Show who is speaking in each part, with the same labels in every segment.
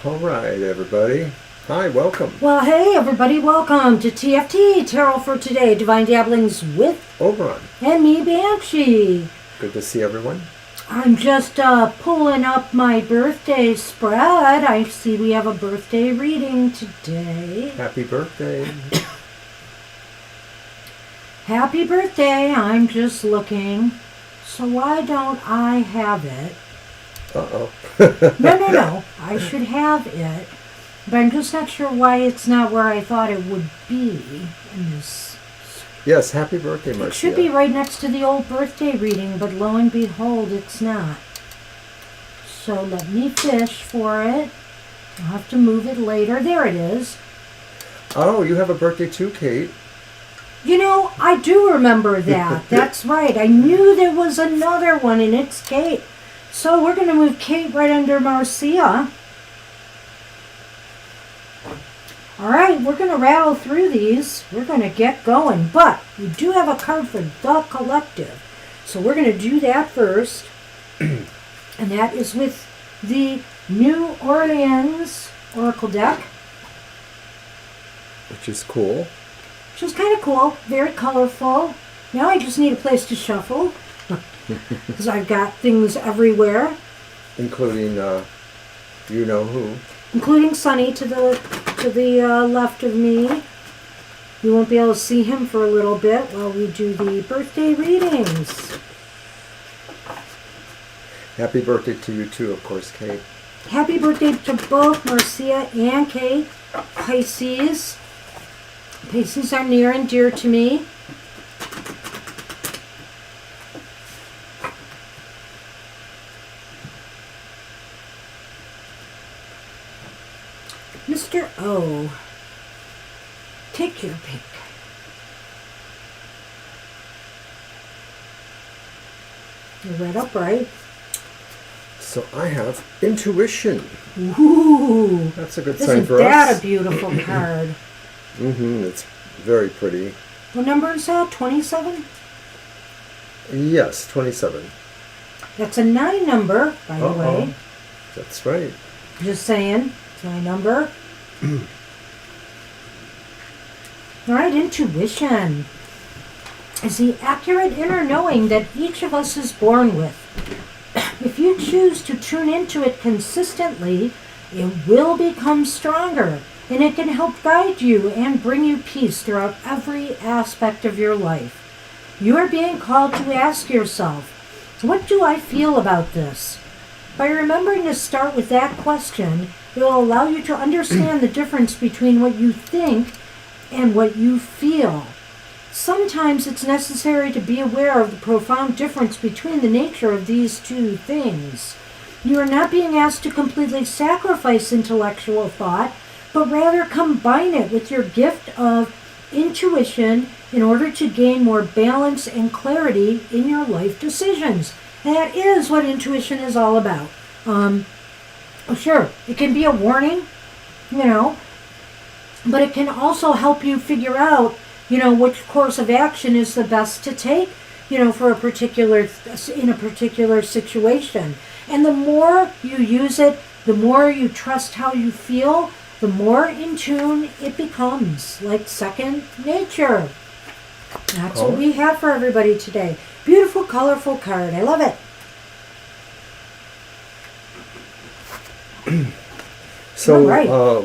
Speaker 1: All right, everybody. Hi, welcome.
Speaker 2: Well, hey, everybody, welcome to TFT, Tarot for Today, Divine Dabblings with
Speaker 1: Oberon.
Speaker 2: and me, Banshee.
Speaker 1: Good to see everyone.
Speaker 2: I'm just pulling up my birthday spread. I see we have a birthday reading today.
Speaker 1: Happy birthday.
Speaker 2: Happy birthday. I'm just looking. So why don't I have it?
Speaker 1: Uh-oh.
Speaker 2: No. I should have it. But I'm just not sure why it's not where I thought it would be in this.
Speaker 1: Yes, happy birthday, Marcia.
Speaker 2: It should be right next to the old birthday reading, but lo and behold, it's not. So let me fish for it. I'll have to move it later. There it is.
Speaker 1: Oh, you have a birthday too, Kate.
Speaker 2: You know, I do remember that. That's right. I knew there was another one, and it's Kate. So we're going to move Kate right under Marcia. All right, we're going to rattle through these. We're going to get going. But we do have a card for the collective. So we're going to do that first. And that is with the New Orleans Oracle deck.
Speaker 1: Which is cool.
Speaker 2: Which is kind of cool. Very colorful. Now I just need a place to shuffle. Because I've got things everywhere.
Speaker 1: Including, you know who.
Speaker 2: Including Sonny to the left of me. You won't be able to see him for a little bit while we do the birthday readings.
Speaker 1: Happy birthday to you too, of course, Kate.
Speaker 2: Happy birthday to both Marcia and Kate. Pisces. Pisces are near and dear to me. Mr. O, take your pick. You read up, right?
Speaker 1: So I have intuition.
Speaker 2: Ooh.
Speaker 1: That's a good sign for
Speaker 2: Isn't that
Speaker 1: us.
Speaker 2: a beautiful card?
Speaker 1: It's very pretty.
Speaker 2: What number is that? 27?
Speaker 1: Yes, 27.
Speaker 2: That's a 9 number, by the way.
Speaker 1: That's right.
Speaker 2: Just saying. It's my number. All right, intuition is the accurate inner knowing that each of us is born with. If you choose to tune into it consistently, it will become stronger, and it can help guide you and bring you peace throughout every aspect of your life. You are being called to ask yourself, what do I feel about this? By remembering to start with that question, it will allow you to understand the difference between what you think and what you feel. Sometimes it's necessary to be aware of the profound difference between the nature of these two things. You are not being asked to completely sacrifice intellectual thought, but rather combine it with your gift of intuition in order to gain more balance and clarity in your life decisions. And that is what intuition is all about. Sure, it can be a warning, but it can also help you figure out, which course of action is the best to take, for in a particular situation. And the more you use it, the more you trust how you feel, the more in tune it becomes, like second nature. That's what we have for everybody today. Beautiful, colorful card. I love it.
Speaker 1: So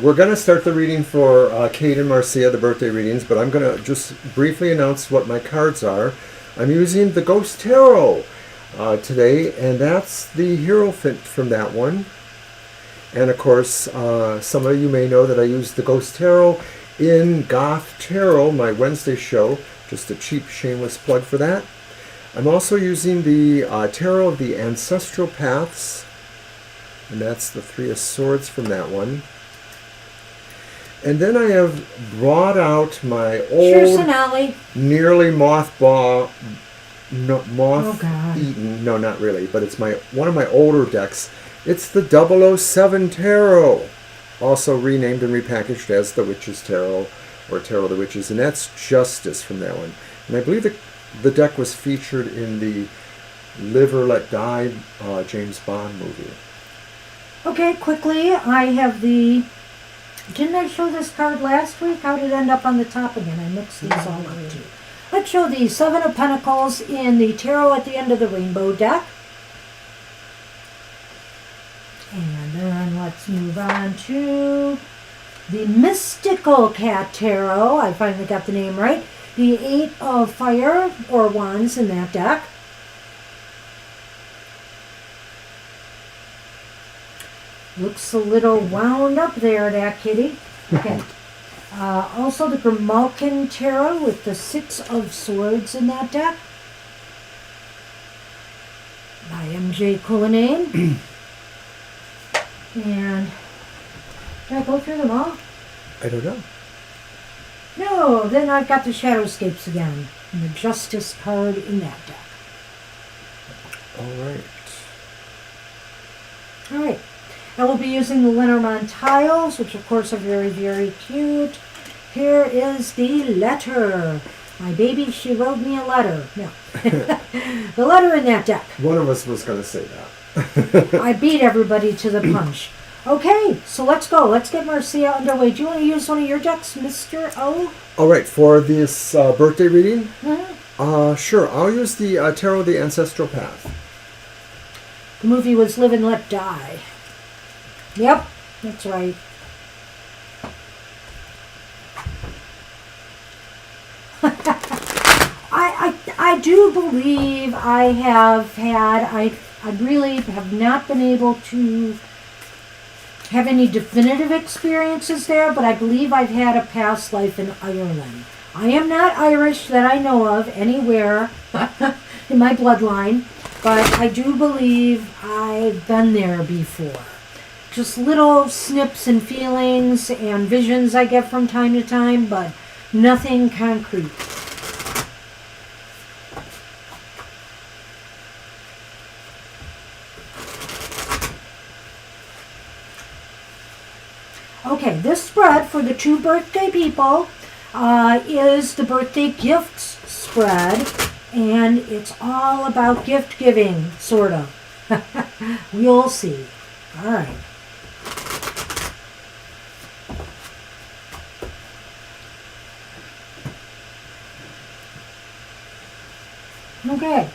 Speaker 1: we're going to start the reading for Kate and Marcia, the birthday readings, but I'm going to just briefly announce what my cards are. I'm using the Ghost Tarot today, and that's the Hierophant from that one. And of course, some of you may know that I use the Ghost Tarot in Goth Tarot, my Wednesday show. Just a cheap, shameless plug for that. I'm also using the Tarot of the Ancestral Paths, and that's the Three of Swords from that one. And then I have brought out my old, nearly moth-eaten, no, not really, but it's one of my older decks. It's the 007 Tarot, also renamed and repackaged as the Witches Tarot, or Tarot of the Witches, and that's Justice from that one. And I believe the deck was featured in the Live or Let Die James Bond movie.
Speaker 2: Okay, quickly, I have the... Didn't I show this card last week? How did it end up on the top again? I mixed these all up too. Let's show the Seven of Pentacles in the Tarot at the End of the Rainbow deck. And then let's move on to the Mystical Cat Tarot. I finally got the name right. The Eight of Fire or Wands in that deck. Looks a little wound up there, that kitty. Okay. Also the Grimalkin Tarot with the Six of Swords in that deck. By M.J. Cullinane. And did I go through them all?
Speaker 1: I don't know.
Speaker 2: No, then I've got the Shadowscapes again. And the Justice card in that deck.
Speaker 1: All right.
Speaker 2: All right. I will be using the Lenormand tiles, which of course are very, very cute. Here is the letter. My baby, she wrote me a letter. No. The letter in that deck.
Speaker 1: One of us was going to say that.
Speaker 2: I beat everybody to the punch. Okay, so let's go. Let's get Marcia underway. Do you want to use one of your decks, Mr. O?
Speaker 1: All right, for this birthday reading,
Speaker 2: Mm-hmm.
Speaker 1: sure. I'll use the Tarot, the Ancestral Path.
Speaker 2: The movie was Live and Let Die. Yep, that's right. I do believe I have had, I really have not been able to have any definitive experiences there, but I believe I've had a past life in Ireland. I am not Irish that I know of anywhere in my bloodline, but I do believe I've been there before. Just little snips and feelings and visions I get from time to time, but nothing concrete. Okay, this spread for the two birthday people is the birthday gifts spread, and it's all about gift giving, sort of. We'll see. All right. Okay.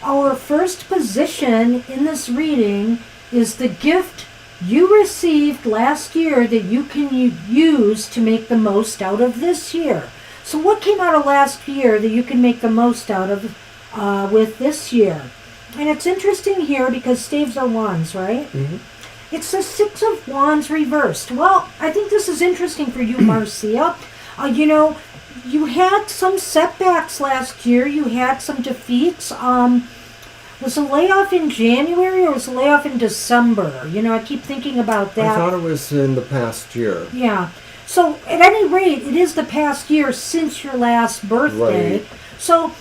Speaker 2: Our first position in this reading is the gift you received last year that you can use to make the most out of this year. So what came out of last year that you can make the most out of with this year? And it's interesting here because staves are wands, right?
Speaker 1: Mm-hmm.
Speaker 2: It's the Six of Wands reversed. Well, I think this is interesting for you, Marcia. You had some setbacks last year. You had some defeats. Was the layoff in January or was the layoff in December? I keep thinking about that.
Speaker 1: I thought it was in the past year.
Speaker 2: Yeah. So, at any rate, it is the past year since your last birthday.
Speaker 1: Right.
Speaker 2: So,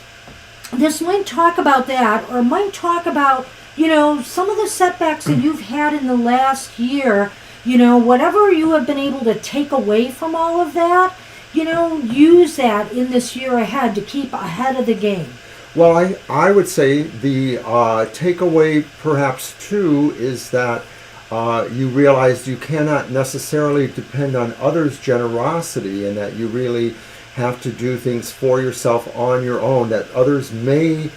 Speaker 2: this might talk about that, or might talk about, some of the setbacks that you've had in the last year. Whatever you have been able to take away from all of that, use that in this year ahead to keep ahead of the game.
Speaker 1: Well, I would say the takeaway perhaps too is that you realize you cannot necessarily depend on others' generosity, and that you really have to do things for yourself on your own, that others may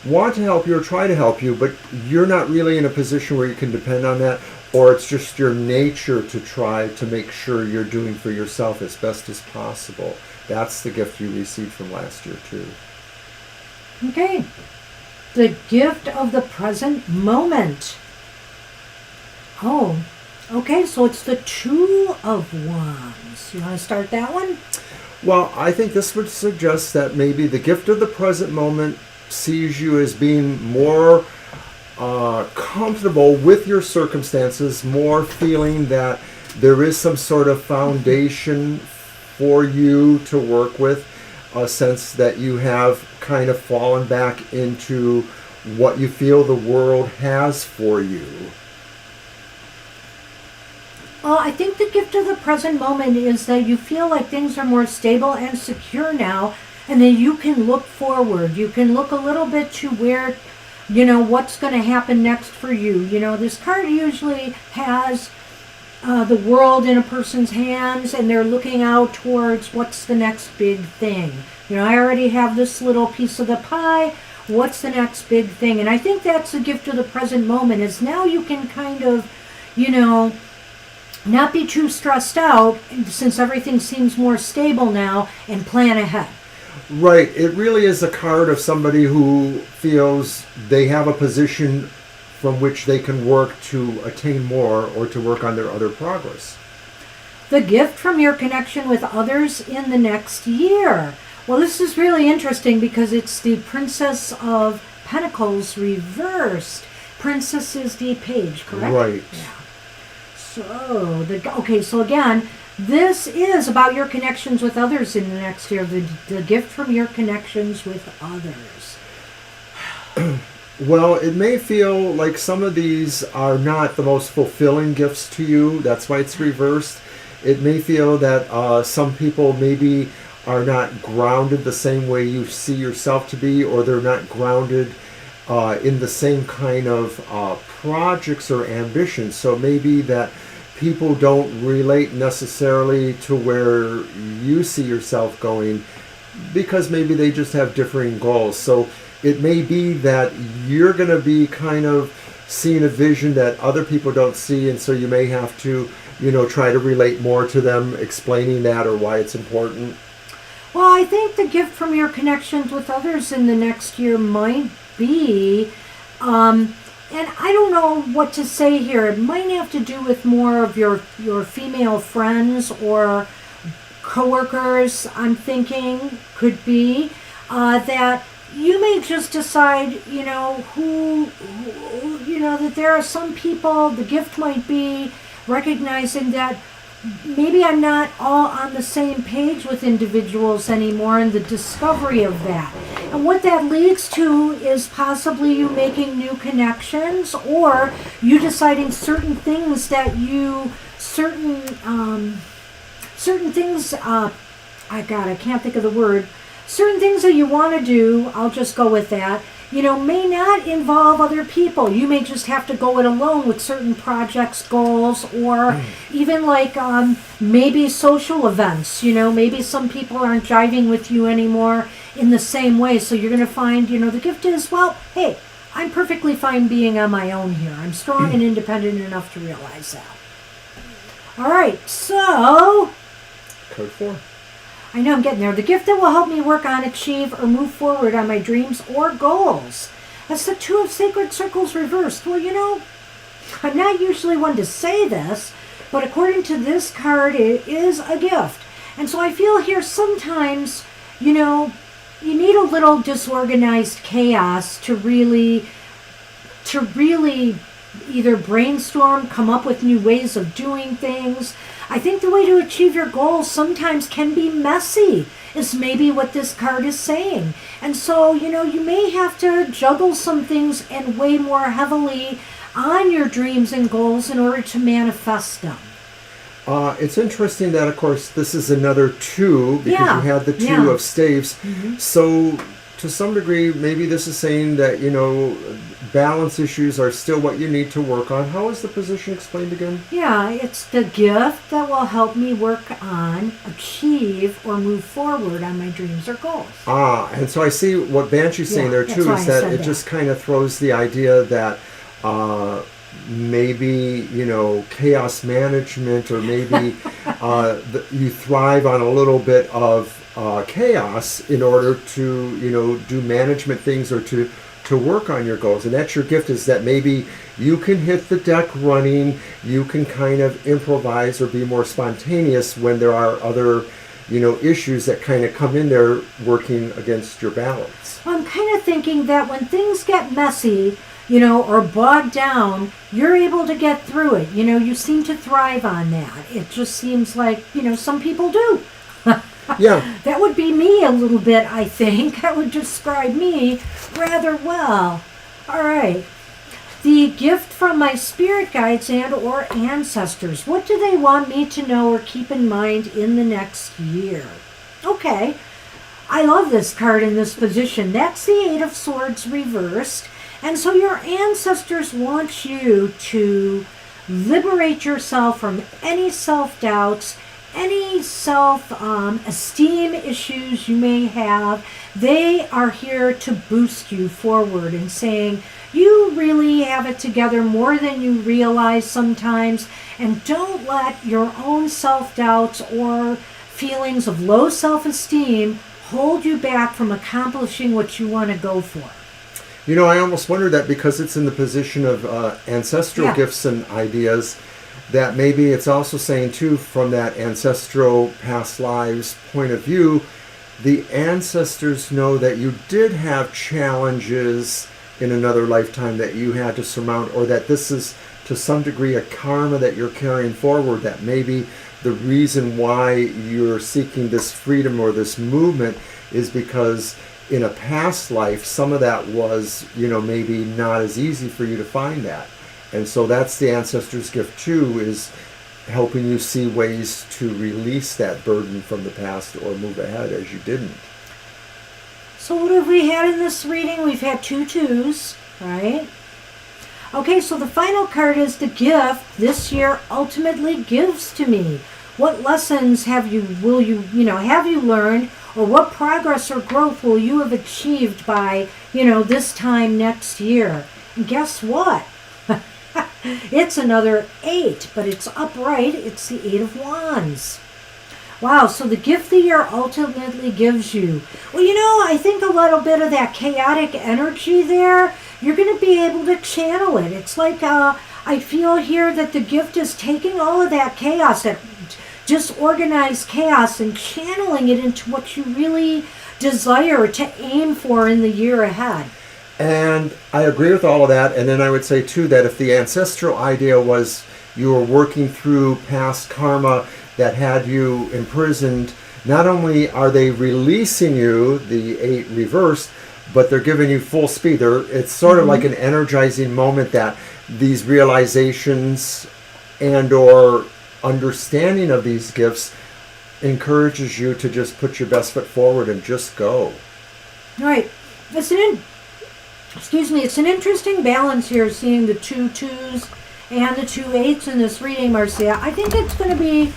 Speaker 1: want to help you or try to help you, but you're not really in a position where you can depend on that, or it's just your nature to try to make sure you're doing for yourself as best as possible. That's the gift you received from last year too.
Speaker 2: Okay. The gift of the present moment. Oh, okay, so it's the Two of Wands. You want to start that one?
Speaker 1: Well, I think this would suggest that maybe the gift of the present moment sees you as being more comfortable with your circumstances, more feeling that there is some sort of foundation for you to work with, a sense that you have kind of fallen back into what you feel the world has for you.
Speaker 2: I think the gift of the present moment is that you feel like things are more stable and secure now, and that you can look forward. You can look a little bit to where what's going to happen next for you. This card usually has the world in a person's hands, and they're looking out towards what's the next big thing. I already have this little piece of the pie. What's the next big thing? And I think that's the gift of the present moment, is now you can kind of, not be too stressed out, since everything seems more stable now, and plan ahead.
Speaker 1: Right. It really is a card of somebody who feels they have a position from which they can work to attain more, or to work on their other progress.
Speaker 2: The gift from your connection with others in the next year. Well, this is really interesting because it's the Princess of Pentacles reversed. Princess is the page, correct?
Speaker 1: Right.
Speaker 2: Yeah. So again, this is about your connections with others in the next year. The gift from your connections with others.
Speaker 1: Well, it may feel like some of these are not the most fulfilling gifts to you. That's why it's reversed. It may feel that some people maybe are not grounded the same way you see yourself to be, or they're not grounded in the same kind of projects or ambitions. So maybe that people don't relate necessarily to where you see yourself going, because maybe they just have differing goals. So it may be that you're going to be kind of seeing a vision that other people don't see, and so you may have to, try to relate more to them, explaining that or why it's important.
Speaker 2: Well, I think the gift from your connections with others in the next year might be, and I don't know what to say here. It might have to do with more of your female friends or coworkers, I'm thinking, could be, that you may just decide, that there are some people. The gift might be recognizing that maybe I'm not all on the same page with individuals anymore, and the discovery of that. And what that leads to is possibly you making new connections, or you deciding certain things that certain things that you want to do, I'll just go with that, may not involve other people. You may just have to go it alone with certain projects, goals, or even like maybe social events. Maybe some people aren't jiving with you anymore in the same way. So you're going to find, the gift is, well, hey, I'm perfectly fine being on my own here. I'm strong and independent enough to realize that. All right, so
Speaker 1: Code 4.
Speaker 2: I know I'm getting there. The gift that will help me work on, achieve, or move forward on my dreams or goals. That's the Two of Sacred Circles reversed. Well, I'm not usually one to say this, but according to this card, it is a gift. And so I feel here sometimes, you need a little disorganized chaos to really either brainstorm, come up with new ways of doing things. I think the way to achieve your goals sometimes can be messy, is maybe what this card is saying. And so, you may have to juggle some things and weigh more heavily on your dreams and goals in order to manifest them.
Speaker 1: It's interesting that, of course, this is another 2, because you had the 2 of staves. Mm-hmm. So to some degree, maybe this is saying that, balance issues are still what you need to work on. How is the position explained again?
Speaker 2: Yeah, it's the gift that will help me work on, achieve, or move forward on my dreams or goals.
Speaker 1: And so I see what Banshee's saying there too, is that it just kind of throws the idea that maybe, chaos management, or maybe you thrive on a little bit of chaos in order to, do management things, or to work on your goals. And that's your gift, is that maybe you can hit the deck running, you can kind of improvise or be more spontaneous when there are other, issues that kind of come in there working against your balance.
Speaker 2: Well, I'm kind of thinking that when things get messy, or bogged down, you're able to get through it. You seem to thrive on that. It just seems like, some people do.
Speaker 1: Yeah.
Speaker 2: That would be me a little bit, I think. That would describe me rather well. All right. The gift from my spirit guides and or ancestors. What do they want me to know or keep in mind in the next year? Okay. I love this card in this position. That's the Eight of Swords reversed. And so your ancestors want you to liberate yourself from any self-doubts, any self-esteem issues you may have. They are here to boost you forward and saying, you really have it together more than you realize sometimes, and don't let your own self-doubts or feelings of low self-esteem hold you back from accomplishing what you want to go for.
Speaker 1: You know, I almost wonder that because it's in the position of ancestral gifts and ideas, that maybe it's also saying too, from that ancestral past lives point of view, the ancestors know that you did have challenges in another lifetime that you had to surmount, or that this is to some degree a karma that you're carrying forward, that maybe the reason why you're seeking this freedom or this movement is because in a past life, some of that was, maybe not as easy for you to find that. And so that's the ancestors' gift too, is helping you see ways to release that burden from the past or move ahead as you didn't.
Speaker 2: So what have we had in this reading? We've had 2 twos, right? Okay, so the final card is the gift this year ultimately gives to me. What lessons have you learned, or what progress or growth will you have achieved by, this time next year? And guess what? It's another 8, but it's upright. It's the 8 of Wands. Wow, so the gift the year ultimately gives you. Well, I think a little bit of that chaotic energy there, you're going to be able to channel it. It's like I feel here that the gift is taking all of that chaos, that disorganized chaos, and channeling it into what you really desire to aim for in the year ahead.
Speaker 1: And I agree with all of that. And then I would say too that if the ancestral idea was you were working through past karma that had you imprisoned, not only are they releasing you, the 8 reversed, but they're giving you full speed. It's sort of like an energizing moment that these realizations and or understanding of these gifts encourages you to just put your best foot forward and just go.
Speaker 2: Right. It's an interesting balance here, seeing the 2 twos and the 2 8s in this reading, Marcia. I think it's going to be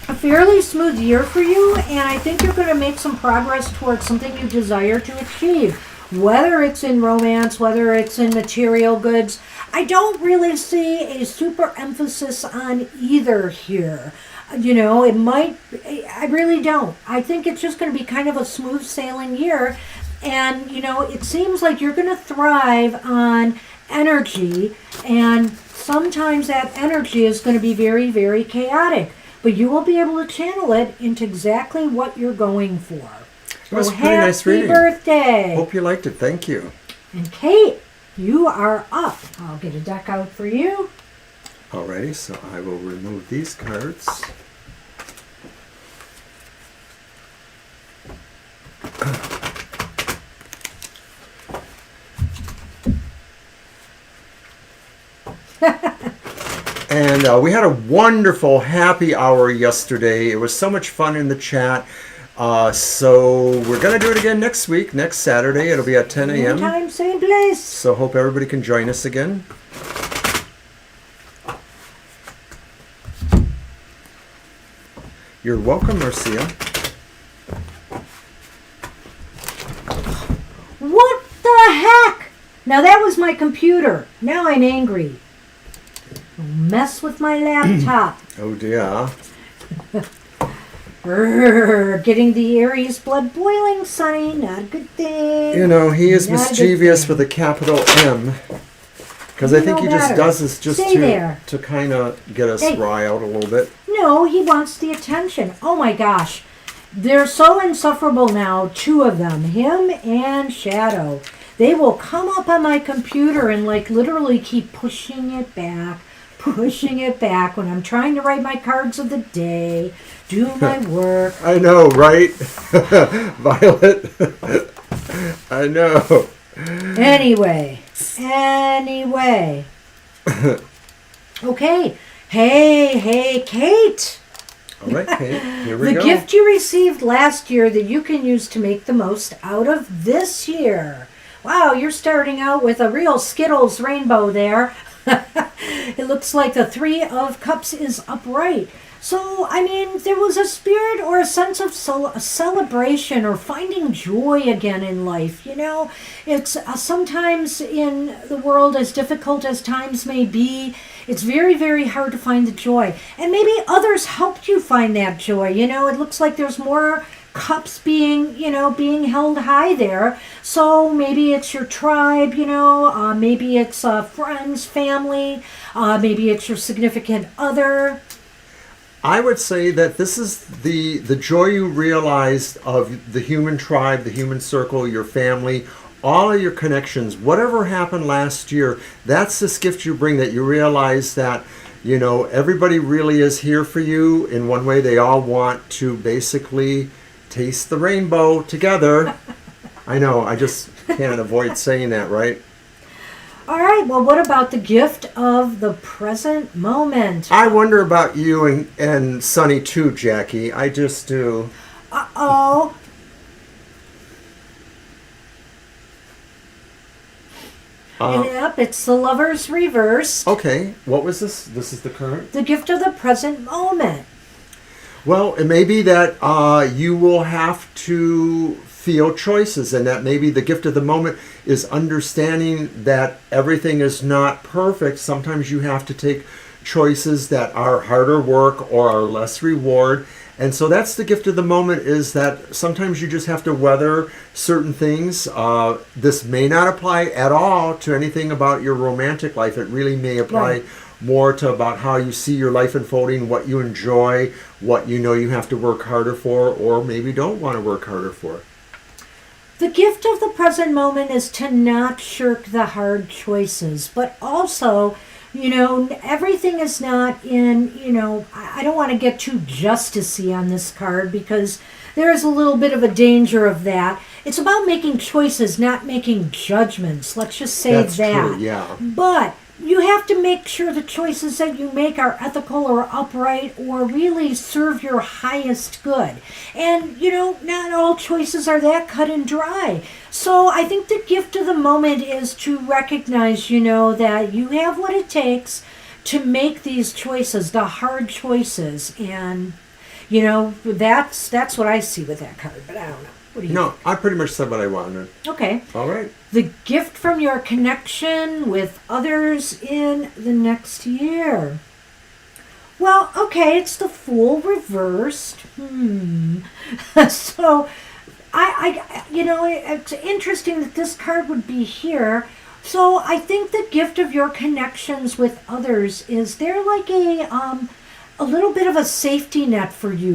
Speaker 2: a fairly smooth year for you, and I think you're going to make some progress towards something you desire to achieve, whether it's in romance, whether it's in material goods. I don't really see a super emphasis on either here. It might, I really don't. I think it's just going to be kind of a smooth sailing year, and, it seems like you're going to thrive on energy, and sometimes that energy is going to be very, very chaotic. But you will be able to channel it into exactly what you're going for.
Speaker 1: It was a pretty nice reading.
Speaker 2: Happy birthday.
Speaker 1: Hope you liked it. Thank you.
Speaker 2: And Kate, you are up. I'll get a deck out for you.
Speaker 1: Alrighty, so I will remove these cards. And we had a wonderful happy hour yesterday. It was so much fun in the chat. So we're going to do it again next week, next Saturday. It'll be at 10 a.m.
Speaker 2: Same time, same place.
Speaker 1: So hope everybody can join us again. You're welcome, Marcia.
Speaker 2: What the heck? Now that was my computer. Now I'm angry. Don't mess with my laptop.
Speaker 1: Oh dear.
Speaker 2: Getting the Aries blood boiling, Sonny. Not a good thing.
Speaker 1: He is mischievous with a capital M. Because I think he just does this just to kind of get us riled a little bit.
Speaker 2: No, he wants the attention. Oh my gosh. They're so insufferable now, 2 of them. Him and Shadow. They will come up on my computer and literally keep pushing it back when I'm trying to write my cards of the day, do my work.
Speaker 1: I know, right? Violet? I know.
Speaker 2: Anyway. Okay. Hey, Kate.
Speaker 1: All right, Kate, here we go.
Speaker 2: The gift you received last year that you can use to make the most out of this year. Wow, you're starting out with a real Skittles rainbow there. It looks like the Three of Cups is upright. So, I mean, there was a spirit or a sense of celebration or finding joy again in life. You know, it's sometimes in the world, as difficult as times may be, it's very, very hard to find the joy. And maybe others helped you find that joy. You know, it looks like there's more cups being held high there. So maybe it's your tribe, maybe it's friends, family, maybe it's your significant other.
Speaker 1: I would say that this is the joy you realized of the human tribe, the human circle, your family, all of your connections, whatever happened last year. That's this gift you bring, that you realize that, everybody really is here for you in one way. They all want to basically taste the rainbow together. I know, I just can't avoid saying that, right?
Speaker 2: All right, well, what about the gift of the present moment?
Speaker 1: I wonder about you and Sunny too, Jackie. I just do.
Speaker 2: Uh-oh. Yep, it's the Lover's reverse.
Speaker 1: Okay, what was this? This is the current?
Speaker 2: The gift of the present moment.
Speaker 1: Well, it may be that you will have to feel choices, and that maybe the gift of the moment is understanding that everything is not perfect. Sometimes you have to take choices that are harder work or are less reward. And so that's the gift of the moment, is that sometimes you just have to weather certain things. This may not apply at all to anything about your romantic life. It really may apply more to about how you see your life unfolding, what you enjoy, what you know you have to work harder for, or maybe don't want to work harder for.
Speaker 2: The gift of the present moment is to not shirk the hard choices, but also, everything is not in, I don't want to get too justicey on this card, because there is a little bit of a danger of that. It's about making choices, not making judgments. Let's just say
Speaker 1: That's
Speaker 2: that.
Speaker 1: True, yeah.
Speaker 2: But you have to make sure the choices that you make are ethical or upright or really serve your highest good. And, not all choices are that cut and dry. So I think the gift of the moment is to recognize, that you have what it takes to make these choices, the hard choices. And, that's what I see with that card, but I don't know. What do you think?
Speaker 1: I pretty much said what I wanted.
Speaker 2: Okay.
Speaker 1: All right.
Speaker 2: The gift from your connection with others in the next year. Well, okay, it's the Fool reversed. So, it's interesting that this card would be here. So, I think the gift of your connections with others is they're like a little bit of a safety net for you,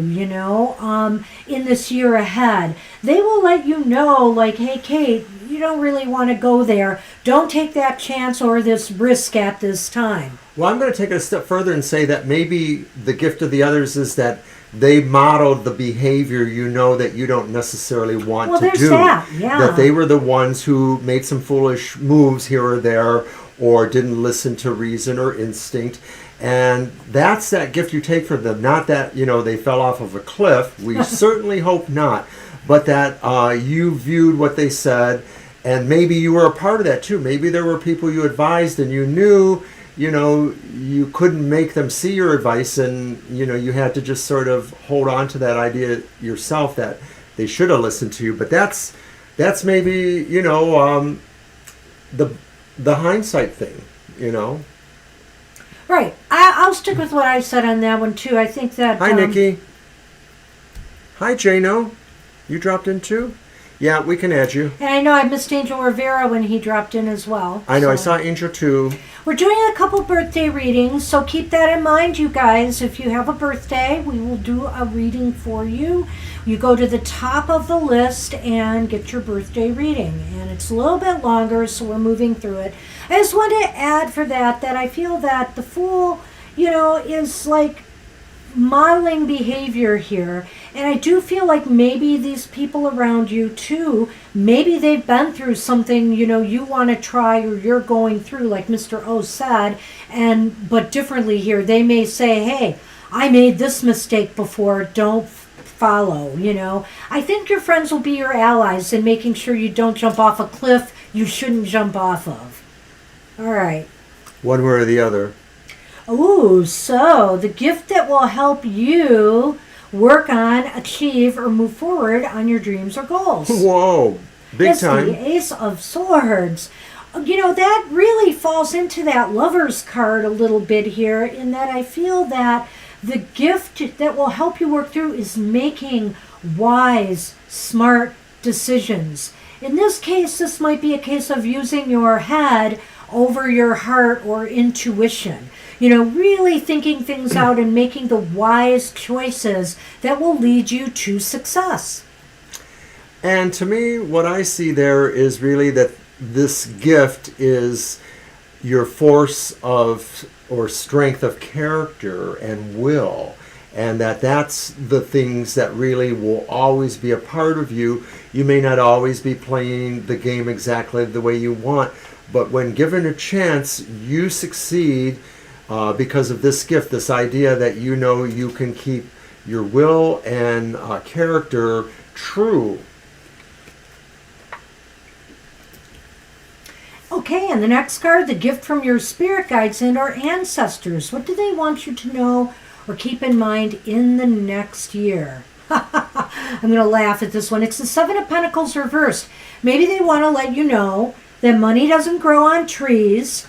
Speaker 2: in this year ahead. They will let you know, like, hey, Kate, you don't really want to go there. Don't take that chance or this risk at this time.
Speaker 1: Well, I'm going to take it a step further and say that maybe the gift of the others is that they modeled the behavior that you don't necessarily want to do.
Speaker 2: That, yeah.
Speaker 1: That they were the ones who made some foolish moves here or there, or didn't listen to reason or instinct. And that's that gift you take from them. Not that, they fell off of a cliff. We certainly hope not. But that you viewed what they said, and maybe you were a part of that too. Maybe there were people you advised and you knew, you couldn't make them see your advice, and, you had to just sort of hold on to that idea yourself that they should have listened to you. But that's maybe, the hindsight thing,
Speaker 2: Right. I'll stick with what I said on that one, too. I think that...
Speaker 1: Hi, Nikki. Hi, Jano. You dropped in, too? Yeah, we can add you.
Speaker 2: And I know I missed Angel Rivera when he dropped in as well.
Speaker 1: I know. So. I saw Angel, too.
Speaker 2: We're doing a couple birthday readings, so keep that in mind, you guys. If you have a birthday, we will do a reading for you. You go to the top of the list and get your birthday reading. And it's a little bit longer, so we're moving through it. I just want to add for that I feel that the Fool, is like modeling behavior here. And I do feel like maybe these people around you too, maybe they've been through something, you want to try or you're going through, like Mr. O said, but differently here. They may say, hey, I made this mistake before, don't follow, I think your friends will be your allies in making sure you don't jump off a cliff, you shouldn't jump off of. All right.
Speaker 1: One way or the other.
Speaker 2: Ooh, so the gift that will help you work on, achieve, or move forward on your dreams or goals.
Speaker 1: Whoa, big
Speaker 2: It's
Speaker 1: time.
Speaker 2: the Ace of Swords. You know, that really falls into that Lover's card a little bit here, in that I feel that the gift that will help you work through is making wise, smart decisions. In this case, this might be a case of using your head over your heart or intuition. You know, really thinking things out and making the wise choices that will lead you to success.
Speaker 1: And to me, what I see there is really that this gift is your force of or strength of character and will, and that's the things that really will always be a part of you. You may not always be playing the game exactly the way you want, but when given a chance, you succeed because of this gift, this idea that you know you can keep your will and character true.
Speaker 2: Okay, and the next card, the gift from your spirit guides and our ancestors. What do they want you to know or keep in mind in the next year? I'm going to laugh at this one. It's the Seven of Pentacles reversed. Maybe they want to let you know that money doesn't grow on trees.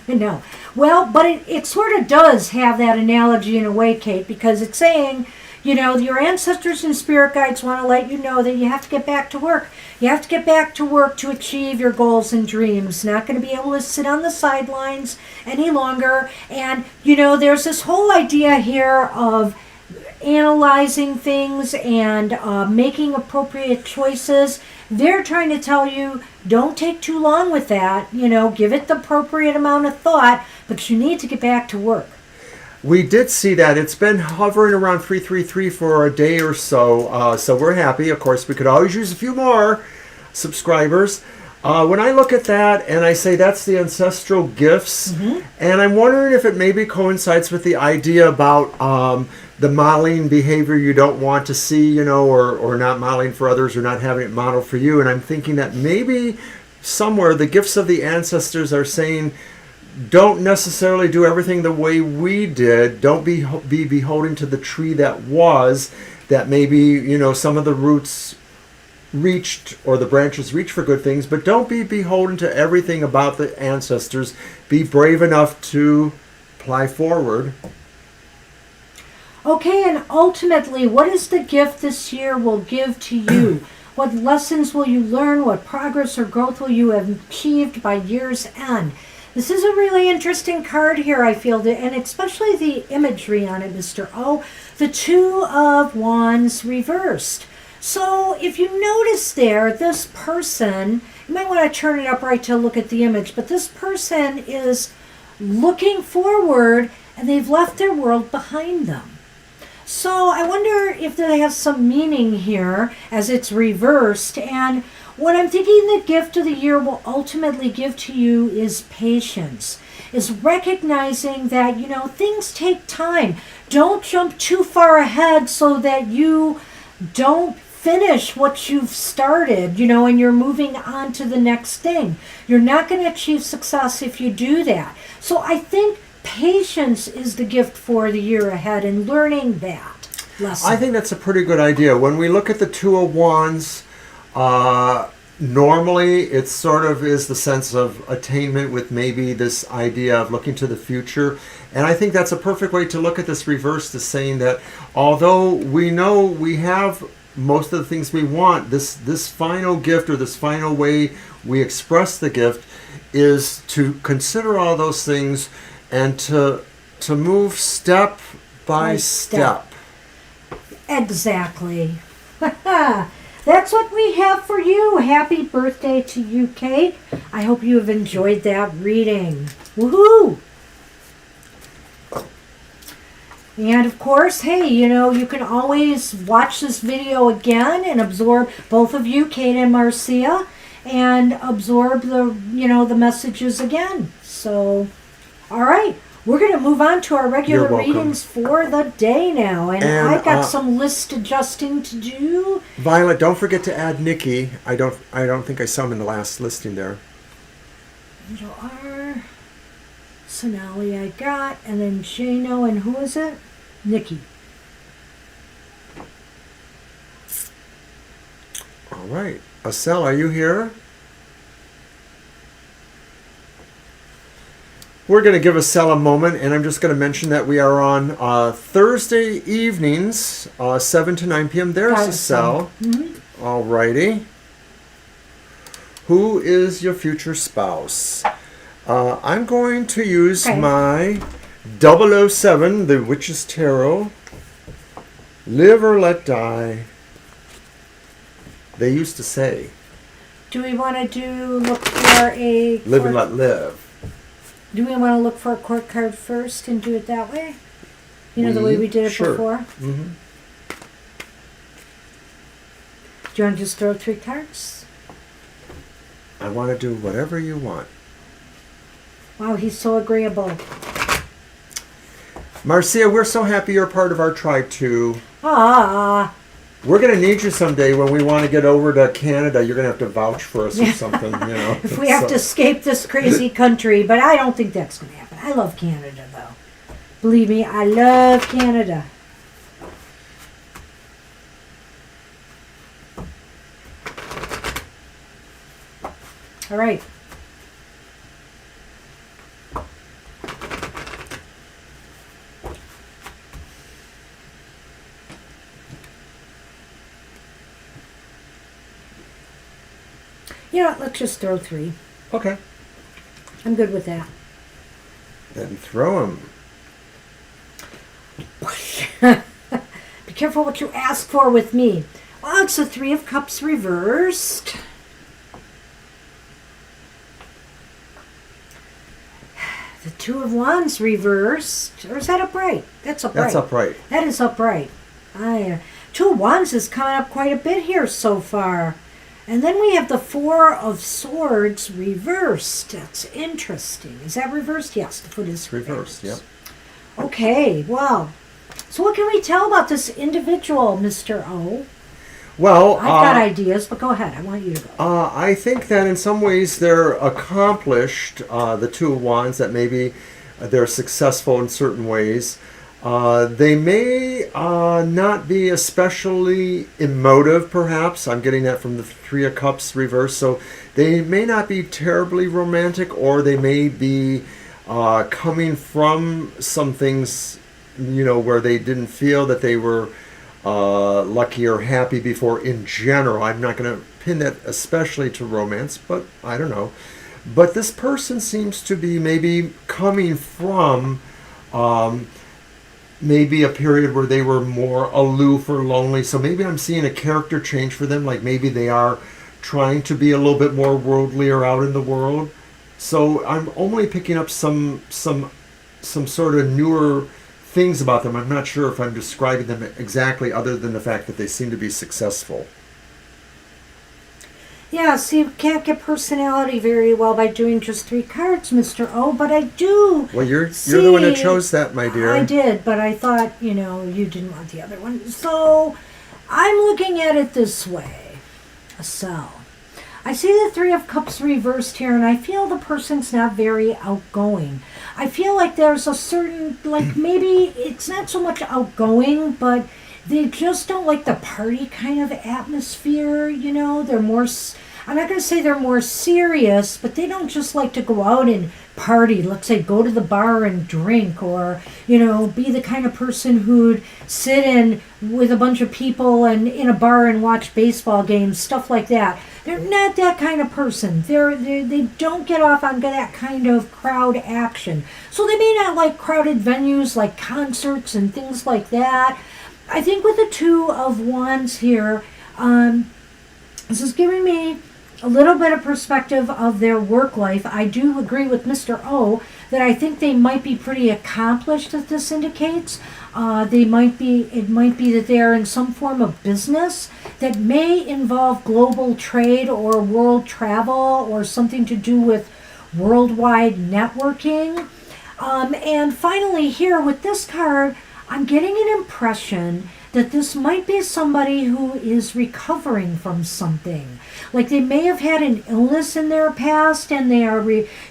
Speaker 2: No. Well, but it sort of does have that analogy in a way, Kate, because it's saying, you know, your ancestors and spirit guides want to let you know that you have to get back to work. You have to get back to work to achieve your goals and dreams. Not going to be able to sit on the sidelines any longer. And, you know, there's this whole idea here of analyzing things and making appropriate choices. They're trying to tell you, don't take too long with that. You know, give it the appropriate amount of thought, but you need to get back to work.
Speaker 1: We did see that. It's been hovering around 333 for a day or so, so we're happy. Of course, we could always use a few more subscribers. When I look at that and I say that's the ancestral gifts, and I'm wondering if it maybe coincides with the idea about the modeling behavior you don't want to see, you know, or not modeling for others or not having it modeled for you. And I'm thinking that maybe somewhere the gifts of the ancestors are saying, don't necessarily do everything the way we did. Don't be beholden to the tree that was, that maybe, you know, some of the roots reached or the branches reach for good things, but don't be beholden to everything about the ancestors. Be brave enough to ply forward.
Speaker 2: Okay, and ultimately, what is the gift this year will give to you? What lessons will you learn? What progress or growth will you have achieved by year's end? This is a really interesting card here, I feel, and especially the imagery on it, Mr. O. The Two of Wands reversed. So if you notice there, this person, you might want to turn it upright to look at the image, but this person is looking forward and they've left their world behind them. So I wonder if that has some meaning here as it's reversed. And what I'm thinking the gift of the year will ultimately give to you is patience, is recognizing that, you know, things take time. Don't jump too far ahead so that you don't finish what you've started, you know, and you're moving on to the next thing. You're not going to achieve success if you do that. So I think patience is the gift for the year ahead and learning that lesson.
Speaker 1: I think that's a pretty good idea. When we look at the Two of Wands, normally it sort of is the sense of attainment with maybe this idea of looking to the future. And I think that's a perfect way to look at this reverse, to saying that although we know we have most of the things we want, this final gift or this final way we express the gift is to consider all those things and to move step by step.
Speaker 2: Exactly. That's what we have for you. Happy birthday to you, Kate. I hope you have enjoyed that reading. Woohoo! And of course, hey, you know, you can always watch this video again and absorb, both of you, Kate and Marcia, and absorb the, you know, the messages again. So, all right. we're going to move on to our regular
Speaker 1: You're welcome.
Speaker 2: readings for the day now. And I've got some list adjusting to do.
Speaker 1: Violet, don't forget to add Nikki. I don't think I saw him in the last listing there.
Speaker 2: Little R. Sonali I got. And then Jano, and who is it? Nikki.
Speaker 1: All right. Acel, are you here? We're going to give Acel a moment, and I'm just going to mention that we are on Thursday evenings, 7 to 9 p.m. There's Acel.
Speaker 2: Mm-hmm.
Speaker 1: All righty. Who is your future spouse? I'm going to use my 007, the Witch's Tarot. Live or let die. They used to say.
Speaker 2: Do we want to look for a...
Speaker 1: Live and let live.
Speaker 2: Do we want to look for a court card first and do it that way? You know, the way we did it before?
Speaker 1: Mm-hmm.
Speaker 2: Do you want to just throw 3 cards?
Speaker 1: I want to do whatever you want.
Speaker 2: Wow, he's so agreeable.
Speaker 1: Marcia, we're so happy you're part of our tribe too.
Speaker 2: Ah.
Speaker 1: We're going to need you someday when we want to get over to Canada. You're going to have to vouch for us or something, you know.
Speaker 2: If we have to escape this crazy country, but I don't think that's going to happen. I love Canada, though. Believe me, I love Canada. All right. You know what, let's just throw 3.
Speaker 1: Okay.
Speaker 2: I'm good with that.
Speaker 1: Then throw them.
Speaker 2: Be careful what you ask for with me. Well, it's the 3 of Cups reversed. The 2 of Wands reversed. Or is that upright? That's upright.
Speaker 1: That's upright.
Speaker 2: That is upright. 2 of Wands is coming up quite a bit here so far. And then we have the 4 of Swords reversed. That's interesting. Is that reversed? Yes, the foot is
Speaker 1: reversed. Yep.
Speaker 2: Okay, well, so what can we tell about this individual, Mr. O?
Speaker 1: Well,
Speaker 2: I've got ideas, but go ahead. I want you to go.
Speaker 1: I think that in some ways they're accomplished, the 2 of Wands, that maybe they're successful in certain ways. They may not be especially emotive, perhaps. I'm getting that from the 3 of Cups reversed. So they may not be terribly romantic, or they may be coming from some things, you know, where they didn't feel that they were lucky or happy before in general. I'm not going to pin that especially to romance, but I don't know. But this person seems to be maybe coming from... maybe a period where they were more aloof or lonely. So maybe I'm seeing a character change for them. Like maybe they are trying to be a little bit more worldly or out in the world. So I'm only picking up some sort of newer things about them. I'm not sure if I'm describing them exactly, other than the fact that they seem to be successful.
Speaker 2: Yeah, see, you can't get personality very well by doing just 3 cards, Mr. O, but I do.
Speaker 1: Well, you're the one that chose that, my dear.
Speaker 2: I did, but I thought, you know, you didn't want the other one. So I'm looking at it this way. So I see the 3 of Cups reversed here, and I feel the person's not very outgoing. I feel like there's a certain, like maybe it's not so much outgoing, but they just don't like the party kind of atmosphere, you know. They're more, I'm not going to say they're more serious, but they don't just like to go out and party. Let's say go to the bar and drink, or, you know, be the kind of person who'd sit in with a bunch of people and in a bar and watch baseball games, stuff like that. They're not that kind of person. They don't get off on that kind of crowd action. So they may not like crowded venues like concerts and things like that. I think with the 2 of Wands here, this is giving me a little bit of perspective of their work life. I do agree with Mr. O that I think they might be pretty accomplished, as this indicates. It might be that they are in some form of business that may involve global trade or world travel or something to do with worldwide networking. And finally here with this card, I'm getting an impression that this might be somebody who is recovering from something. Like they may have had an illness in their past and they are,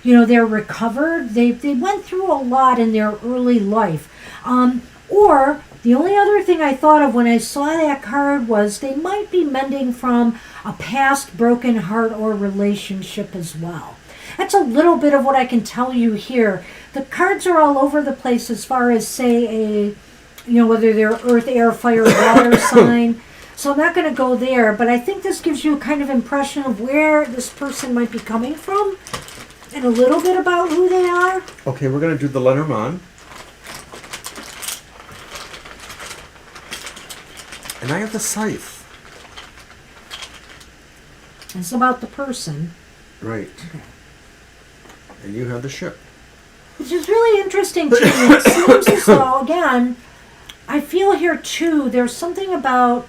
Speaker 2: they're recovered. They went through a lot in their early life. Or the only other thing I thought of when I saw that card was they might be mending from a past broken heart or relationship as well. That's a little bit of what I can tell you here. The cards are all over the place as far as, say, whether they're earth, air, fire, water sign. So I'm not going to go there, but I think this gives you a kind of impression of where this person might be coming from and a little bit about who they are.
Speaker 1: Okay, we're going to do the Lenormand. And I have the Scythe.
Speaker 2: It's about the person.
Speaker 1: Right.
Speaker 2: Okay.
Speaker 1: And you have the ship.
Speaker 2: Which is really interesting to me. It seems as though, again, I feel here too, there's something about,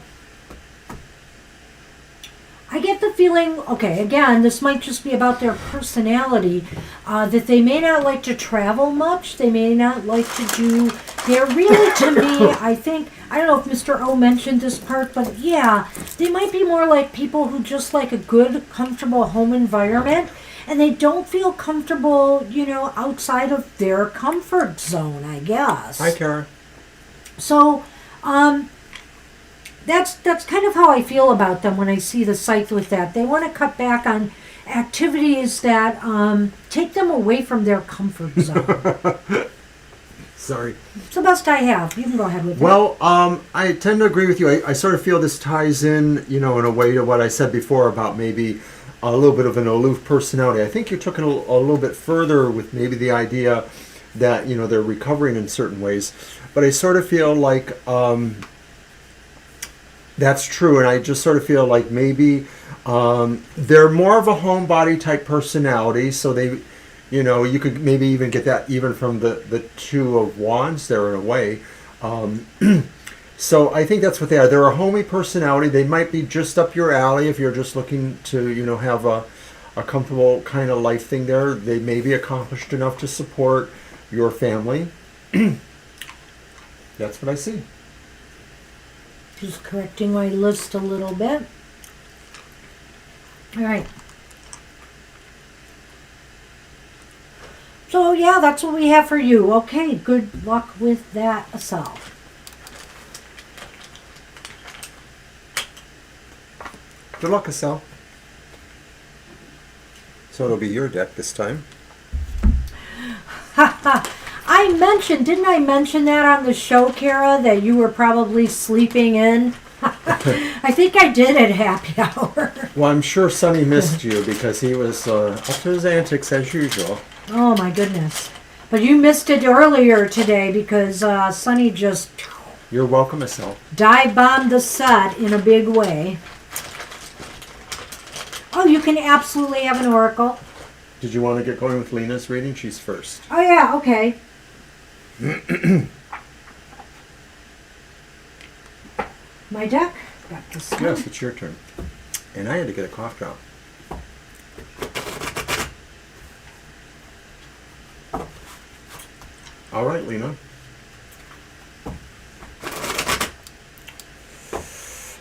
Speaker 2: I get the feeling, okay, again, this might just be about their personality, that they may not like to travel much, they may not like to do, they're really, to me, I think, I don't know if Mr. O mentioned this part, but yeah, they might be more like people who just like a good, comfortable home environment, and they don't feel comfortable, outside of their comfort zone, I guess.
Speaker 1: Hi, Kara.
Speaker 2: So, that's kind of how I feel about them when I see the Scythe with that. They want to cut back on activities that take them away from their comfort zone.
Speaker 1: Sorry.
Speaker 2: It's the best I have. You can go ahead with it.
Speaker 1: Well, I tend to agree with you. I sort of feel this ties in, in a way to what I said before about maybe a little bit of an aloof personality. I think you took it a little bit further with maybe the idea that, they're recovering in certain ways. But I sort of feel like that's true. And I just sort of feel like maybe they're more of a homebody type personality. So they, you could maybe even get that even from the Two of Wands there in a way. So I think that's what they are. They're a homey personality. They might be just up your alley if you're just looking to, have a comfortable kind of life thing there. They may be accomplished enough to support your family. That's what I see.
Speaker 2: Just correcting my list a little bit. All right. So yeah, that's what we have for you. Okay, good luck with that, Asal.
Speaker 1: Good luck, Asal. So it'll be your deck this time.
Speaker 2: Ha ha. Didn't I mention that on the show, Kara, that you were probably sleeping in? I think I did at happy hour.
Speaker 1: Well, I'm sure Sonny missed you because he was up to his antics as usual.
Speaker 2: Oh, my goodness. But you missed it earlier today because Sonny just...
Speaker 1: You're welcome, Asal.
Speaker 2: Dive-bombed the set in a big way. Oh, you can absolutely have an oracle.
Speaker 1: Did you want to get going with Lena's reading? She's first.
Speaker 2: Oh, yeah, okay. My deck? Got this one.
Speaker 1: Yes, it's your turn. And I had to get a cough drop. All right, Lena.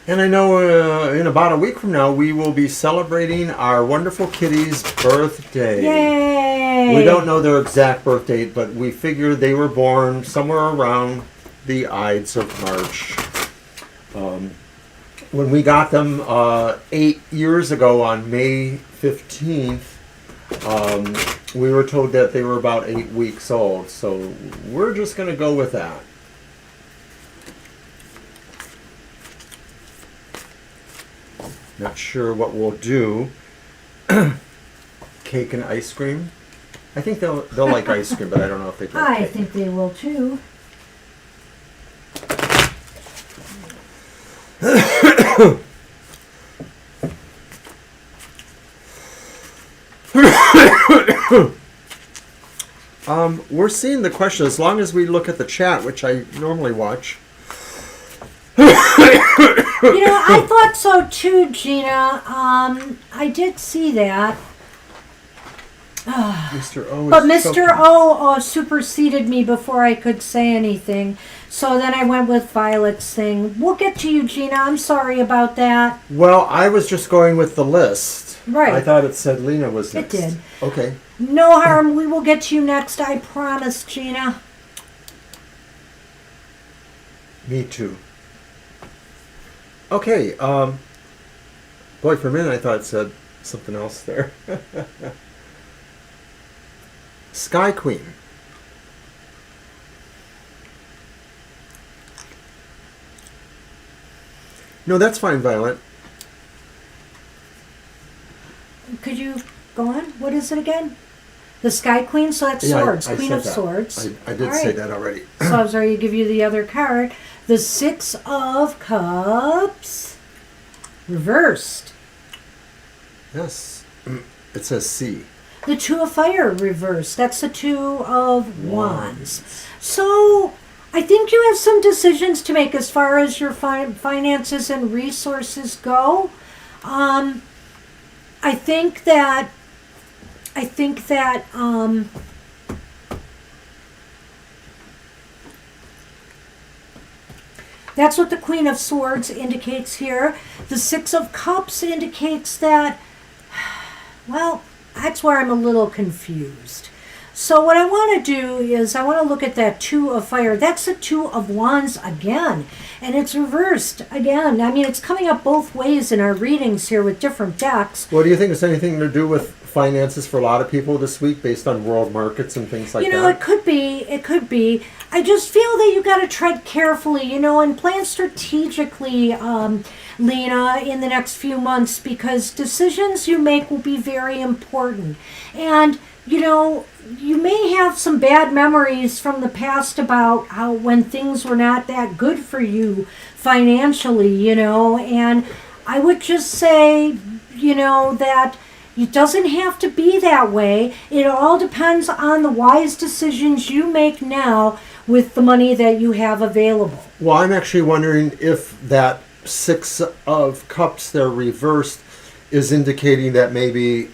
Speaker 1: And I know in about a week from now, we will be celebrating our wonderful kitty's birthday.
Speaker 2: Yay!
Speaker 1: We don't know their exact birth date, but we figure they were born somewhere around the Ides of March. When we got them 8 years ago on May 15th, we were told that they were about 8 weeks old. So we're just going to go with that. Not sure what we'll do. Cake and ice cream. I think they'll like ice cream, but I don't know if they like
Speaker 2: I
Speaker 1: cake.
Speaker 2: think they will too.
Speaker 1: We're seeing the question as long as we look at the chat, which I normally watch.
Speaker 2: I thought so too, Gina. I did see that.
Speaker 1: Mr. O.
Speaker 2: But
Speaker 1: is
Speaker 2: Mr.
Speaker 1: choking.
Speaker 2: O superseded me before I could say anything. So then I went with Violet's thing. We'll get to you, Gina. I'm sorry about that.
Speaker 1: Well, I was just going with the list.
Speaker 2: Right.
Speaker 1: I thought it said Lena was next.
Speaker 2: It did.
Speaker 1: Okay.
Speaker 2: No harm. We will get to you next. I promise, Gina.
Speaker 1: Me too. Okay. Boy, for a minute I thought it said something else there. Sky Queen. No, that's fine, Violet.
Speaker 2: Could you go on? What is it again? The Sky Queen? So that's swords.
Speaker 1: I
Speaker 2: Queen
Speaker 1: said
Speaker 2: of
Speaker 1: that.
Speaker 2: Swords.
Speaker 1: I did
Speaker 2: All
Speaker 1: say
Speaker 2: right.
Speaker 1: that already.
Speaker 2: So I was ready to give you the other card. The Six of Cups. Reversed.
Speaker 1: Yes. It says C.
Speaker 2: The Two of Fire reversed. That's the Two of Wands. So I think you have some decisions to make as far as your finances and resources go. I think that that's what the Queen of Swords indicates here. The Six of Cups indicates that, well, that's where I'm a little confused. So what I want to do is I want to look at that Two of Fire. That's the Two of Wands again, and it's reversed again. I mean, it's coming up both ways in our readings here with different decks.
Speaker 1: Well, do you think it's anything to do with finances for a lot of people this week based on world markets and things like that?
Speaker 2: You know, it could be. It could be. I just feel that you got to tread carefully, you know, and plan strategically, Lena, in the next few months, because decisions you make will be very important. And, you know, you may have some bad memories from the past about how when things were not that good for you financially, you know, and I would just say, you know, that it doesn't have to be that way. It all depends on the wise decisions you make now with the money that you have available.
Speaker 1: Well, I'm actually wondering if that Six of Cups there reversed is indicating that maybe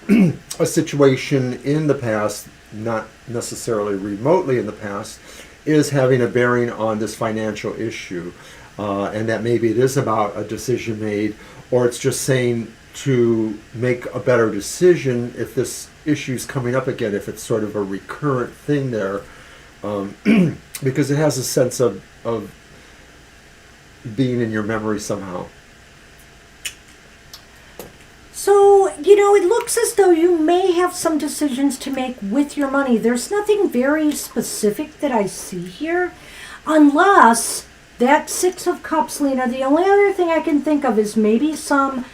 Speaker 1: a situation in the past, not necessarily remotely in the past, is having a bearing on this financial issue. And that maybe it is about a decision made, or it's just saying to make a better decision if this issue's coming up again, if it's sort of a recurrent thing there. Because it has a sense of being in your memory somehow.
Speaker 2: So, you know, it looks as though you may have some decisions to make with your money. There's nothing very specific that I see here, unless that Six of Cups, Lena, the only other thing I can think of is maybe some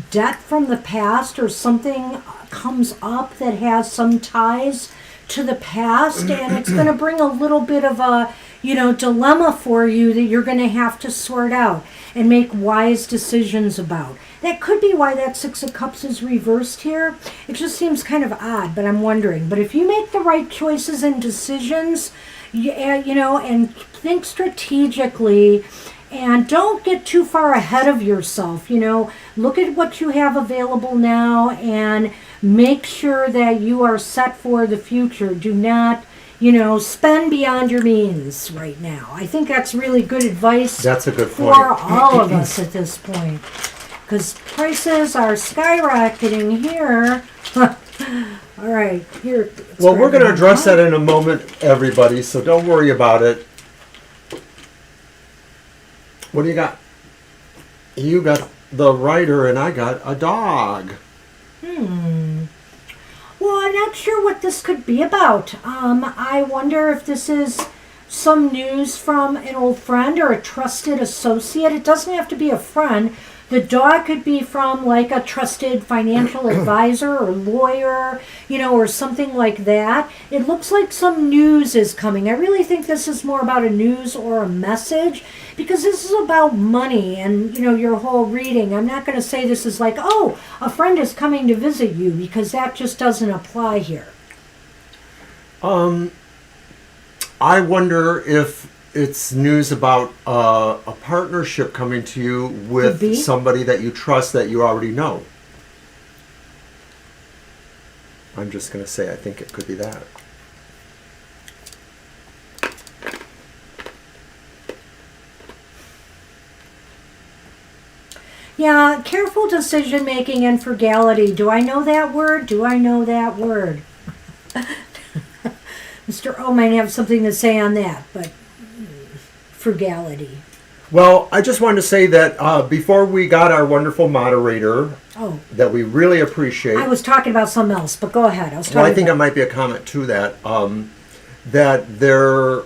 Speaker 2: debt from the past or something comes up that has some ties to the past, and it's going to bring a little bit of a, you know, dilemma for you that you're going to have to sort out and make wise decisions about. That could be why that Six of Cups is reversed here. It just seems kind of odd, but I'm wondering. But if you make the right choices and decisions, you know, and think strategically, and don't get too far ahead of yourself, you know, look at what you have available now and make sure that you are set for the future. Do not, you know, spend beyond your means right now. I think that's really good advice.
Speaker 1: That's a good
Speaker 2: for
Speaker 1: point.
Speaker 2: all of us at this point. Because prices are skyrocketing here. All right, here.
Speaker 1: Well, we're going to address that in a moment, everybody, so don't worry about it. What do you got? You got the writer and I got a dog.
Speaker 2: Well, I'm not sure what this could be about. I wonder if this is some news from an old friend or a trusted associate. It doesn't have to be a friend. The dog could be from like a trusted financial advisor or lawyer, you know, or something like that. It looks like some news is coming. I really think this is more about a news or a message, because this is about money and, you know, your whole reading. I'm not going to say this is like, oh, a friend is coming to visit you, because that just doesn't apply here.
Speaker 1: I wonder if it's news about a partnership coming to you with somebody that you trust that you already know. I'm just going to say I think it could be that.
Speaker 2: Yeah, careful decision making and frugality. Do I know that word? Do I know that word? Mr. O might have something to say on that, but frugality.
Speaker 1: Well, I just wanted to say that before we got our wonderful moderator, that we really appreciate.
Speaker 2: I was talking about something else, but go ahead.
Speaker 1: I think it might be a comment to that. That there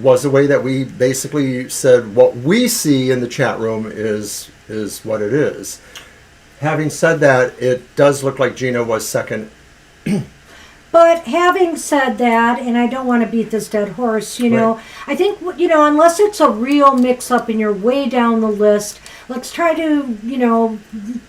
Speaker 1: was a way that we basically said what we see in the chat room is what it is. Having said that, it does look like Gina was second.
Speaker 2: But having said that, and I don't want to beat this dead horse, right. I think, unless it's a real mix-up and you're way down the list, let's try to,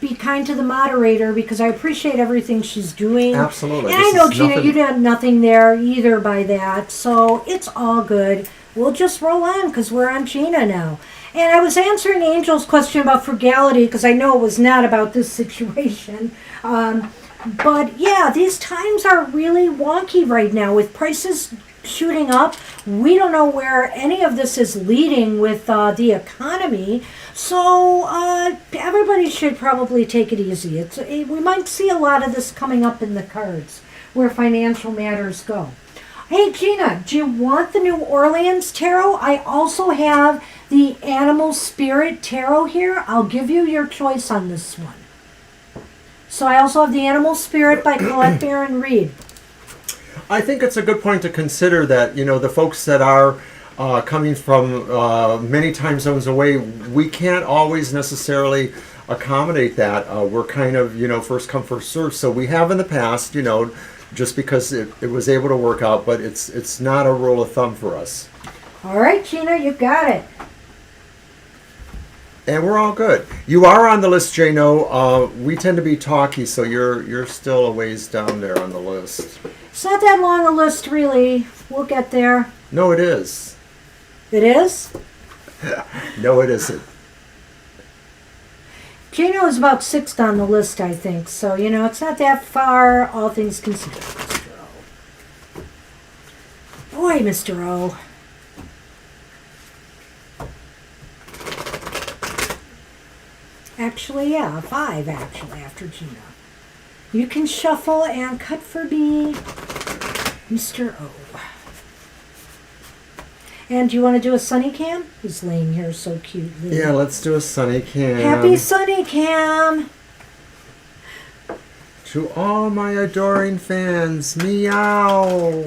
Speaker 2: be kind to the moderator because I appreciate everything she's doing.
Speaker 1: Absolutely.
Speaker 2: And I know, Gina, you did nothing there either by that, so it's all good. We'll just roll on because we're on Gina now. And I was answering Angel's question about frugality because I know it was not about this situation. But yeah, these times are really wonky right now with prices shooting up. We don't know where any of this is leading with the economy. So everybody should probably take it easy. We might see a lot of this coming up in the cards where financial matters go. Hey, Gina, do you want the New Orleans Tarot? I also have the Animal Spirit Tarot here. I'll give you your choice on this one. So I also have the Animal Spirit by Colette Baron Reed.
Speaker 1: I think it's a good point to consider that, the folks that are coming from many time zones away, we can't always necessarily accommodate that. We're kind of, first come, first serve. So we have in the past, just because it was able to work out, but it's not a rule of thumb for us.
Speaker 2: All right, Gina, you got it.
Speaker 1: And we're all good. You are on the list, Jano. We tend to be talky, so you're still a ways down there on the list.
Speaker 2: It's not that long a list, really. We'll get there.
Speaker 1: No, it is.
Speaker 2: It is?
Speaker 1: No, it isn't.
Speaker 2: Jano is about sixth on the list, I think. So, it's not that far, all things considered, Mr. O. Boy, Mr. O. Actually, yeah, 5 actually after Gina. You can shuffle and cut for me, Mr. O. And do you want to do a Sunny Cam? He's laying here so cutely.
Speaker 1: Yeah, let's do a Sunny Cam.
Speaker 2: Happy Sunny Cam!
Speaker 1: To all my adoring fans, meow!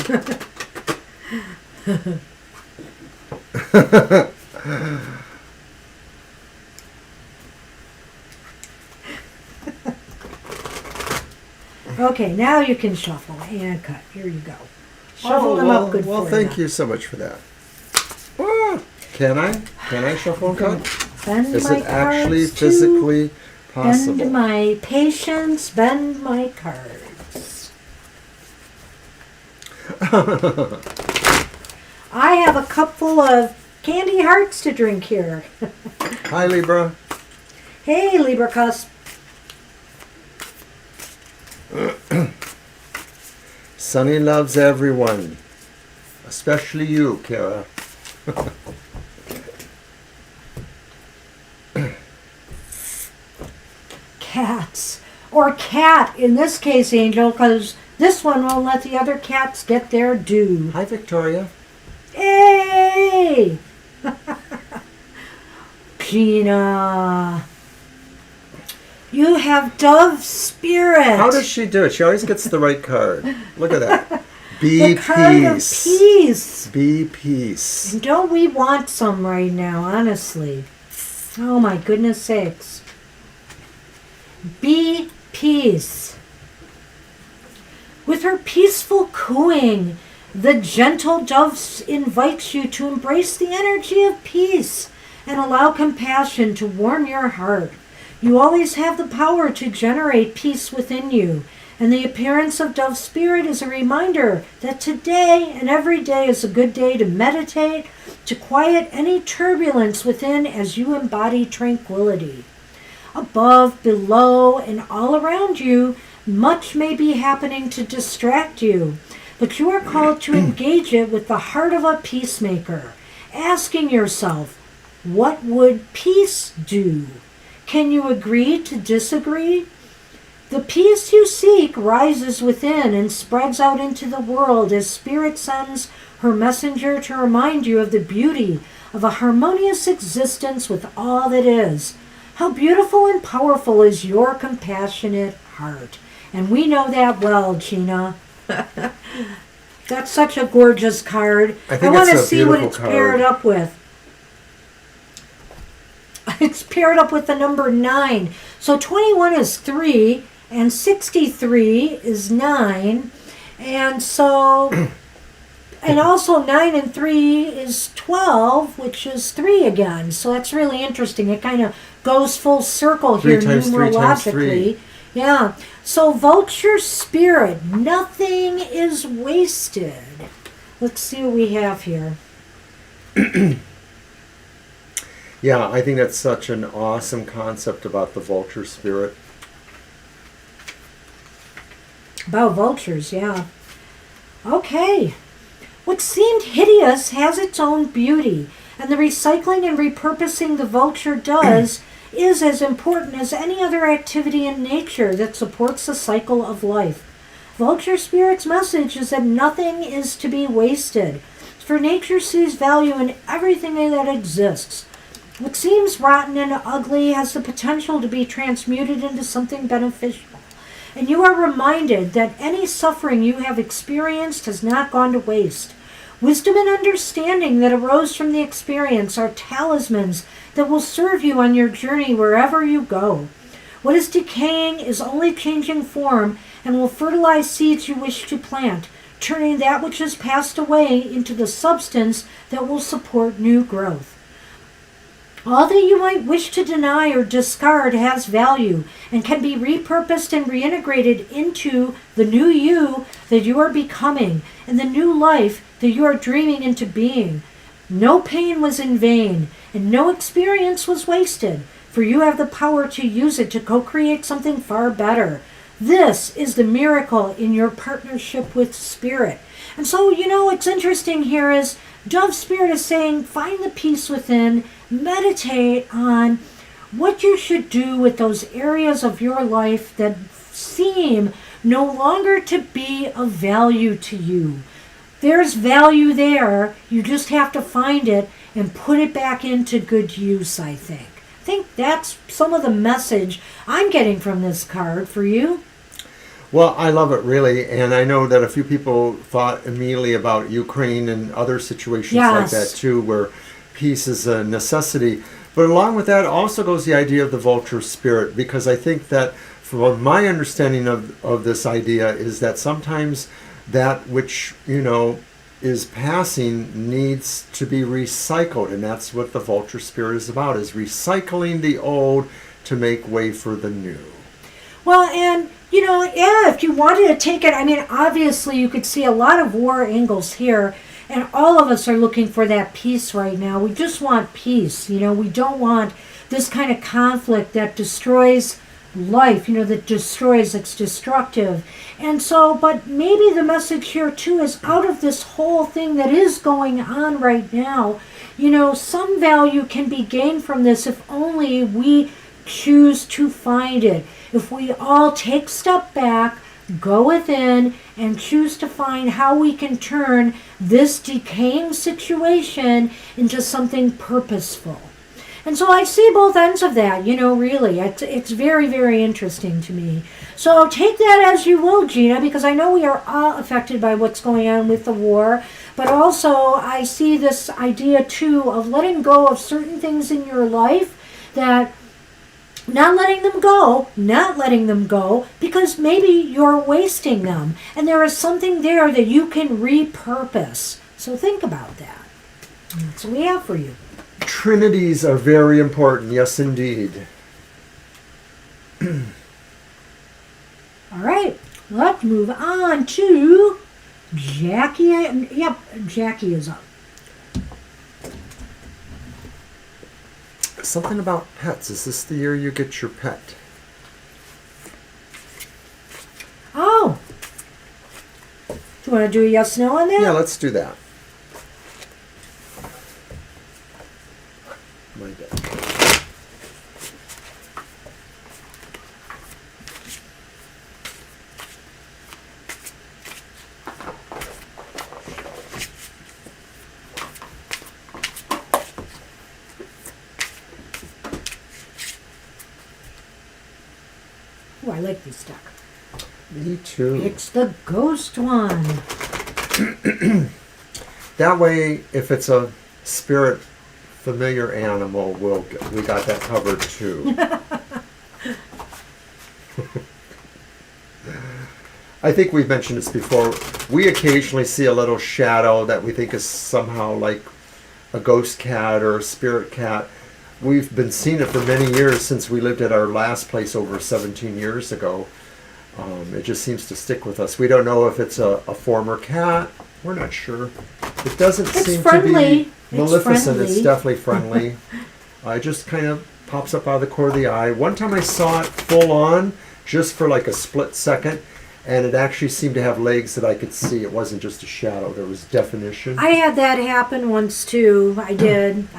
Speaker 2: Okay, now you can shuffle and cut. Here you go. Shuffle them up good
Speaker 1: well,
Speaker 2: for
Speaker 1: thank
Speaker 2: you.
Speaker 1: You so much for that. Can I shuffle and cut?
Speaker 2: Bend
Speaker 1: Is
Speaker 2: my
Speaker 1: it actually
Speaker 2: cards
Speaker 1: physically possible?
Speaker 2: Bend my patience, bend my cards. I have a cup full of candy hearts to drink here.
Speaker 1: Hi, Libra.
Speaker 2: Hey, Libra cusp.
Speaker 1: Sunny loves everyone, especially you, Kara.
Speaker 2: Cats. Or cat, in this case, Angel, because this one won't let the other cats get their due.
Speaker 1: Hi, Victoria.
Speaker 2: Hey! Gina. You have Dove Spirit.
Speaker 1: How does she do it? She always gets the right card. Look at that.
Speaker 2: The card of peace.
Speaker 1: Be peace.
Speaker 2: And don't we want some right now, honestly? Oh my goodness sakes. Be peace. With her peaceful cooing, the gentle dove invites you to embrace the energy of peace and allow compassion to warm your heart. You always have the power to generate peace within you, and the appearance of Dove Spirit is a reminder that today and every day is a good day to meditate, to quiet any turbulence within as you embody tranquility. Above, below, and all around you, Much may be happening to distract you, but you are called to engage it with the heart of a peacemaker, asking yourself, what would peace do? Can you agree to disagree? The peace you seek rises within and spreads out into the world as Spirit sends her messenger to remind you of the beauty of a harmonious existence with all that is. How beautiful and powerful is your compassionate heart. And we know that well, Gina. That's such a gorgeous card. I want to see what it's paired up with. It's paired up with the number 9. So 21 is 3, and 63 is 9. And so, and also 9 and 3 is 12, which is 3 again. So that's really interesting. It kind of goes full circle here numerologically. Yeah. So vulture spirit, nothing is wasted. Let's see what we have here.
Speaker 1: Yeah, I think that's such an awesome concept about the vulture spirit.
Speaker 2: About vultures, yeah. Okay. What seemed hideous has its own beauty, and the recycling and repurposing the vulture does is as important as any other activity in nature that supports the cycle of life. Vulture spirit's message is that nothing is to be wasted, for nature sees value in everything that exists. What seems rotten and ugly has the potential to be transmuted into something beneficial. And you are reminded that any suffering you have experienced has not gone to waste. Wisdom and understanding that arose from the experience are talismans that will serve you on your journey wherever you go. What is decaying is only changing form and will fertilize seeds you wish to plant, turning that which has passed away into the substance that will support new growth. All that you might wish to deny or discard has value and can be repurposed and reintegrated into the new you that you are becoming and the new life that you are dreaming into being. No pain was in vain and no experience was wasted, for you have the power to use it to co-create something far better. This is the miracle in your partnership with Spirit. And so, what's interesting here is Dove Spirit is saying, find the peace within, meditate on what you should do with those areas of your life that seem no longer to be of value to you. There's value there. You just have to find it and put it back into good use, I think. I think that's some of the message I'm getting from this card for you.
Speaker 1: Well, I love it, really, and I know that a few people thought immediately about Ukraine and other situations like that, too, where peace is a necessity. But along with that also goes the idea of the vulture spirit, because I think that, from my understanding of this idea, is that sometimes that which, is passing needs to be recycled, and that's what the vulture spirit is about, is recycling the old to make way for the new.
Speaker 2: Well, and if you wanted to take it, obviously you could see a lot of war angles here, and all of us are looking for that peace right now. We just want peace. We don't want this kind of conflict that destroys life, that destroys, it's destructive. And so, but maybe the message here too is out of this whole thing that is going on right now, some value can be gained from this if only we choose to find it. If we all take a step back, go within, and choose to find how we can turn this decaying situation into something purposeful. And so I see both ends of that, really. It's very, very interesting to me. So take that as you will, Gina, because I know we are all affected by what's going on with the war. But also I see this idea, too, of letting go of certain things in your life that not letting them go, because maybe you're wasting them. And there is something there that you can repurpose. So think about that. That's what we have for you.
Speaker 1: Trinities are very important, yes indeed.
Speaker 2: All right, let's move on to Jackie. Yep, Jackie is up.
Speaker 1: Something about pets. Is this the year you get your pet?
Speaker 2: Do you want to do a yes, no on that?
Speaker 1: Yeah, let's do that. My deck.
Speaker 2: Oh, I like this deck.
Speaker 1: Me too.
Speaker 2: It's the ghost one.
Speaker 1: That way, if it's a spirit familiar animal, we got that covered too. I think we've mentioned this before. We occasionally see a little shadow that we think is somehow like a ghost cat or a spirit cat. We've been seeing it for many years since we lived at our last place over 17 years ago. It just seems to stick with us. We don't know if it's a former cat. We're not sure. It doesn't seem
Speaker 2: friendly.
Speaker 1: to be maleficent.
Speaker 2: It's
Speaker 1: It's definitely friendly. It just kind of pops up out of the corner of the eye. One time I saw it full on, just for like a split second, and it actually seemed to have legs that I could see. It wasn't just a shadow. There was definition.
Speaker 2: I had that happen once too. I did.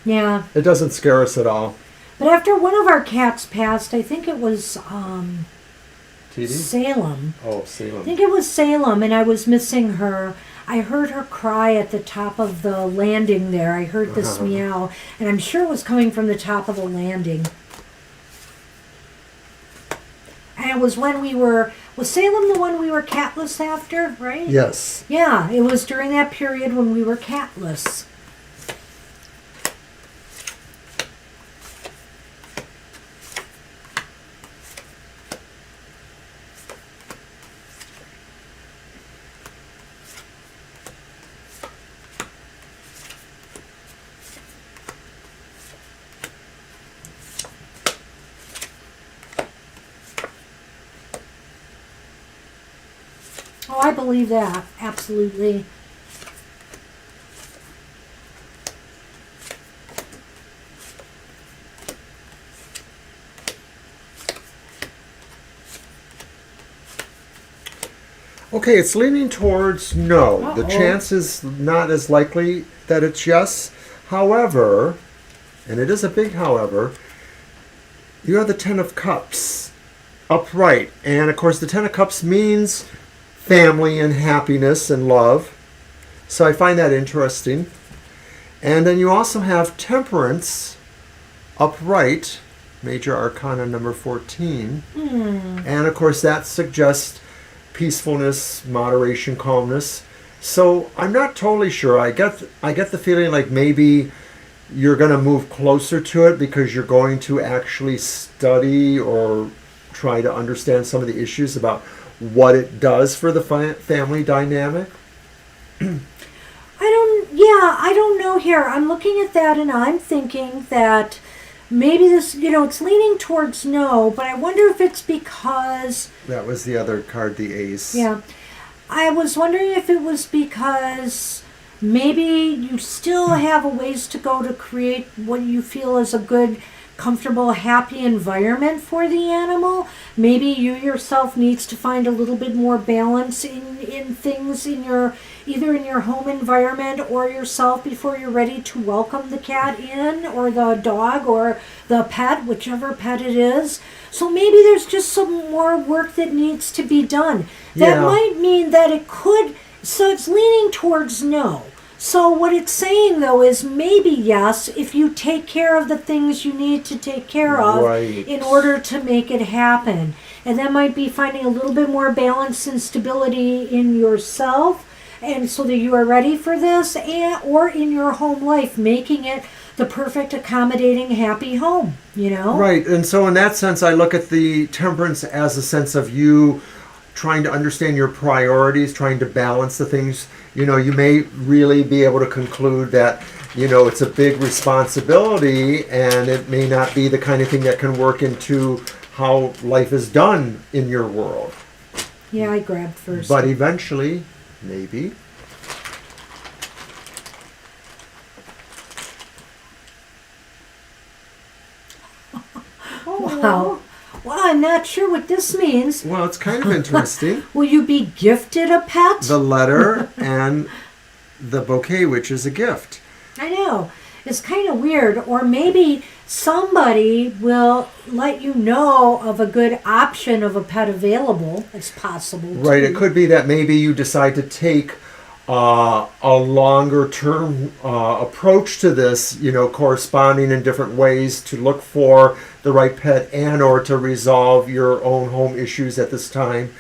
Speaker 2: Yeah.
Speaker 1: It doesn't scare us at all.
Speaker 2: But after one of our cats passed, I think it was
Speaker 1: TD?
Speaker 2: Salem.
Speaker 1: Oh,
Speaker 2: I
Speaker 1: Salem.
Speaker 2: think it was Salem, and I was missing her. I heard her cry at the top of the landing there. I heard this meow, and I'm sure it was coming from the top of the landing. And it was when was Salem the one we were catless after, right?
Speaker 1: Yes.
Speaker 2: Yeah, it was during that period when we were catless. Oh, I believe that. Absolutely.
Speaker 1: Okay, it's leaning towards no. The chance is not as likely that it's yes. However, and it is a big however, you have the Ten of Cups upright. And of course, the Ten of Cups means family and happiness and love. So I find that interesting. And then you also have Temperance upright, Major Arcana number 14. And of course, that suggests peacefulness, moderation, calmness. So I'm not totally sure. I get the feeling like maybe you're going to move closer to it because you're going to actually study or try to understand some of the issues about what it does for the family dynamic.
Speaker 2: I don't know here. I'm looking at that and I'm thinking that maybe this, it's leaning towards no, but I wonder if it's because...
Speaker 1: That was the other card, the Ace.
Speaker 2: Yeah. I was wondering if it was because maybe you still have a ways to go to create what you feel is a good, comfortable, happy environment for the animal. Maybe you yourself needs to find a little bit more balance in things either in your home environment or yourself before you're ready to welcome the cat in, or the dog, or the pet, whichever pet it is. So maybe there's just some more work that needs to be done. That might mean that it could, so it's leaning towards no. So what it's saying, though, is maybe yes, if you take care of the things you need to take care of in order to make it happen. And that might be finding a little bit more balance and stability in yourself, and so that you are ready for this, or in your home life, making it the perfect, accommodating, happy home,
Speaker 1: Right, and so in that sense, I look at the Temperance as a sense of you trying to understand your priorities, trying to balance the things. You may really be able to conclude that, it's a big responsibility and it may not be the kind of thing that can work into how life is done in your world.
Speaker 2: Yeah, I grabbed first.
Speaker 1: But eventually, maybe.
Speaker 2: Wow. Wow, I'm not sure what this means.
Speaker 1: Well, it's kind of interesting.
Speaker 2: Will you be gifted a pet?
Speaker 1: The letter and the bouquet, which is a gift.
Speaker 2: I know. It's kind of weird. Or maybe somebody will let you know of a good option of a pet available. It's possible,
Speaker 1: Right.
Speaker 2: too.
Speaker 1: It could be that maybe you decide to take a longer term approach to this, corresponding in different ways to look for the right pet and or to resolve your own home issues at this time.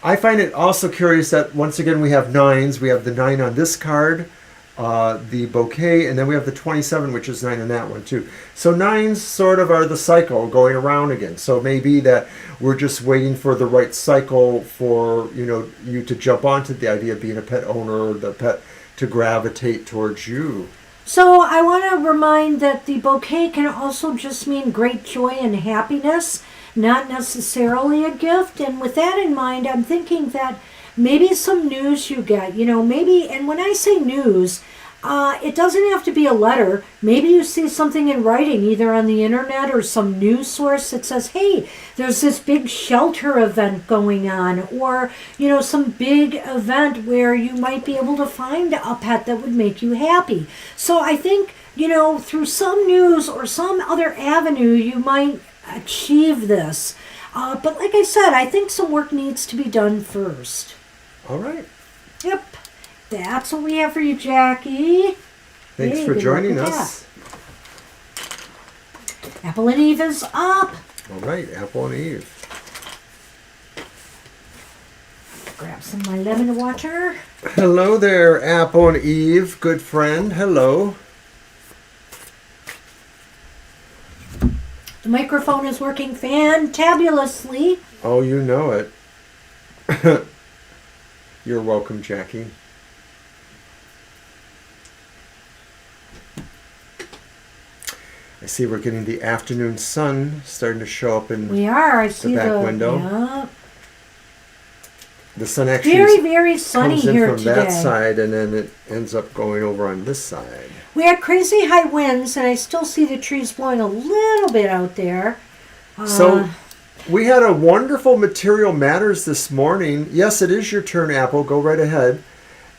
Speaker 1: I find it also curious that once again we have nines. We have the 9 on this card, the bouquet, and then we have the 27, which is 9 on that one too. So nines sort of are the cycle going around again. So maybe that we're just waiting for the right cycle for you to jump onto the idea of being a pet owner or the pet to gravitate towards you.
Speaker 2: So I want to remind that the bouquet can also just mean great joy and happiness, not necessarily a gift. And with that in mind, I'm thinking that maybe some news you get, maybe, and when I say news, it doesn't have to be a letter. Maybe you see something in writing, either on the internet or some news source that says, hey, there's this big shelter event going on, or, some big event where you might be able to find a pet that would make you happy. So I think, through some news or some other avenue, you might achieve this. But like I said, I think some work needs to be done first.
Speaker 1: All right.
Speaker 2: Yep. That's what we have for you, Jackie.
Speaker 1: Thanks
Speaker 2: Hey,
Speaker 1: for
Speaker 2: good
Speaker 1: joining
Speaker 2: luck with
Speaker 1: us.
Speaker 2: that. Apple and Eve is up.
Speaker 1: All right, Apple and Eve.
Speaker 2: Grab some of my lemon water.
Speaker 1: Hello there, Apple and Eve, good friend. Hello.
Speaker 2: The microphone is working fantabulously.
Speaker 1: Oh, you know it. You're welcome, Jackie. I see we're getting the afternoon sun starting to show up in
Speaker 2: We are. I see
Speaker 1: the back
Speaker 2: the
Speaker 1: window.
Speaker 2: Yeah.
Speaker 1: The sun actually
Speaker 2: Very, very sunny
Speaker 1: comes in
Speaker 2: here
Speaker 1: from
Speaker 2: today.
Speaker 1: that side and then it ends up going over on this side.
Speaker 2: We had crazy high winds, and I still see the trees blowing a little bit out there.
Speaker 1: So we had a wonderful Material Matters this morning. Yes, it is your turn, Apple. Go right ahead.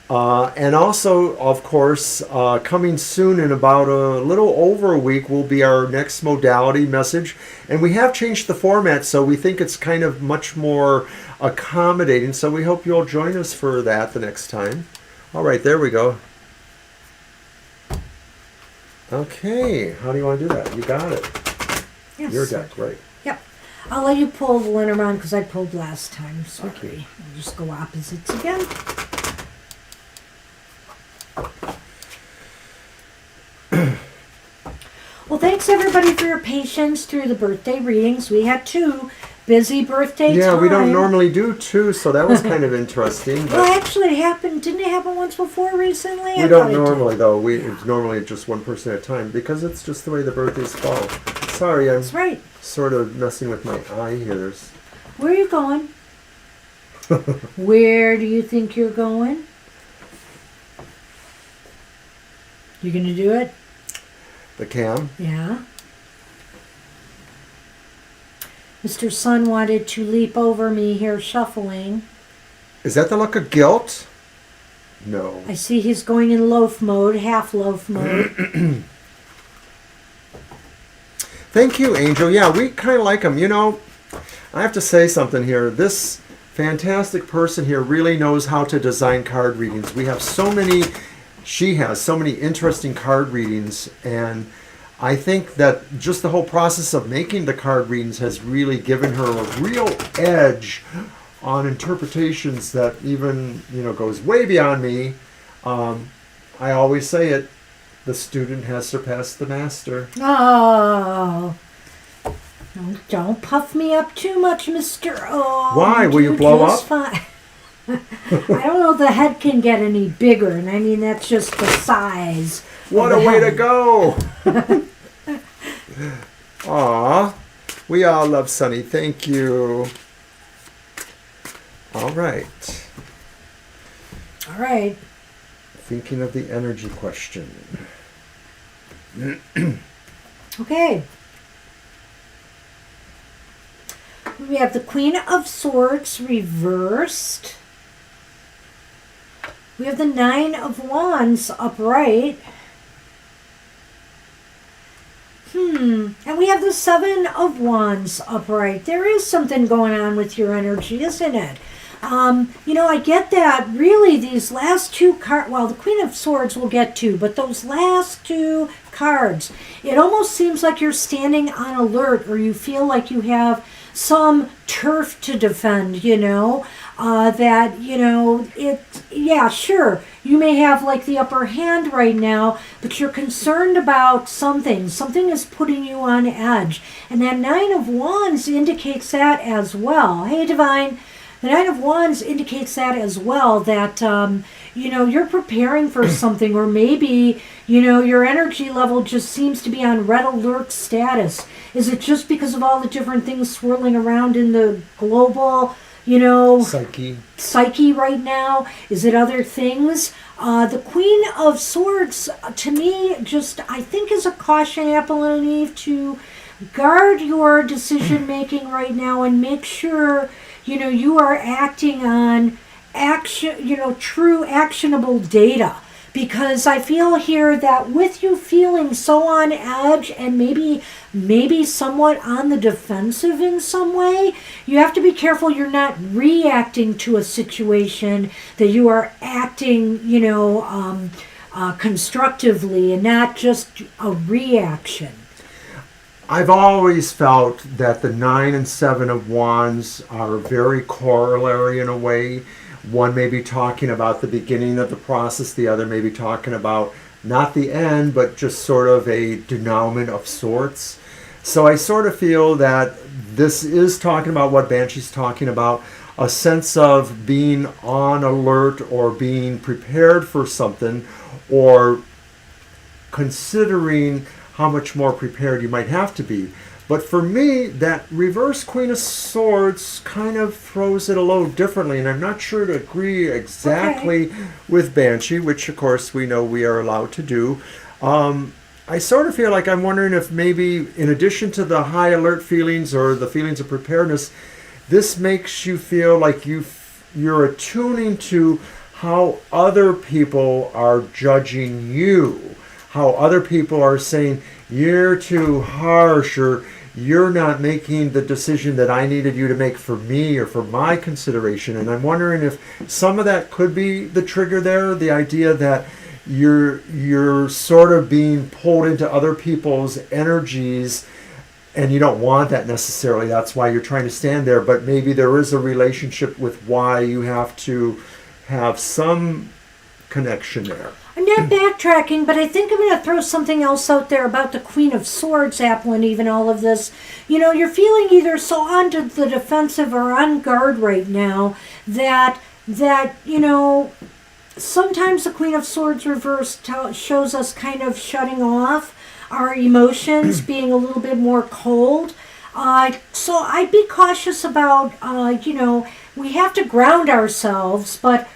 Speaker 1: And also, of course, coming soon in about a little over a week will be our next modality message. And we have changed the format, so we think it's kind of much more accommodating. So we hope you'll join us for that the next time. All right, there we go. Okay, how do you want to do that? You got it.
Speaker 2: Yes.
Speaker 1: Your deck, right.
Speaker 2: Yep. I'll let you pull the Lenormand because I pulled last time. Sorry. Okay. I'll just go opposites again. Well, thanks everybody for your patience through the birthday readings. We had 2 busy birthday
Speaker 1: Yeah,
Speaker 2: time.
Speaker 1: we don't normally do 2, so that was kind of interesting. But
Speaker 2: Well, actually, it happened. Didn't it happen once before recently?
Speaker 1: we don't normally, though. It's normally just one person at a time because it's just the way the birthdays fall. Sorry, I'm
Speaker 2: That's right.
Speaker 1: sort of messing with my eye here.
Speaker 2: Where are you going? Where do you think you're going? You gonna do it?
Speaker 1: The cam.
Speaker 2: Yeah. Mr. Sun wanted to leap over me here shuffling.
Speaker 1: Is that the look of guilt? No.
Speaker 2: I see he's going in loaf mode, half loaf mode.
Speaker 1: Thank you, Angel. Yeah, we kind of like him. I have to say something here. This fantastic person here really knows how to design card readings. She has so many interesting card readings, and I think that just the whole process of making the card readings has really given her a real edge on interpretations that even, goes way beyond me. I always say it, the student has surpassed the master.
Speaker 2: Oh. Don't puff me up too much, Mr. O.
Speaker 1: Why? Will you blow up?
Speaker 2: Fine. I don't know if the head can get any bigger, and I mean that's just the size.
Speaker 1: What a way to go! Aw, we all love Sunny. Thank you. All right.
Speaker 2: All right.
Speaker 1: Thinking of the energy question.
Speaker 2: Okay. We have the Queen of Swords reversed. We have the Nine of Wands upright. And we have the Seven of Wands upright. There is something going on with your energy, isn't it? I get that really these last two cards, well, the Queen of Swords we'll get to, but those last two cards, it almost seems like you're standing on alert, or you feel like you have some turf to defend, sure, you may have like the upper hand right now, but you're concerned about something. Something is putting you on edge. And that Nine of Wands indicates that as well. Hey, Divine. The Nine of Wands indicates that as well, that, you're preparing for something, or maybe, your energy level just seems to be on red alert status. Is it just because of all the different things swirling around in the global, psyche right now? Is it other things? The Queen of Swords, to me, I think is a caution, Apple and Eve, to guard your decision making right now and make sure you are acting on true actionable data. Because I feel here that with you feeling so on edge and maybe somewhat on the defensive in some way, you have to be careful you're not reacting to a situation, that you are acting, constructively and not just a reaction.
Speaker 1: I've always felt that the Nine and Seven of Wands are very corollary in a way. One may be talking about the beginning of the process, the other may be talking about not the end, but just sort of a denouement of sorts. So I sort of feel that this is talking about what Banshee's talking about, a sense of being on alert or being prepared for something, or considering how much more prepared you might have to be. But for me, that reverse Queen of Swords kind of throws it a little differently, and I'm not sure to agree exactly with Banshee, which of course we know we are allowed to do. I sort of feel like I'm wondering if maybe in addition to the high alert feelings or the feelings of preparedness, this makes you feel like you're attuning to how other people are judging you, how other people are saying, you're too harsh, or you're not making the decision that I needed you to make for me or for my consideration. And I'm wondering if some of that could be the trigger there, the idea that you're sort of being pulled into other people's energies, and you don't want that necessarily. That's why you're trying to stand there, but maybe there is a relationship with why you have to have some connection there.
Speaker 2: I'm not backtracking, but I think I'm going to throw something else out there about the Queen of Swords, Apple, and even all of this. You're feeling either so on to the defensive or on guard right now that sometimes the Queen of Swords reversed shows us kind of shutting off our emotions, being a little bit more cold. So I'd be cautious about, we have to ground ourselves, but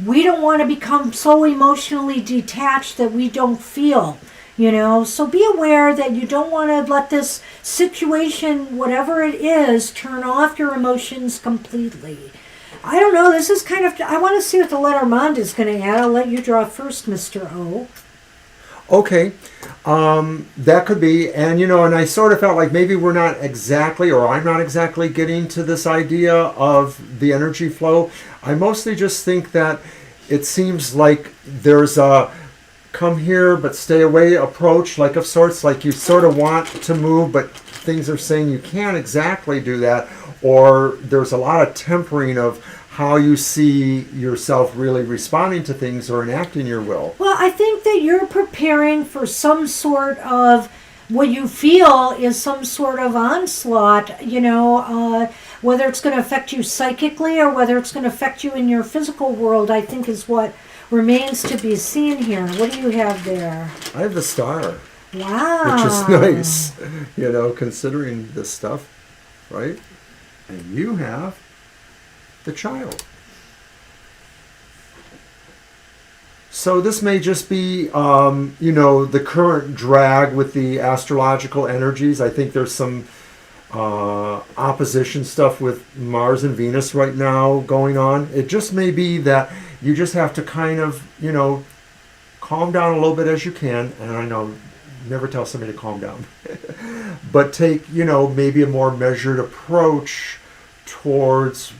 Speaker 2: we don't want to become so emotionally detached that we don't feel, So be aware that you don't want to let this situation, whatever it is, turn off your emotions completely. I don't know, this is kind of, I want to see what the Lenormand is going to add. I'll let you draw first, Mr. O.
Speaker 1: Okay, that could be, and and I sort of felt like maybe we're not exactly, or I'm not exactly getting to this idea of the energy flow. I mostly just think that it seems like there's a come here but stay away approach, like of sorts, like you sort of want to move, but things are saying you can't exactly do that, or there's a lot of tempering of how you see yourself really responding to things or enacting your will.
Speaker 2: Well, I think that you're preparing for some sort of, what you feel is some sort of onslaught, whether it's going to affect you psychically or whether it's going to affect you in your physical world, I think is what remains to be seen here. What do you have there?
Speaker 1: I have the Star.
Speaker 2: Wow.
Speaker 1: Which is nice, considering this stuff, right? And you have the Child. So this may just be, the current drag with the astrological energies. I think there's some opposition stuff with Mars and Venus right now going on. It just may be that you just have to kind of, calm down a little bit as you can. And I know, never tell somebody to calm down. But take, maybe a more measured approach towards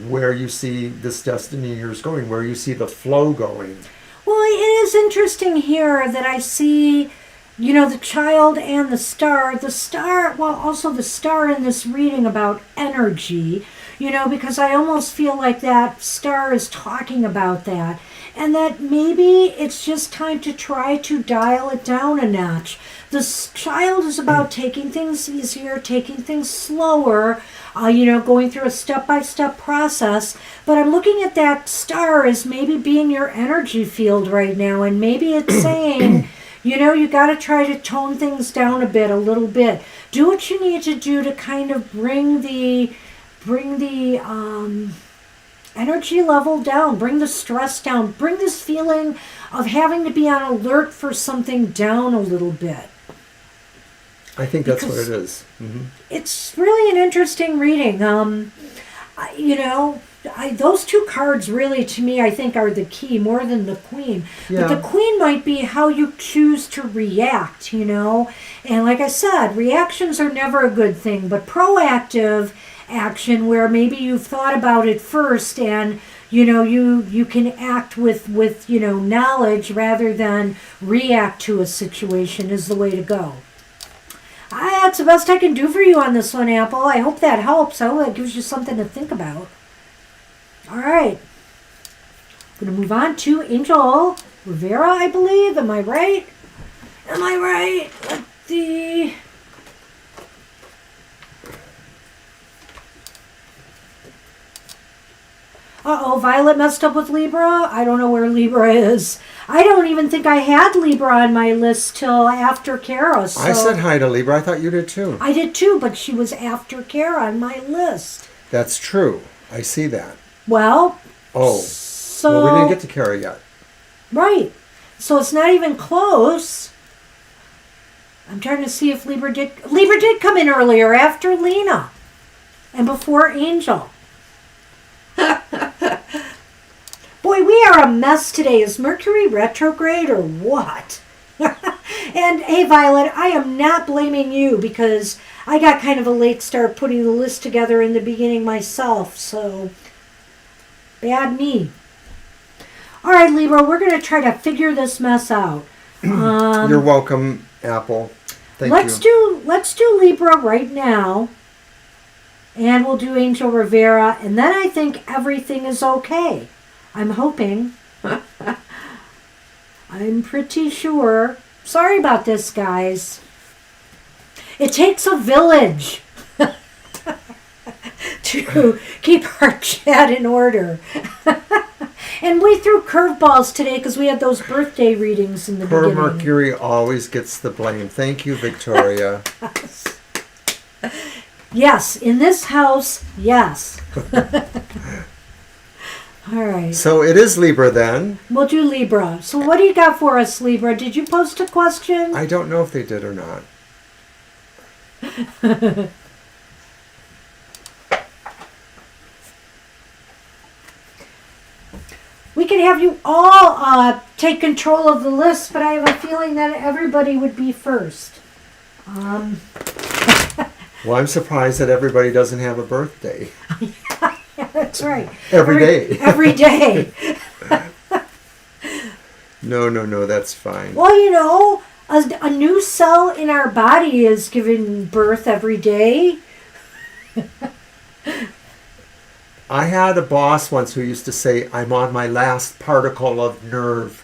Speaker 1: where you see this destiny of yours going, where you see the flow going.
Speaker 2: Well, it is interesting here that I see, the child and the star. The star, well, also the star in this reading about energy, because I almost feel like that star is talking about that. And that maybe it's just time to try to dial it down a notch. The child is about taking things easier, taking things slower, going through a step-by-step process. But I'm looking at that star as maybe being your energy field right now. And maybe it's saying, you got to try to tone things down a little bit. Do what you need to do to kind of bring the energy level down, bring the stress down, bring this feeling of having to be on alert for something down a little bit.
Speaker 1: I think that's what it is. Mm-hmm.
Speaker 2: It's really an interesting reading. Those two cards really, to me, I think are the key more than the Queen.
Speaker 1: Yeah.
Speaker 2: But the Queen might be how you choose to react, And like I said, reactions are never a good thing, but proactive action where maybe you've thought about it first and you can act with knowledge rather than react to a situation is the way to go. That's the best I can do for you on this one, Apple. I hope that helps. I hope that gives you something to think about. All right. I'm going to move on to Angel Rivera, I believe. Am I right? Let's see. Uh-oh, Violet messed up with Libra. I don't know where Libra is. I don't even think I had Libra on my list till after Kara. So
Speaker 1: I said hi to Libra. I thought you did too.
Speaker 2: I did too, but she was after Kara on my list.
Speaker 1: That's true. I see that.
Speaker 2: Well,
Speaker 1: well, we didn't get to Kara yet.
Speaker 2: Right. So it's not even close. I'm trying to see if Libra did come in earlier after Lena and before Angel. Boy, we are a mess today. Is Mercury retrograde or what? And hey, Violet, I am not blaming you because I got kind of a late start putting the list together in the beginning myself, so bad me. All right, Libra, we're going to try to figure this mess out.
Speaker 1: You're welcome, Apple. Thank you.
Speaker 2: Let's do Libra right now, and we'll do Angel Rivera, and then I think everything is okay. I'm hoping. I'm pretty sure. Sorry about this, guys. It takes a village to keep our chat in order. And we threw curveballs today because we had those birthday readings in the beginning.
Speaker 1: Poor Mercury always gets the blame. Thank you, Victoria.
Speaker 2: Yes, in this house, yes. All right.
Speaker 1: So it is Libra then.
Speaker 2: We'll do Libra. So what do you got for us, Libra? Did you post a question?
Speaker 1: I don't know if they did or not.
Speaker 2: We could have you all take control of the list, but I have a feeling that everybody would be first.
Speaker 1: Well, I'm surprised that everybody doesn't have a birthday.
Speaker 2: Yeah, that's right.
Speaker 1: Every day.
Speaker 2: Every day.
Speaker 1: No, that's fine.
Speaker 2: Well, a new cell in our body is giving birth every day.
Speaker 1: I had a boss once who used to say, I'm on my last particle of nerve.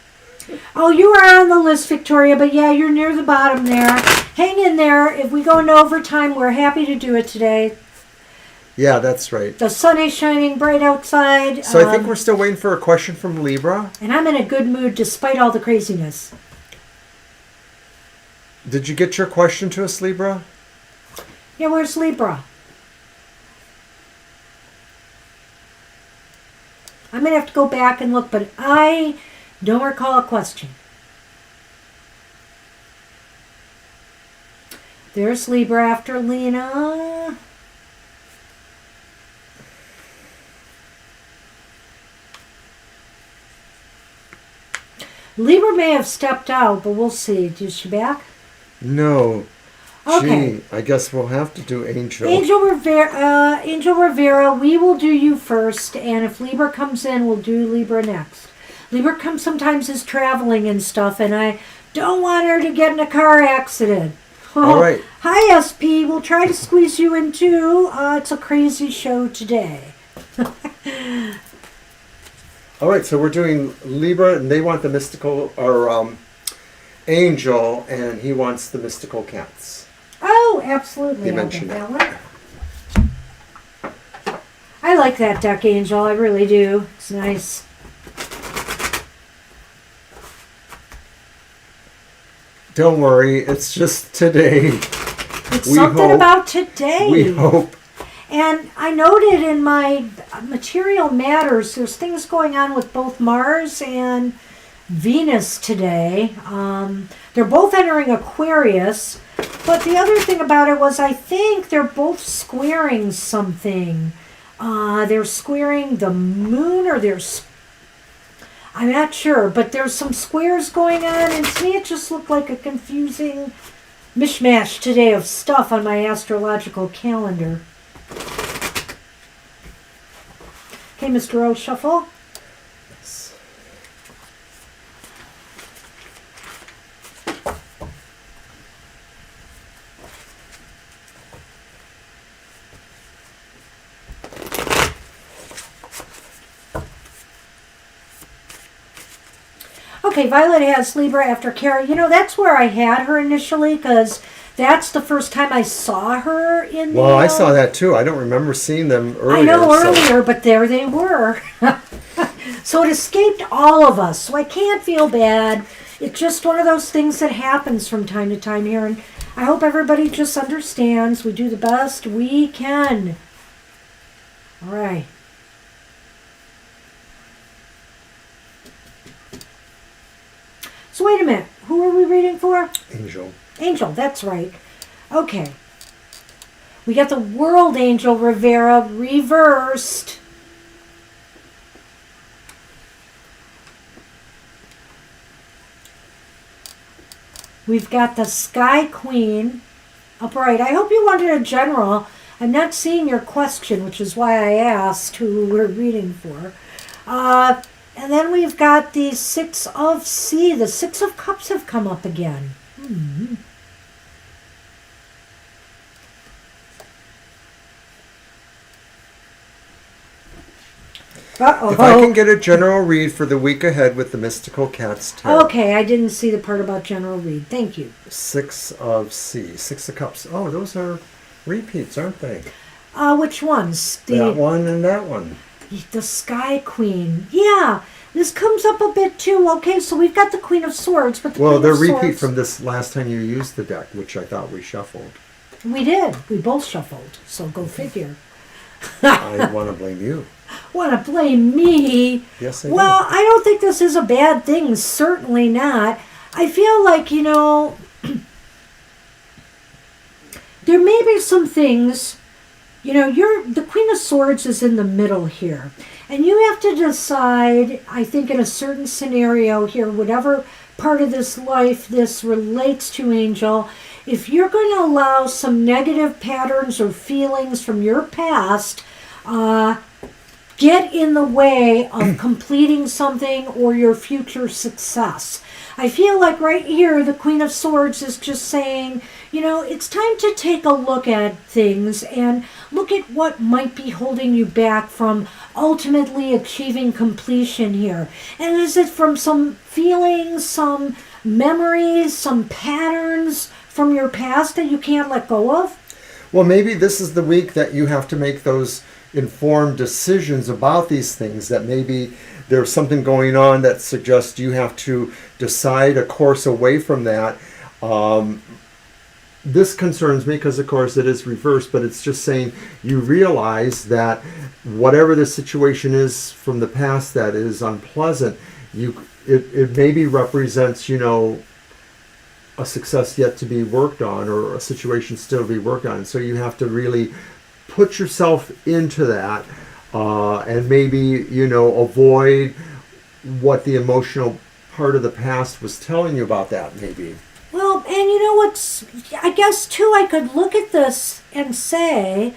Speaker 2: Oh, you are on the list, Victoria, but yeah, you're near the bottom there. Hang in there. If we go into overtime, we're happy to do it today.
Speaker 1: Yeah, that's right.
Speaker 2: The sun is shining bright outside.
Speaker 1: So I think we're still waiting for a question from Libra.
Speaker 2: And I'm in a good mood despite all the craziness.
Speaker 1: Did you get your question to us, Libra?
Speaker 2: Yeah, where's Libra? I'm going to have to go back and look, but I don't recall a question. There's Libra after Lena. Libra may have stepped out, but we'll see. Is she back?
Speaker 1: No.
Speaker 2: Okay.
Speaker 1: Gee, I guess we'll have to do Angel.
Speaker 2: Angel Rivera, we will do you first, and if Libra comes in, we'll do Libra next. Libra sometimes is traveling and stuff, and I don't want her to get in a car accident.
Speaker 1: All right.
Speaker 2: Hi, SP. We'll try to squeeze you in too. It's a crazy show today.
Speaker 1: All right, so we're doing Libra, and they want the mystical, or Angel, and he wants the mystical cats.
Speaker 2: Oh, absolutely.
Speaker 1: He mentioned
Speaker 2: that one. I like that deck, Angel. I really do. It's nice.
Speaker 1: Don't worry, it's just today.
Speaker 2: It's something about today.
Speaker 1: We hope.
Speaker 2: And I noted in my material matters, there's things going on with both Mars and Venus today. They're both entering Aquarius. But the other thing about it was I think they're both squaring something. They're squaring the moon, or I'm not sure, but there's some squares going on, and to me it just looked like a confusing mishmash today of stuff on my astrological calendar. Okay, Mr. O, shuffle.
Speaker 1: Yes.
Speaker 2: Okay, Violet has Libra after Kara. You know, that's where I had her initially, because that's the first time I saw her in the...
Speaker 1: Well, I saw that too. I don't remember seeing them earlier.
Speaker 2: I know earlier, but there they were. So it escaped all of us, so I can't feel bad. It's just one of those things that happens from time to time here, and I hope everybody just understands. We do the best we can. All right. So wait a minute. Who are we reading for?
Speaker 1: Angel.
Speaker 2: Angel, that's right. Okay. We got the World Angel Rivera reversed. We've got the Sky Queen upright. I hope you wanted a general. I'm not seeing your question, which is why I asked who we're reading for. And then we've got the Six of Sea. The Six of Cups have come up again. Uh-oh.
Speaker 1: If I can get a general read for the week ahead with the Mystical Cats Tarot.
Speaker 2: Okay, I didn't see the part about general read. Thank you.
Speaker 1: Six of Sea. Six of Cups. Oh, those are repeats, aren't they?
Speaker 2: Which ones?
Speaker 1: That one and that one.
Speaker 2: The Sky Queen. Yeah, this comes up a bit too. Okay, so we've got the Queen of Swords. But
Speaker 1: Well, they're
Speaker 2: Queen of
Speaker 1: repeat
Speaker 2: Swords,
Speaker 1: from this last time you used the deck, which I thought we shuffled.
Speaker 2: We did. We both shuffled. So go figure.
Speaker 1: I want to blame you.
Speaker 2: Want to blame me?
Speaker 1: Yes, I
Speaker 2: Well, I don't think this is a bad thing. Certainly not. I feel like, there may be some things, the Queen of Swords is in the middle here. And you have to decide, I think in a certain scenario here, whatever part of this life this relates to, Angel, if you're going to allow some negative patterns or feelings from your past, get in the way of completing something or your future success. I feel like right here, the Queen of Swords is just saying, it's time to take a look at things and look at what might be holding you back from ultimately achieving completion here. And is it from some feelings, some memories, some patterns from your past that you can't let go of?
Speaker 1: Well, maybe this is the week that you have to make those informed decisions about these things, that maybe there's something going on that suggests you have to decide a course away from that. This concerns me because, of course, it is reversed, but it's just saying you realize that whatever the situation is from the past that is unpleasant, it maybe represents, a success yet to be worked on, or a situation still to be worked on. So you have to really put yourself into that, and maybe, you know, avoid what the emotional part of the past was telling you about that, maybe.
Speaker 2: Well, and you know what's, I guess too, I could look at this and say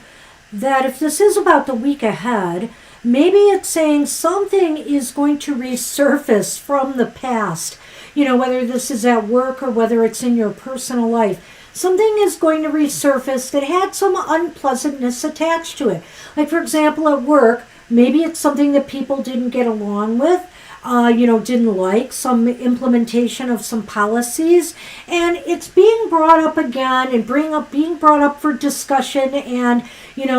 Speaker 2: that if this is about the week ahead, maybe it's saying something is going to resurface from the past. You know, whether this is at work or whether it's in your personal life. Something is going to resurface that had some unpleasantness attached to it. Like, for example, at work, maybe it's something that people didn't get along with, didn't like, some implementation of some policies, and it's being brought up again and being brought up for discussion and,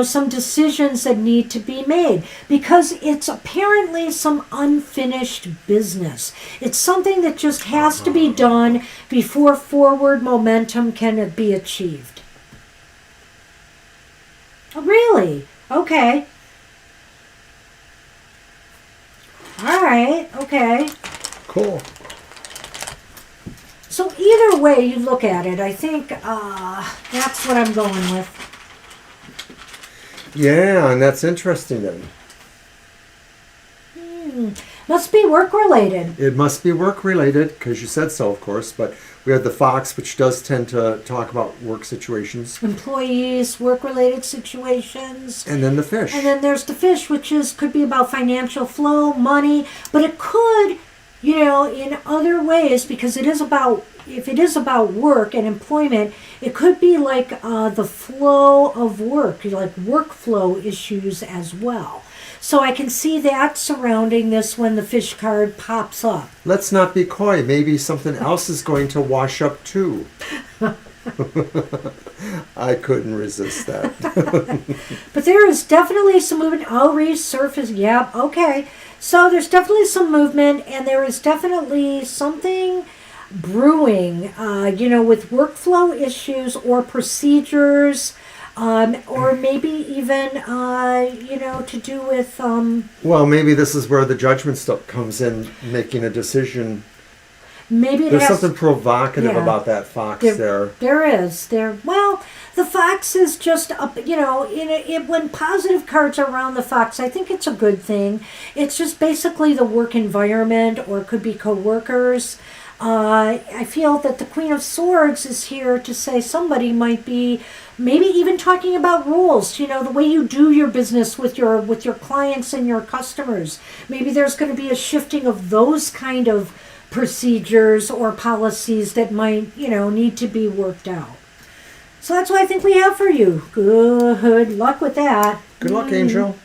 Speaker 2: some decisions that need to be made because it's apparently some unfinished business. It's something that just has to be done before forward momentum can be achieved. Oh, really? Okay. All right, okay.
Speaker 1: Cool.
Speaker 2: So either way you look at it, I think that's what I'm going with.
Speaker 1: Yeah, and that's interesting then.
Speaker 2: Must be work-related.
Speaker 1: It must be work-related, because you said so, of course, but we have the fox, which does tend to talk about work situations.
Speaker 2: Employees, work-related situations.
Speaker 1: And then the fish.
Speaker 2: And then there's the fish, which could be about financial flow, money, but it could, in other ways, because if it is about work and employment, it could be like the flow of work, like workflow issues as well. So I can see that surrounding this when the fish card pops up.
Speaker 1: Let's not be coy. Maybe something else is going to wash up too. I couldn't resist that.
Speaker 2: But there is definitely some movement. I'll resurface. Yeah, okay. So there's definitely some movement, and there is definitely something brewing, with workflow issues or procedures. Or maybe even, to do with...
Speaker 1: Well, maybe this is where the judgment stuff comes in, making a decision.
Speaker 2: Maybe
Speaker 1: there's something provocative about that fox there.
Speaker 2: There is. Well, the fox is just, when positive cards are around the fox, I think it's a good thing. It's just basically the work environment, or it could be co-workers. I feel that the Queen of Swords is here to say somebody might be maybe even talking about rules, the way you do your business with your clients and your customers. Maybe there's going to be a shifting of those kind of procedures or policies that might, need to be worked out. So that's what I think we have for you. Good luck with that.
Speaker 1: Good luck, Angel.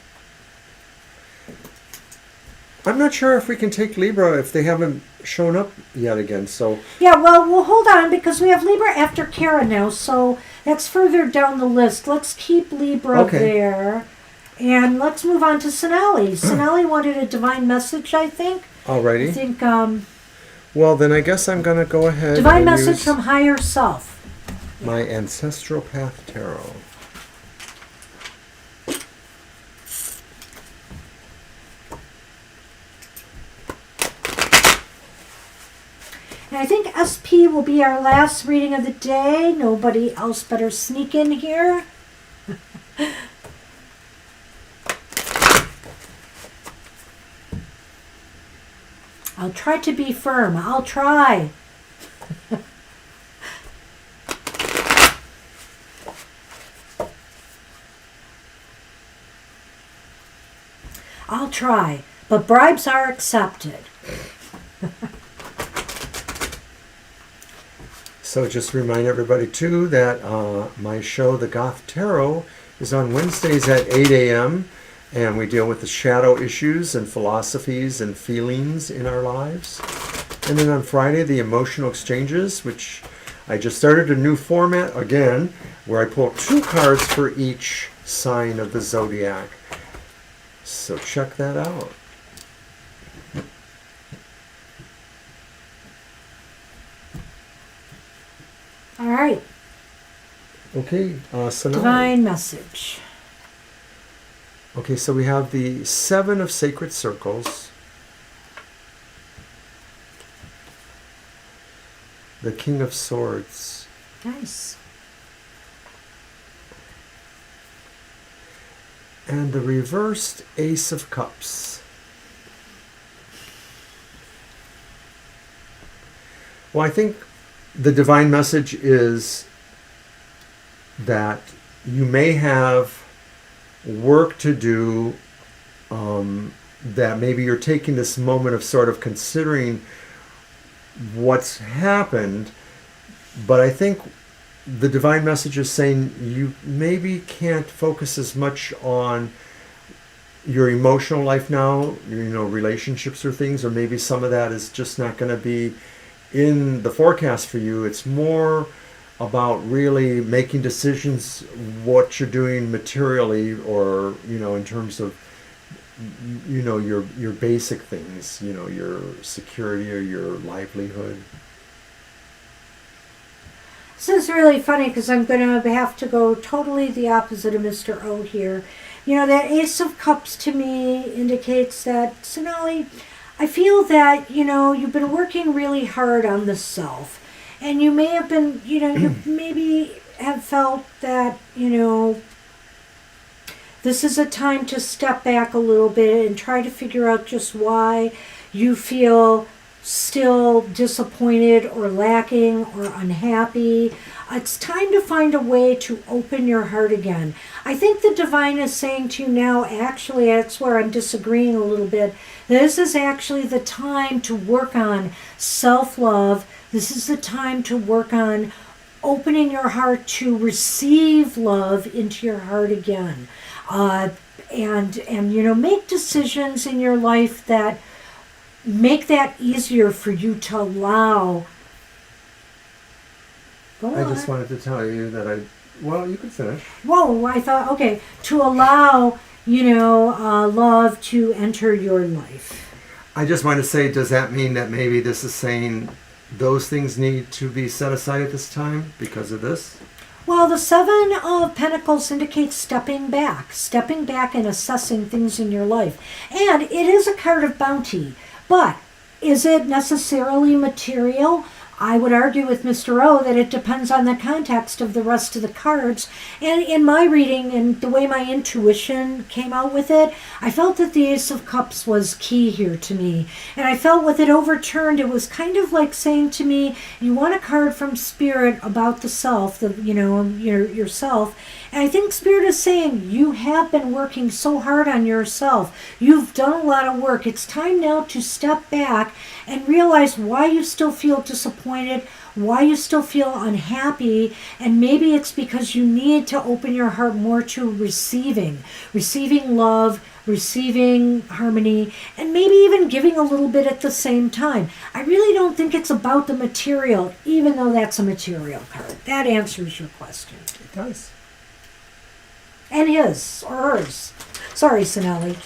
Speaker 1: I'm not sure if we can take Libra if they haven't shown up yet again. So
Speaker 2: yeah, well, we'll hold on because we have Libra after Kara now, so that's further down the list. Let's keep Libra there, and let's move on to Sonali. Sonali wanted a divine message, I think.
Speaker 1: Alrighty.
Speaker 2: I think.
Speaker 1: Well, then I guess I'm gonna go ahead.
Speaker 2: Divine message from higher self.
Speaker 1: My Ancestral Path Tarot.
Speaker 2: And I think SP will be our last reading of the day. Nobody else better sneak in here. I'll try to be firm. I'll try. I'll try, but bribes are accepted.
Speaker 1: So just remind everybody, too, that my show, The Goth Tarot, is on Wednesdays at 8 a.m., and we deal with the shadow issues and philosophies and feelings in our lives. And then on Friday, the emotional exchanges, which I just started a new format again, where I pull 2 cards for each sign of the zodiac. So check that out.
Speaker 2: All right.
Speaker 1: Okay, so now...
Speaker 2: Divine message.
Speaker 1: Okay, so we have the 7 of Sacred Circles. the King of Swords.
Speaker 2: Nice.
Speaker 1: And the reversed Ace of Cups. Well, I think the divine message is that you may have work to do, that maybe you're taking this moment of sort of considering what's happened, but I think the divine message is saying you maybe can't focus as much on your emotional life now, relationships or things, or maybe some of that is just not going to be in the forecast for you. It's more about really making decisions what you're doing materially, or in terms of your basic things, your security or your livelihood.
Speaker 2: This is really funny because I'm going to have to go totally the opposite of Mr. O here. That Ace of Cups to me indicates that, Sonali, I feel that, you've been working really hard on the self. And you may have been, you maybe have felt that, this is a time to step back a little bit and try to figure out just why you feel still disappointed or lacking or unhappy. It's time to find a way to open your heart again. I think the divine is saying to you now, actually, that's where I'm disagreeing a little bit. This is actually the time to work on self-love. This is the time to work on opening your heart to receive love into your heart again. And make decisions in your life that make that easier for you to allow.
Speaker 1: I just wanted to tell you that well, you can finish.
Speaker 2: Whoa, I thought, okay, to allow, love to enter your life.
Speaker 1: I just wanted to say, does that mean that maybe this is saying those things need to be set aside at this time because of this?
Speaker 2: Well, the Seven of Pentacles indicates stepping back and assessing things in your life. And it is a card of bounty. But is it necessarily material? I would argue with Mr. O that it depends on the context of the rest of the cards. And in my reading and the way my intuition came out with it, I felt that the Ace of Cups was key here to me. And I felt with it overturned, it was kind of like saying to me, you want a card from Spirit about the self, yourself. And I think Spirit is saying, you have been working so hard on yourself. You've done a lot of work. It's time now to step back and realize why you still feel disappointed, why you still feel unhappy, and maybe it's because you need to open your heart more to receiving love, receiving harmony, and maybe even giving a little bit at the same time. I really don't think it's about the material, even though that's a material card. That answers your question.
Speaker 1: It does.
Speaker 2: And his, or hers. Sorry, Sonali.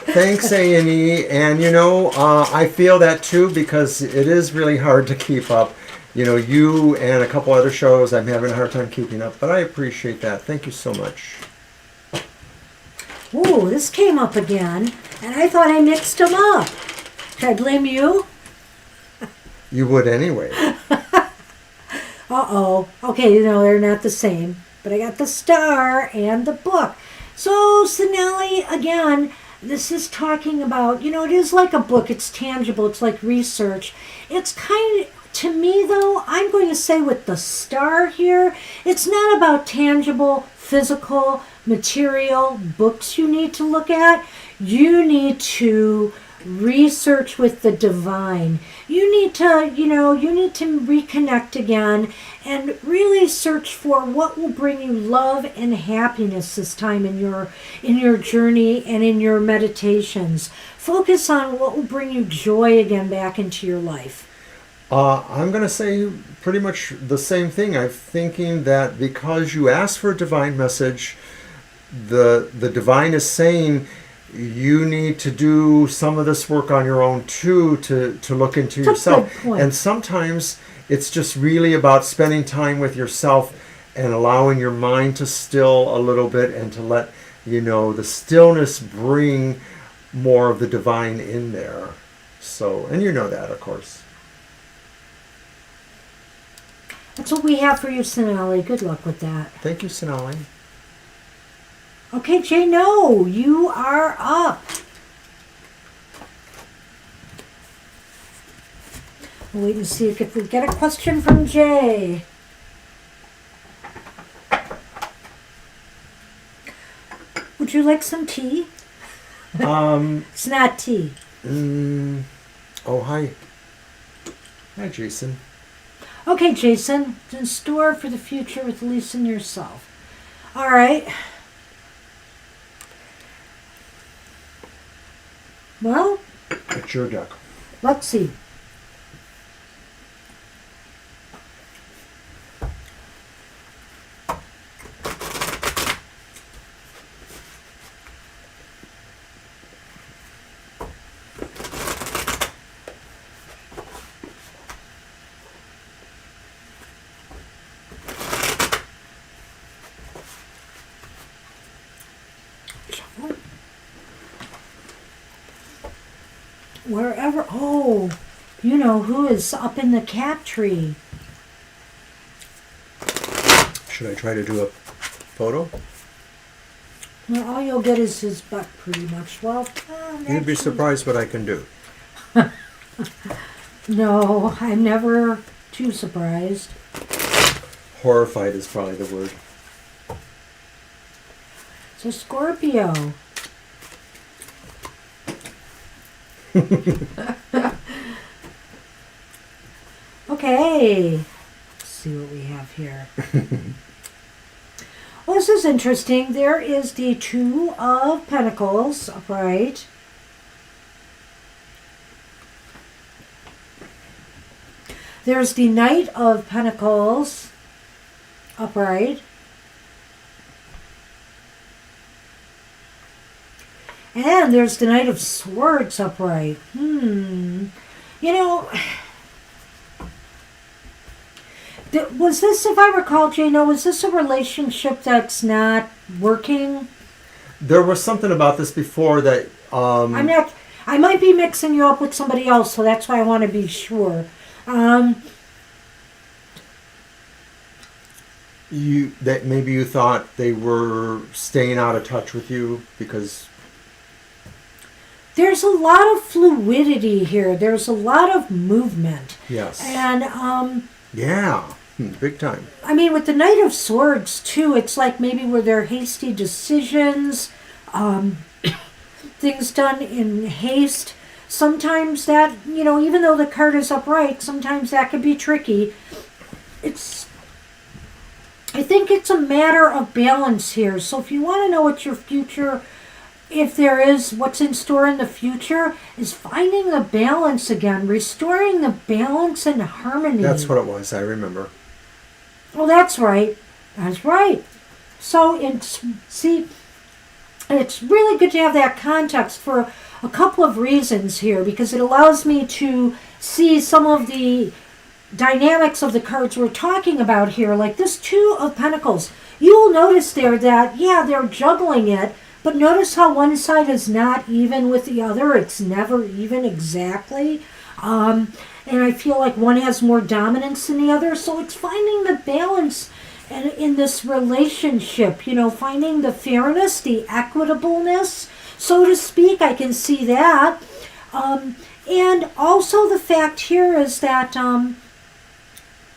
Speaker 1: Thanks, A&E. And, I feel that too, because it is really hard to keep up. You and a couple other shows, I'm having a hard time keeping up, but I appreciate that. Thank you so much.
Speaker 2: Ooh, this came up again, and I thought I mixed them up. Can I blame you?
Speaker 1: You would anyway.
Speaker 2: Uh-oh. Okay, they're not the same. But I got the star and the book. So, Sonali, again, this is talking about, it is like a book. It's tangible. It's like research. It's kind of, to me, though, I'm going to say with the star here, it's not about tangible, physical, material books you need to look at. You need to research with the divine. You need to, reconnect again and really search for what will bring you love and happiness this time in your journey and in your meditations. Focus on what will bring you joy again back into your life.
Speaker 1: I'm going to say pretty much the same thing. I'm thinking that because you asked for a divine message, the divine is saying you need to do some of this work on your own too, to look into yourself. And sometimes it's just really about spending time with yourself and allowing your mind to still a little bit and to let the stillness bring more of the divine in there. So, and that, of course.
Speaker 2: That's what we have for you, Sonali. Good luck with that.
Speaker 1: Thank you, Sonali.
Speaker 2: Okay, Jay, no, you are up. We'll wait and see if we get a question from Jay. Would you like some tea? It's not tea.
Speaker 1: Oh, hi. Hi, Jason.
Speaker 2: Okay, Jason. In store for the future with Lisa and yourself. All right. Well,
Speaker 1: It's your deck.
Speaker 2: let's see. Wherever, oh, you know who is up in the cat tree.
Speaker 1: Should I try to do a photo?
Speaker 2: Well, all you'll get is his butt, pretty much. Well,
Speaker 1: You'd be surprised what I can do.
Speaker 2: No, I'm never too surprised.
Speaker 1: Horrified is probably the word.
Speaker 2: So Scorpio. Okay. Let's see what we have here. Well, this is interesting. There is the Two of Pentacles upright. There's the Knight of Pentacles upright. And there's the Knight of Swords upright. You know, was this, if I recall, Jano, was this a relationship that's not working?
Speaker 1: There was something about this before that...
Speaker 2: I'm not... I might be mixing you up with somebody else, so that's why I want to be sure.
Speaker 1: That maybe you thought they were staying out of touch with you because...
Speaker 2: There's a lot of fluidity here. There's a lot of movement.
Speaker 1: Yes.
Speaker 2: And,
Speaker 1: yeah, big time.
Speaker 2: I mean, with the Knight of Swords, too, it's like maybe were there hasty decisions, things done in haste. Sometimes that, you know, even though the card is upright, sometimes that can be tricky. I think it's a matter of balance here. So if you want to know what your future, if there is what's in store in the future, is finding the balance again, restoring the balance and harmony.
Speaker 1: That's what it was, I remember.
Speaker 2: Well, that's right. That's right. So, it's really good to have that context for a couple of reasons here, because it allows me to see some of the dynamics of the cards we're talking about here, like this Two of Pentacles. You will notice there that, yeah, they're juggling it, but notice how one side is not even with the other. It's never even exactly. And I feel like one has more dominance than the other. So it's finding the balance in this relationship, you know, finding the fairness, the equitableness, so to speak. I can see that. And also the fact here is that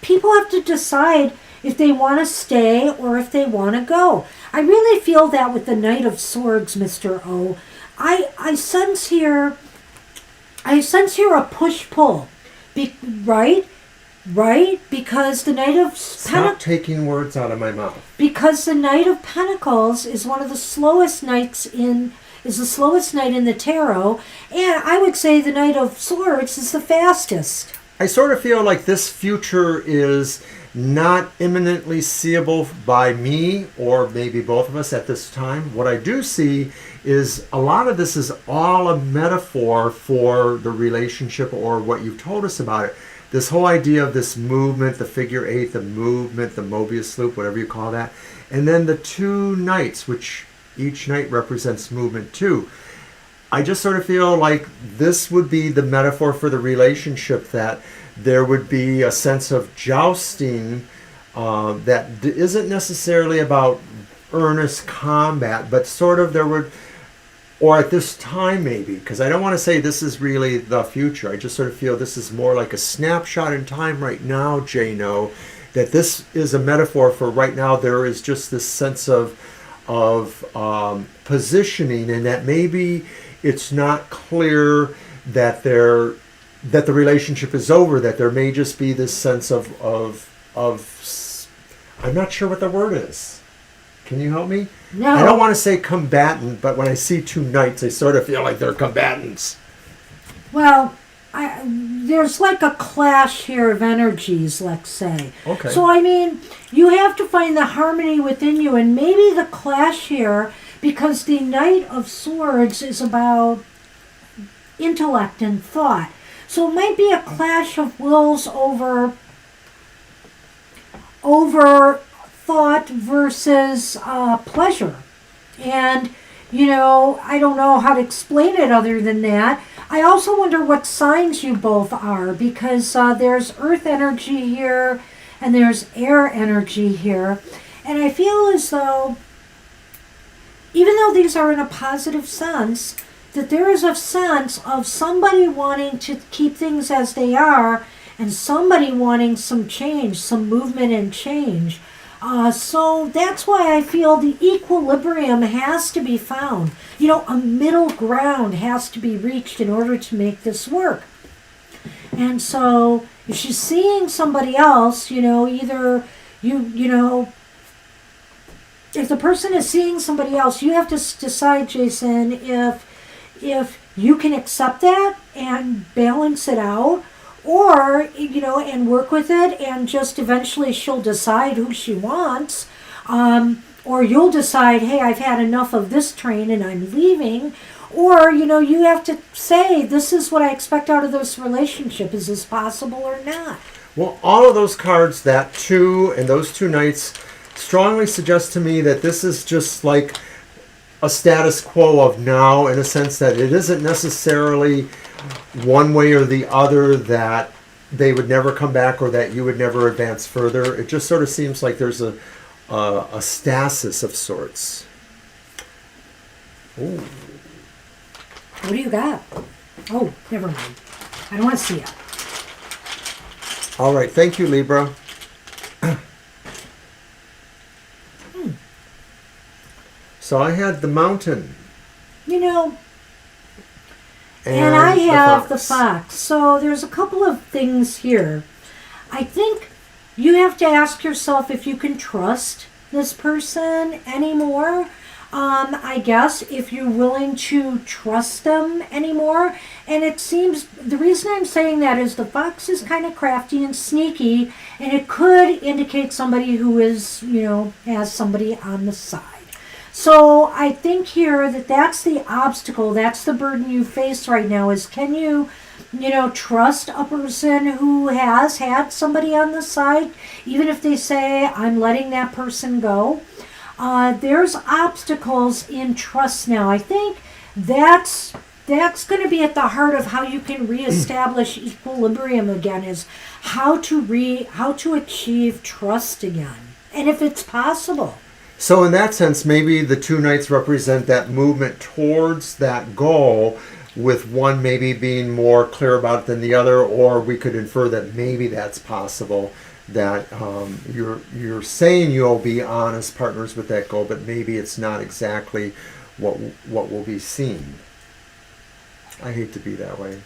Speaker 2: people have to decide if they want to stay or if they want to go. I really feel that with the Knight of Swords, Mr. O. I sense here a push-pull. Right? Because the Knight of
Speaker 1: Stop taking words out of my mouth.
Speaker 2: Because the Knight of Pentacles is one of the slowest knights is the slowest knight in the tarot, and I would say the Knight of Swords is the fastest.
Speaker 1: I sort of feel like this future is not imminently seeable by me or maybe both of us at this time. What I do see is a lot of this is all a metaphor for the relationship or what you've told us about it. This whole idea of this movement, the figure eight, the movement, the Mobius loop, whatever you call that. And then the two knights, which each knight represents movement too. I just sort of feel like this would be the metaphor for the relationship, that there would be a sense of jousting that isn't necessarily about earnest combat, but sort of there would, or at this time maybe, because I don't want to say this is really the future. I just sort of feel this is more like a snapshot in time right now, Jano, that this is a metaphor for right now. There is just this sense of positioning, and that maybe it's not clear that that the relationship is over, that there may just be this sense of I'm not sure what the word is. Can you help me?
Speaker 2: No.
Speaker 1: I don't want to say combatant, but when I see two knights, I sort of feel like they're combatants.
Speaker 2: Well, there's like a clash here of energies, let's say.
Speaker 1: Okay.
Speaker 2: So, I mean, you have to find the harmony within you, and maybe the clash here, because the Knight of Swords is about intellect and thought. So it might be a clash of wills over thought versus pleasure. And, I don't know how to explain it other than that. I also wonder what signs you both are, because there's earth energy here and there's air energy here. And I feel as though, even though these are in a positive sense, that there is a sense of somebody wanting to keep things as they are and somebody wanting some change, some movement and change. So that's why I feel the equilibrium has to be found. A middle ground has to be reached in order to make this work. And so if she's seeing somebody else, either if the person is seeing somebody else, you have to decide, Jason, if you can accept that and balance it out, or, and work with it, and just eventually she'll decide who she wants, or you'll decide, hey, I've had enough of this train and I'm leaving, or, you have to say, this is what I expect out of this relationship. Is this possible or not?
Speaker 1: Well, all of those cards, that two and those two knights, strongly suggest to me that this is just like a status quo of now, in a sense that it isn't necessarily one way or the other, that they would never come back or that you would never advance further. It just sort of seems like there's a stasis of sorts. Ooh.
Speaker 2: What do you got? Oh, never mind. I don't want to see it.
Speaker 1: All right. Thank you, Libra. So I had the Mountain.
Speaker 2: And I have the fox. So there's a couple of things here. I think you have to ask yourself if you can trust this person anymore. I guess if you're willing to trust them anymore. And it seems, the reason I'm saying that is the fox is kind of crafty and sneaky, and it could indicate somebody who is, has somebody on the side. So I think here that's the obstacle, that's the burden you face right now, is can you, trust a person who has had somebody on the side, even if they say, I'm letting that person go. There's obstacles in trust now. I think that's going to be at the heart of how you can reestablish equilibrium again, is how to achieve trust again, and if it's possible.
Speaker 1: So in that sense, maybe the two knights represent that movement towards that goal, with one maybe being more clear about it than the other, or we could infer that maybe that's possible, that you're saying you'll be honest partners with that goal, but maybe it's not exactly what will be seen. I hate to be that way.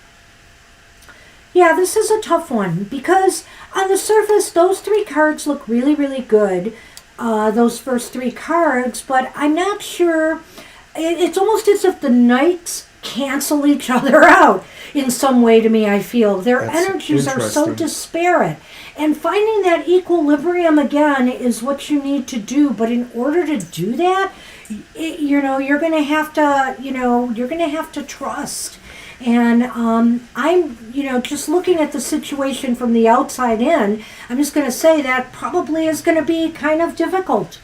Speaker 2: Yeah, this is a tough one, because on the surface, those three cards look really, really good. Those first three cards, but I'm not sure. It's almost as if the knights cancel each other out in some way to me, I feel. Their energies are so disparate. And finding that equilibrium again is what you need to do. But in order to do that, you're going to have to trust. And I'm, just looking at the situation from the outside in, I'm just going to say that probably is going to be kind of difficult.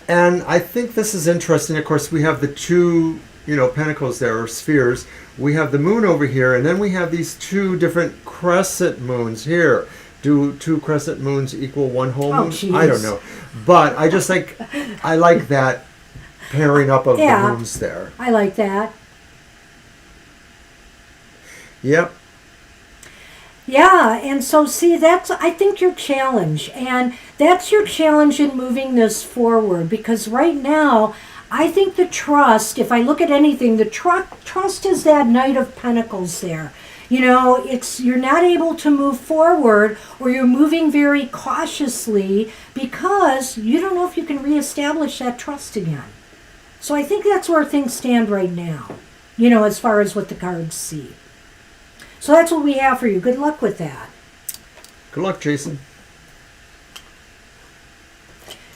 Speaker 1: And I think this is interesting. Of course, we have the two pentacles there, or spheres. We have the moon over here, and then we have these two different crescent moons here. Do two crescent moons equal one whole moon?
Speaker 2: Geez.
Speaker 1: I don't know. But I like that pairing up of the moons there.
Speaker 2: I like that.
Speaker 1: Yep.
Speaker 2: Yeah, and so see, that's, I think, your challenge. And that's your challenge in moving this forward. Because right now, I think the trust, if I look at anything, the trust is that Knight of Pentacles there. You're not able to move forward, or you're moving very cautiously because you don't know if you can reestablish that trust again. So I think that's where things stand right now, as far as what the cards see. So that's what we have for you. Good luck with that.
Speaker 1: Good luck, Jason.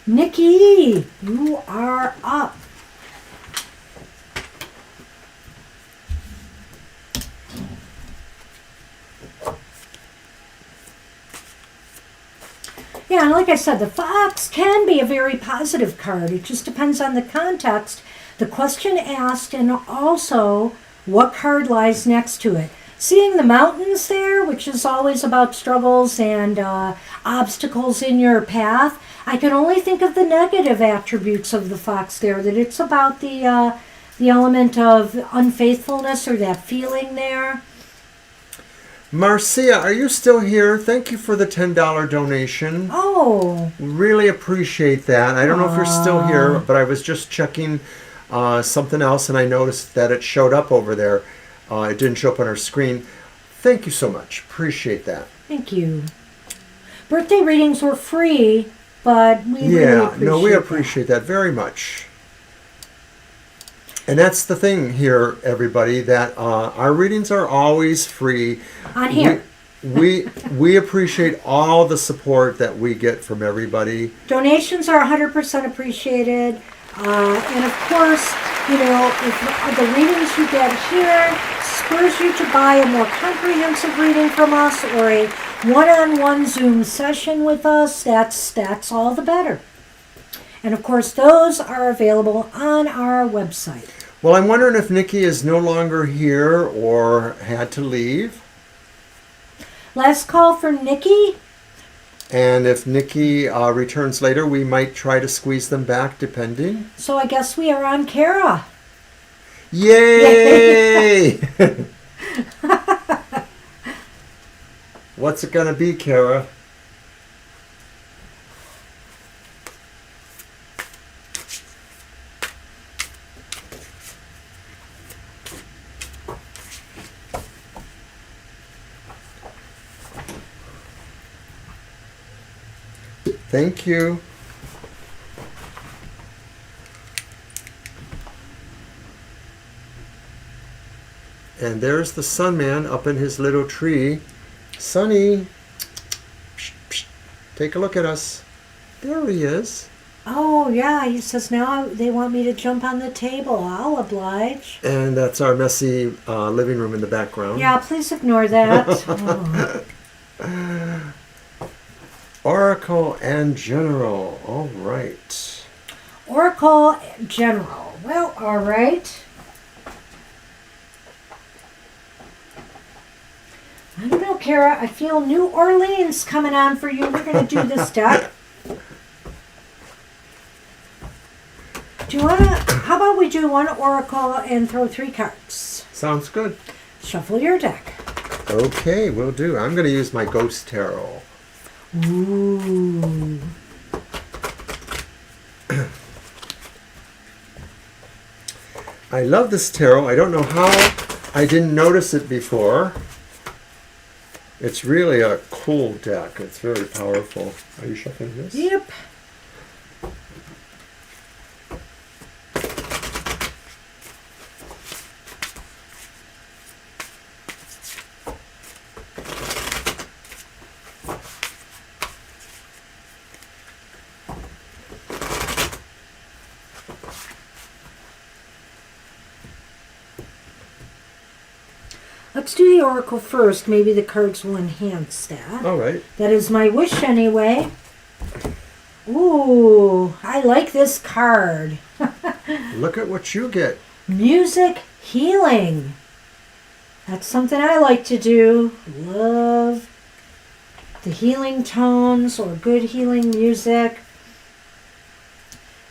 Speaker 2: Nikki, you are up. Yeah, and like I said, the fox can be a very positive card. It just depends on the context, the question asked, and also what card lies next to it. Seeing the mountains there, which is always about struggles and obstacles in your path, I can only think of the negative attributes of the fox there, that it's about the element of unfaithfulness, or that feeling there.
Speaker 1: Marcia, are you still here? Thank you for the $10 donation.
Speaker 2: Oh.
Speaker 1: Really appreciate that. I don't know if you're still here, but I was just checking something else, and I noticed that it showed up over there. It didn't show up on our screen. Thank you so much. Appreciate that.
Speaker 2: Thank you. Birthday readings were free, but we appreciate
Speaker 1: that very much. And that's the thing here, everybody, that our readings are always free.
Speaker 2: On here.
Speaker 1: We appreciate all the support that we get from everybody.
Speaker 2: Donations are 100% appreciated. And of course, if the readings you get here spurs you to buy a more comprehensive reading from us, or a one-on-one Zoom session with us, that's all the better. And of course, those are available on our website.
Speaker 1: Well, I'm wondering if Nikki is no longer here or had to leave.
Speaker 2: Last call for Nikki.
Speaker 1: And if Nikki returns later, we might try to squeeze them back, depending.
Speaker 2: So I guess we are on Kara.
Speaker 1: Yay! What's it going to be, Kara? Thank you. And there's the Sun Man up in his little tree. Sunny, psh, psh, take a look at us. There he is.
Speaker 2: Oh, yeah, he says now they want me to jump on the table. I'll oblige.
Speaker 1: And that's our messy living room in the background.
Speaker 2: Yeah, please ignore that. Oh.
Speaker 1: Oracle and General. All right.
Speaker 2: Oracle General. Well, all right. I don't know, Kara. I feel New Orleans coming on for you. We're going to do this deck. Do you want to... How about we do one Oracle and throw 3 cards?
Speaker 1: Sounds good.
Speaker 2: Shuffle your deck.
Speaker 1: Okay, will do. I'm going to use my Ghost Tarot.
Speaker 2: Ooh.
Speaker 1: I love this tarot. I don't know how I didn't notice it before. It's really a cool deck. It's very powerful. Are you shuffling this?
Speaker 2: Yep. Let's do the Oracle first. Maybe the cards will enhance that.
Speaker 1: All right.
Speaker 2: That is my wish anyway. Ooh, I like this card.
Speaker 1: Look at what you get.
Speaker 2: Music healing. That's something I like to do. Love the healing tones or good healing music.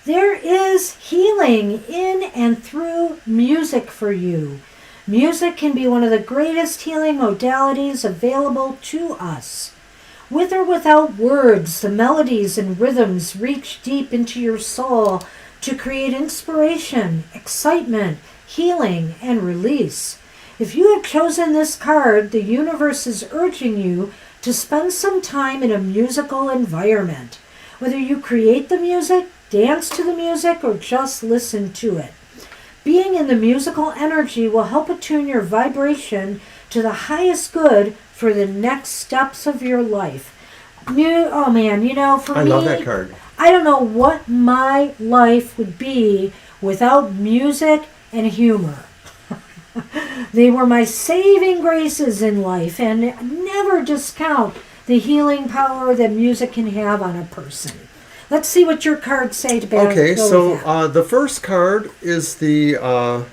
Speaker 2: There is healing in and through music for you. Music can be one of the greatest healing modalities available to us. With or without words, the melodies and rhythms reach deep into your soul to create inspiration, excitement, healing, and release. If you have chosen this card, the universe is urging you to spend some time in a musical environment. Whether you create the music, dance to the music, or just listen to it. Being in the musical energy will help attune your vibration to the highest good for the next steps of your life. Oh man, for me,
Speaker 1: I love that card.
Speaker 2: I don't know what my life would be without music and humor. They were my saving graces in life, and never discount the healing power that music can have on a person. Let's see what your cards say to balance.
Speaker 1: Okay, so the first card is the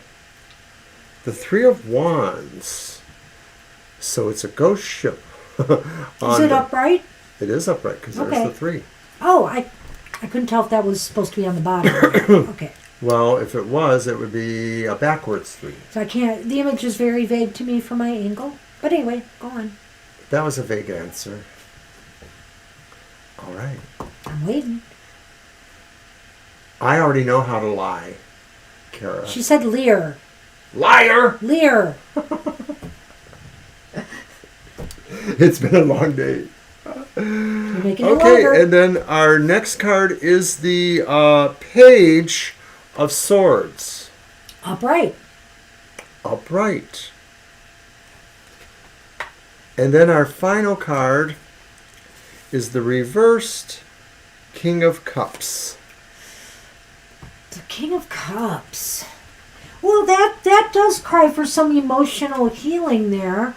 Speaker 1: Three of Wands. So it's a ghost ship.
Speaker 2: Is it upright?
Speaker 1: It is upright because there's the three.
Speaker 2: Oh, I couldn't tell if that was supposed to be on the bottom. Okay.
Speaker 1: Well, if it was, it would be a backwards three.
Speaker 2: So I can't. The image is very vague to me from my angle. But anyway, go on.
Speaker 1: That was a vague answer. All right.
Speaker 2: I'm waiting.
Speaker 1: I already know how to lie, Kara.
Speaker 2: She said leer.
Speaker 1: Liar!
Speaker 2: Leer.
Speaker 1: It's been a long day.
Speaker 2: You're making it
Speaker 1: Okay,
Speaker 2: longer.
Speaker 1: and then our next card is the Page of Swords.
Speaker 2: Upright.
Speaker 1: Upright. And then our final card is the reversed King of Cups.
Speaker 2: The King of Cups. Well, that does cry for some emotional healing there.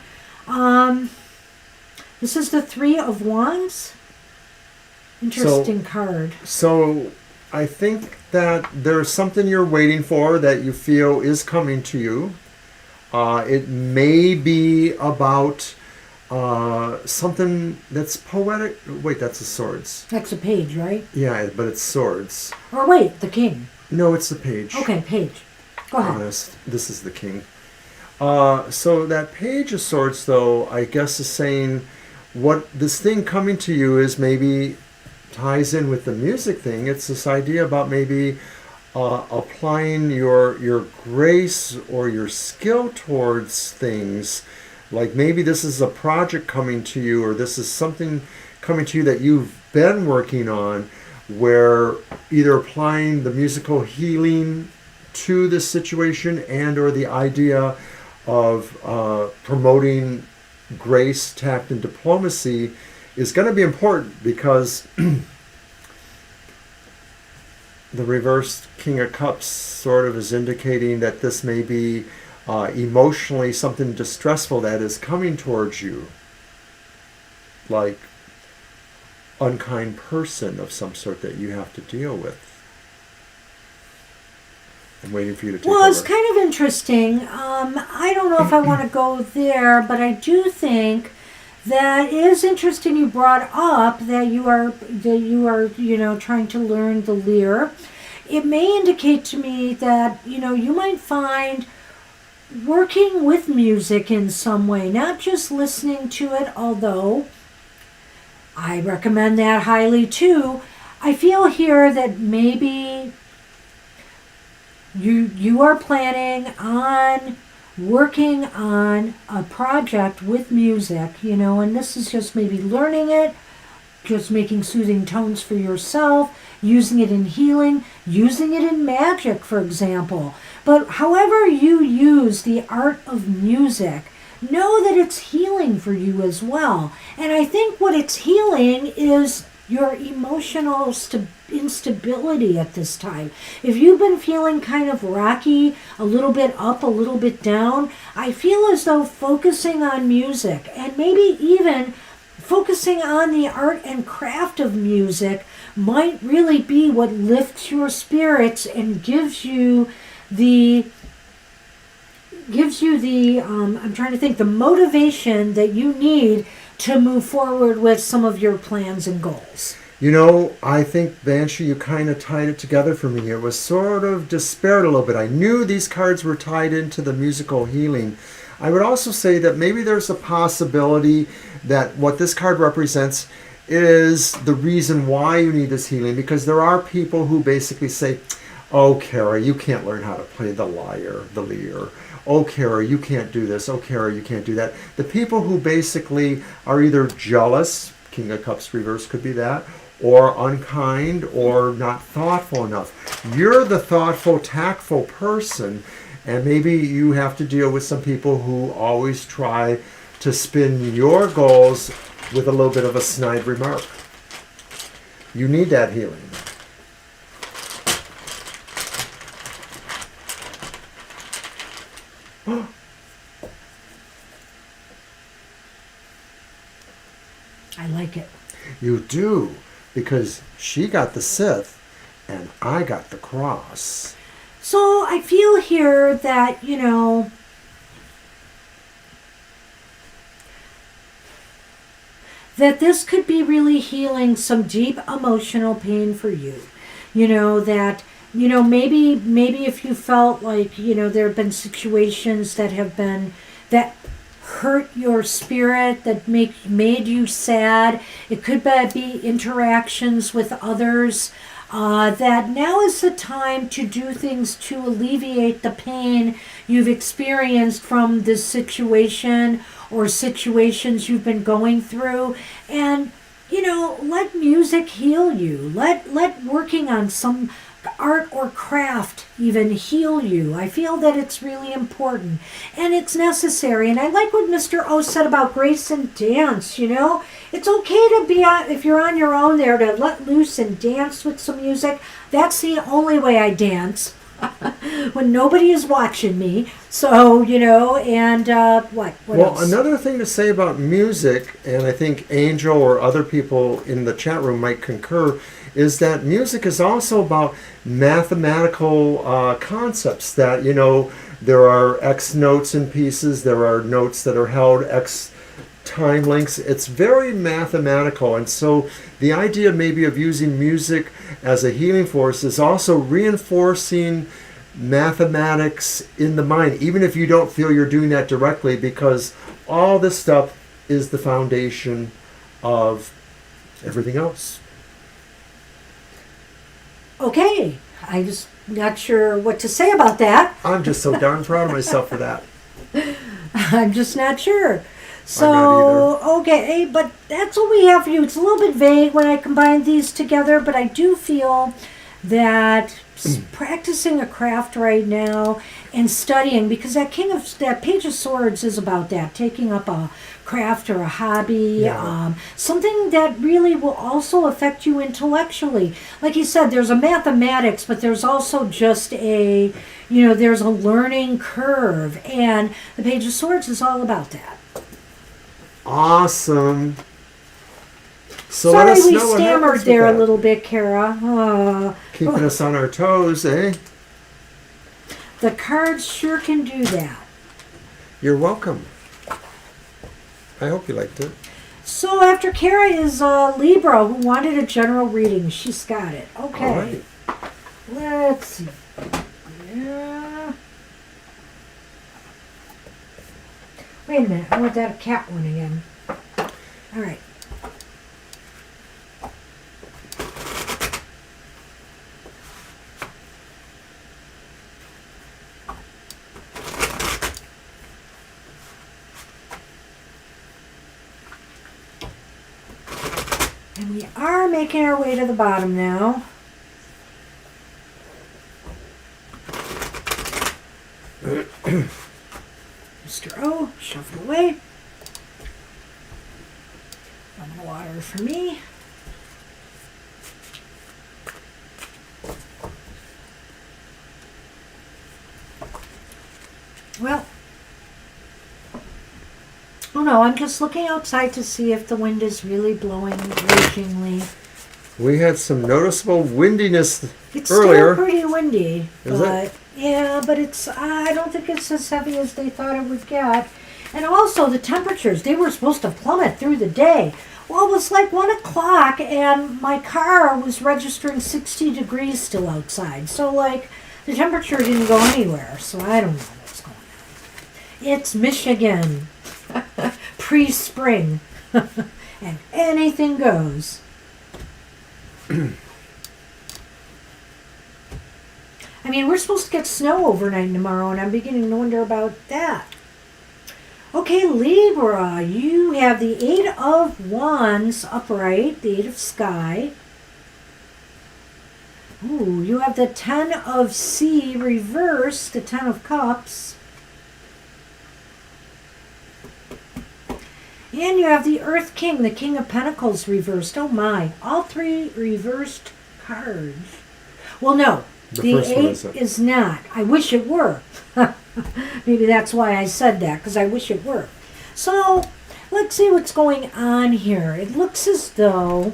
Speaker 2: This is the Three of Wands. Interesting card.
Speaker 1: So I think that there's something you're waiting for that you feel is coming to you. It may be about something that's poetic. Wait, that's the swords.
Speaker 2: That's a page, right?
Speaker 1: Yeah, but it's swords.
Speaker 2: Or wait, the king.
Speaker 1: No, it's the page.
Speaker 2: Okay, page. Go ahead.
Speaker 1: Honest, this is the king. So that Page of Swords, though, I guess is saying what this thing coming to you is maybe ties in with the music thing. It's this idea about maybe applying your grace or your skill towards things. Like maybe this is a project coming to you, or this is something coming to you that you've been working on, where either applying the musical healing to this situation and or the idea of promoting grace, tact, and diplomacy is going to be important, because the reversed King of Cups sort of is indicating that this may be emotionally something distressful that is coming towards you, like unkind person of some sort that you have to deal with. I'm waiting for you to take over.
Speaker 2: It's kind of interesting. I don't know if I want to go there, but I do think that it is interesting you brought up that you are trying to learn the lyre. It may indicate to me that you might find working with music in some way, not just listening to it, although I recommend that highly too. I feel here that maybe you are planning on working on a project with music, and this is just maybe learning it, just making soothing tones for yourself, using it in healing, using it in magic, for example. But however you use the art of music, know that it's healing for you as well. And I think what it's healing is your emotional instability at this time. If you've been feeling kind of rocky, a little bit up, a little bit down, I feel as though focusing on music and maybe even focusing on the art and craft of music might really be what lifts your spirits and gives you the gives you the, I'm trying to think, the motivation that you need to move forward with some of your plans and goals.
Speaker 1: You know, I think, Banshee, you kind of tied it together for me. It was sort of disparate a little bit. I knew these cards were tied into the musical healing. I would also say that maybe there's a possibility that what this card represents is the reason why you need this healing, because there are people who basically say, oh, Kara, you can't learn how to play the lyre, the lyre. Oh, Kara, you can't do this. Oh, Kara, you can't do that. The people who basically are either jealous, King of Cups reverse could be that, or unkind, or not thoughtful enough. You're the thoughtful, tactful person, and maybe you have to deal with some people who always try to spin your goals with a little bit of a snide remark. You need that healing.
Speaker 2: I like it.
Speaker 1: You do, because she got the Sith and I got the cross.
Speaker 2: So I feel here that, you know, that this could be really healing some deep emotional pain for you. You know, that, you know, maybe if you felt like, you know, there have been situations that have been, that hurt your spirit, that made you sad. It could be interactions with others. That now is the time to do things to alleviate the pain you've experienced from this situation or situations you've been going through. And, you know, let music heal you. Let working on some art or craft even heal you. I feel that it's really important and it's necessary. And I like what Mr. O said about grace and dance. You know, it's okay to be on, if you're on your own there, to let loose and dance with some music. That's the only way I dance. When nobody is watching me. So, you know, and what else?
Speaker 1: Another thing to say about music, and I think Angel or other people in the chat room might concur, is that music is also about mathematical concepts. That, you know, there are X notes in pieces, there are notes that are held X time lengths. It's very mathematical, and so the idea maybe of using music as a healing force is also reinforcing mathematics in the mind, even if you don't feel you're doing that directly, because all this stuff is the foundation of everything else.
Speaker 2: Okay, I'm just not sure what to say about that.
Speaker 1: I'm just so darn proud of myself for that.
Speaker 2: I'm just not sure.
Speaker 1: I'm not either.
Speaker 2: Okay, but that's what we have for you. It's a little bit vague when I combine these together, but I do feel that practicing a craft right now and studying, because that Page of Swords is about that, taking up a craft or a hobby, something that really will also affect you intellectually. Like you said, there's a mathematics, but there's also just a, you know, there's a learning curve, and the Page of Swords is all about that.
Speaker 1: Awesome. So
Speaker 2: sorry,
Speaker 1: let us
Speaker 2: we
Speaker 1: know what
Speaker 2: stammered
Speaker 1: happens
Speaker 2: there
Speaker 1: with
Speaker 2: a
Speaker 1: that.
Speaker 2: little bit, Kara.
Speaker 1: Keeping us on our toes, eh?
Speaker 2: The cards sure can do that.
Speaker 1: You're welcome. I hope you liked it.
Speaker 2: So after Kara is Libra, who wanted a general reading. She's got it. Okay.
Speaker 1: All right.
Speaker 2: Let's see. Yeah. Wait a minute. I want that cat one again. All right. And we are making our way to the bottom now. Mr. O, shuffle away. Lemon water for me. Well, oh no, I'm just looking outside to see if the wind is really blowing ragingly.
Speaker 1: We had some noticeable windiness
Speaker 2: It's
Speaker 1: earlier.
Speaker 2: still pretty windy,
Speaker 1: Is
Speaker 2: but
Speaker 1: it?
Speaker 2: Yeah, but I don't think it's as heavy as they thought it would get. And also the temperatures, they were supposed to plummet through the day. Well, it was like 1 o'clock and my car was registering 60 degrees still outside. So like the temperature didn't go anywhere. So I don't know what's going on. It's Michigan. Pre-spring. And anything goes. I mean, we're supposed to get snow overnight tomorrow, and I'm beginning to wonder about that. Okay, Libra, you have the 8 of Wands upright, the 8 of Sky. Ooh, you have the 10 of Sea reversed, the 10 of Cups. And you have the Earth King, the King of Pentacles reversed. Oh my, all 3 reversed cards. Well, no. The
Speaker 1: first
Speaker 2: 8 is not. I wish it were. Maybe that's why I said that, because I wish it were. So, let's see what's going on here. It looks as though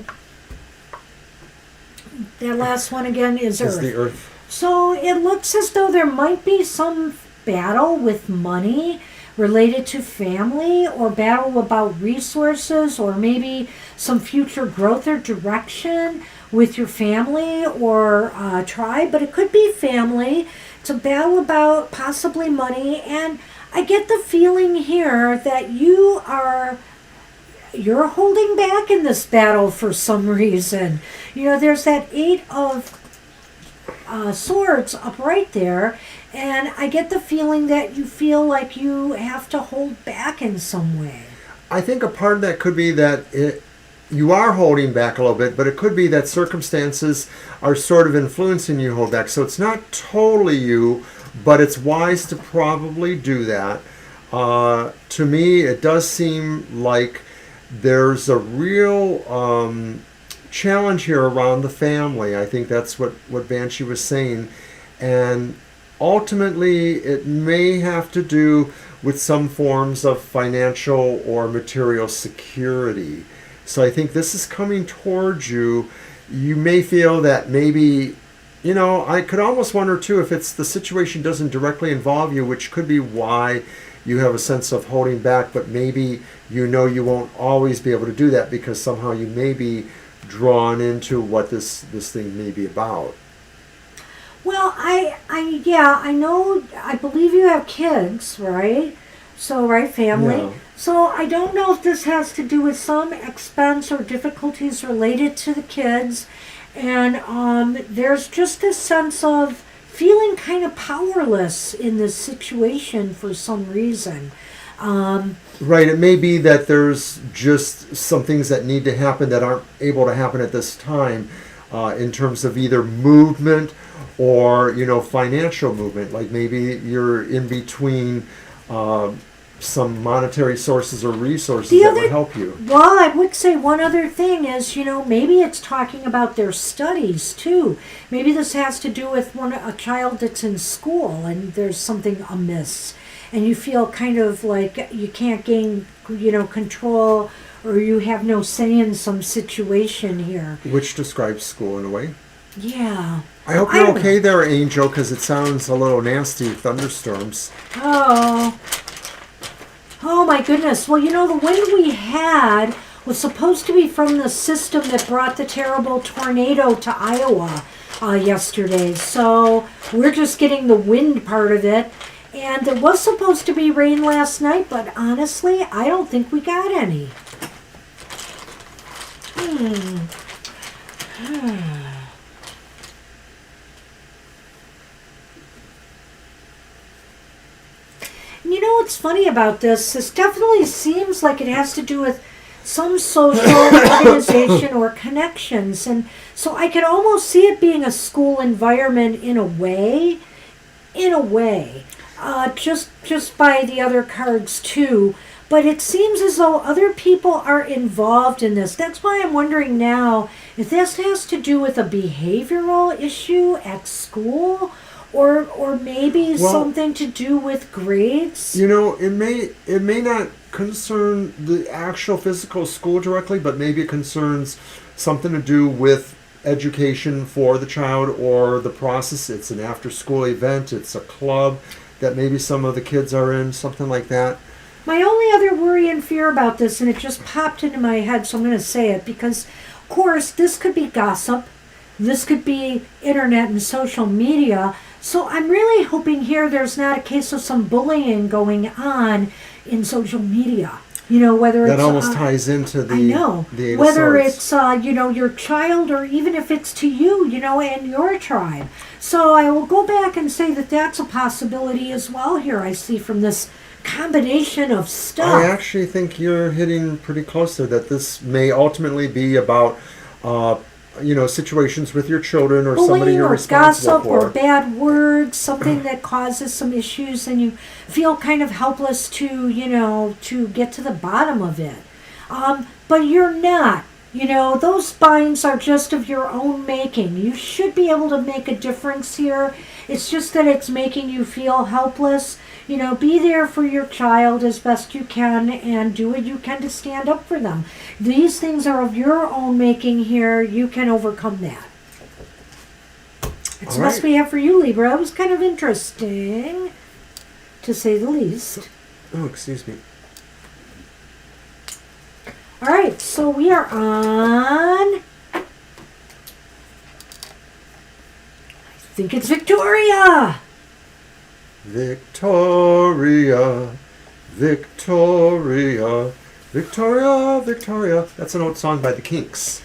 Speaker 2: that last one again is Earth.
Speaker 1: the Earth.
Speaker 2: So, it looks as though there might be some battle with money related to family, or battle about resources, or maybe some future growth or direction with your family or tribe, but it could be family. It's a battle about possibly money, and I get the feeling here that you're holding back in this battle for some reason. You know, there's that 8 of Swords up right there, and I get the feeling that you feel like you have to hold back in some way.
Speaker 1: I think a part of that could be that you are holding back a little bit, but it could be that circumstances are sort of influencing you to hold back. So it's not totally you, but it's wise to probably do that. To me, it does seem like there's a real challenge here around the family. I think that's what Banshee was saying. And ultimately, it may have to do with some forms of financial or material security. So I think this is coming towards you. You may feel that maybe, you know, I could almost wonder too if it's the situation doesn't directly involve you, which could be why you have a sense of holding back, but maybe you know you won't always be able to do that because somehow you may be drawn into what this thing may be about.
Speaker 2: Well, I know, I believe you have kids, right? So, right, family.
Speaker 1: Yeah.
Speaker 2: So I don't know if this has to do with some expense or difficulties related to the kids. And there's just this sense of feeling kind of powerless in this situation for some reason.
Speaker 1: Right, it may be that there's just some things that need to happen that aren't able to happen at this time in terms of either movement or, you know, financial movement. Like maybe you're in between some monetary sources or resources that would help you.
Speaker 2: Well, I would say one other thing is, you know, maybe it's talking about their studies too. Maybe this has to do with a child that's in school and there's something amiss, and you feel kind of like you can't gain, you know, control, or you have no say in some situation here. Which
Speaker 1: describes school in a way.
Speaker 2: Yeah.
Speaker 1: I hope you're okay there, Angel, because it sounds a little nasty, thunderstorms.
Speaker 2: Oh my goodness. Well, you know, the wind we had was supposed to be from the system that brought the terrible tornado to Iowa yesterday. So we're just getting the wind part of it. And there was supposed to be rain last night, but honestly, I don't think we got any. You know what's funny about this? This definitely seems like it has to do with some social organization or connections. And so I could almost see it being a school environment in a way. Just by the other cards too. But it seems as though other people are involved in this. That's why I'm wondering now if this has to do with a behavioral issue at school, or maybe something to do with grades.
Speaker 1: You know, it may not concern the actual physical school directly, but maybe it concerns something to do with education for the child or the process. It's an after-school event. It's a club that maybe some of the kids are in, something like that.
Speaker 2: My only other worry and fear about this, and it just popped into my head, so I'm going to say it, because, of course, this could be gossip. This could be internet and social media. So I'm really hoping here there's not a case of some bullying going on in social media. You know, whether
Speaker 1: that
Speaker 2: it's...
Speaker 1: almost ties into the...
Speaker 2: I know.
Speaker 1: The Eight of
Speaker 2: Whether
Speaker 1: Swords.
Speaker 2: it's, your child, or even if it's to you, and your tribe. So I will go back and say that that's a possibility as well here, I see, from this combination of stuff.
Speaker 1: I actually think you're hitting pretty close there, that this may ultimately be about, situations with your children or somebody
Speaker 2: Bullying
Speaker 1: you're
Speaker 2: or
Speaker 1: responsible
Speaker 2: gossip
Speaker 1: for.
Speaker 2: or bad words, something that causes some issues, and you feel kind of helpless to get to the bottom of it. But you're not. Those binds are just of your own making. You should be able to make a difference here. It's just that it's making you feel helpless. Be there for your child as best you can and do what you can to stand up for them. These things are of your own making here. You can overcome that. That's the best we have for you, Libra. It was kind of interesting, to say the least.
Speaker 1: Oh, excuse me.
Speaker 2: All right, so we are on... I think it's Victoria.
Speaker 1: Victoria, Victoria, Victoria, Victoria. That's an old song by the Kinks.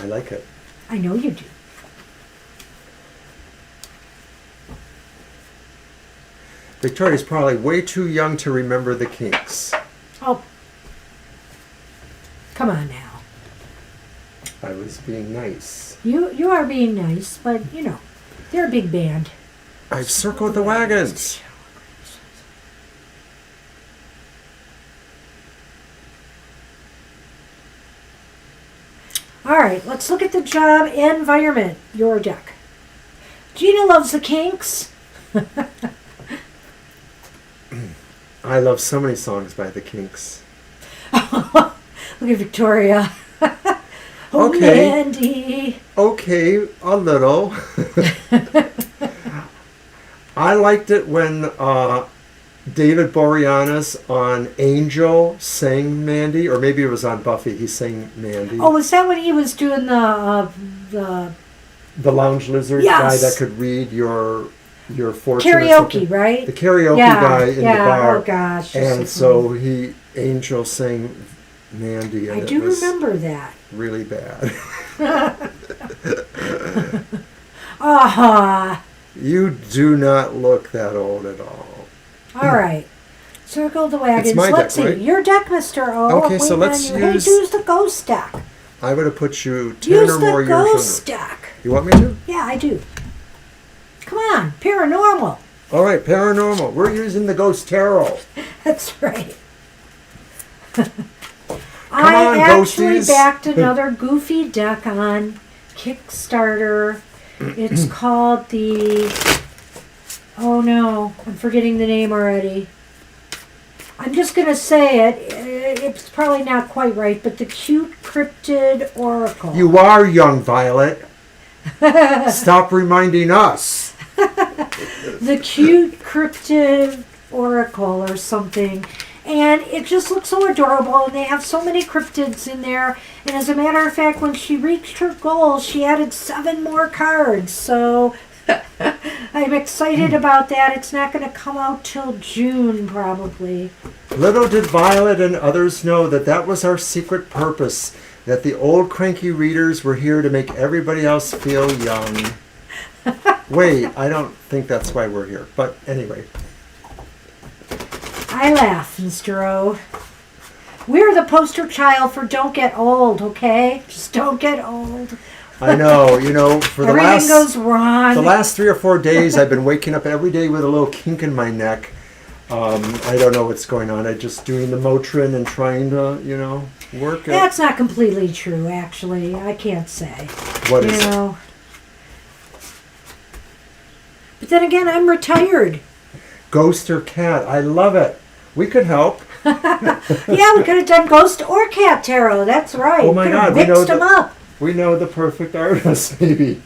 Speaker 1: I like it.
Speaker 2: I know you do.
Speaker 1: Victoria's probably way too young to remember the Kinks.
Speaker 2: Oh, come on now.
Speaker 1: I was being nice.
Speaker 2: You are being nice, but they're a big band.
Speaker 1: I've circled the wagons.
Speaker 2: All right, let's look at the job environment. Your deck. Gina loves the Kinks.
Speaker 1: I love so many songs by the Kinks.
Speaker 2: Look at Victoria. Oh,
Speaker 1: Okay.
Speaker 2: Mandy.
Speaker 1: Okay, a little. I liked it when David Boreanaz on Angel sang Mandy, or maybe it was on Buffy. He sang Mandy.
Speaker 2: Oh, was that when he was doing the
Speaker 1: Lounge Lizard
Speaker 2: Yes.
Speaker 1: guy that could read your fortune. or
Speaker 2: karaoke,
Speaker 1: something.
Speaker 2: right?
Speaker 1: The karaoke
Speaker 2: Yeah,
Speaker 1: guy in
Speaker 2: yeah,
Speaker 1: the bar.
Speaker 2: oh gosh.
Speaker 1: And so Angel sang Mandy, and
Speaker 2: I
Speaker 1: it
Speaker 2: do
Speaker 1: was
Speaker 2: remember that.
Speaker 1: really bad.
Speaker 2: Ah,
Speaker 1: You do not look that old at all.
Speaker 2: all right. Circle the wagons.
Speaker 1: It's my
Speaker 2: Let's
Speaker 1: deck,
Speaker 2: see.
Speaker 1: right?
Speaker 2: Your deck, Mr. O.
Speaker 1: Okay, so
Speaker 2: Wait
Speaker 1: let's
Speaker 2: on you. Hey,
Speaker 1: use-
Speaker 2: use the ghost deck.
Speaker 1: I would have put you 10
Speaker 2: Use
Speaker 1: or more
Speaker 2: the
Speaker 1: years
Speaker 2: ghost
Speaker 1: younger.
Speaker 2: deck.
Speaker 1: You want me to?
Speaker 2: Yeah, I do. Come on, paranormal.
Speaker 1: All right, paranormal. We're using the Ghost Tarot.
Speaker 2: That's right.
Speaker 1: on,
Speaker 2: I actually
Speaker 1: ghosties.
Speaker 2: backed another goofy deck on Kickstarter. It's called the... Oh no, I'm forgetting the name already. I'm just going to say it. It's probably not quite right, but the Cute Cryptid Oracle.
Speaker 1: You are young, Violet. Stop reminding us.
Speaker 2: The Cute Cryptid Oracle or something. And it just looks so adorable, and they have so many cryptids in there. And as a matter of fact, when she reached her goal, she added 7 more cards. So I'm excited about that. It's not going to come out till June, probably.
Speaker 1: Little did Violet and others know that that was our secret purpose, that the old cranky readers were here to make everybody else feel young. Wait, I don't think that's why we're here. But anyway.
Speaker 2: I laugh, Mr. O. We're the poster child for don't get old, okay? Just don't get old.
Speaker 1: I know, for the
Speaker 2: Everything goes wrong.
Speaker 1: the last 3 or 4 days, I've been waking up every day with a little kink in my neck. I don't know what's going on. I'm just doing the Motrin and trying to, work it.
Speaker 2: That's not completely true, actually. I can't say.
Speaker 1: What is it?
Speaker 2: But then again, I'm retired.
Speaker 1: Ghost or cat. I love it. We could help.
Speaker 2: Yeah, we could have done ghost or cat tarot. That's right.
Speaker 1: Oh my
Speaker 2: Could have
Speaker 1: God, we know
Speaker 2: mixed them up.
Speaker 1: We know the perfect artist, maybe.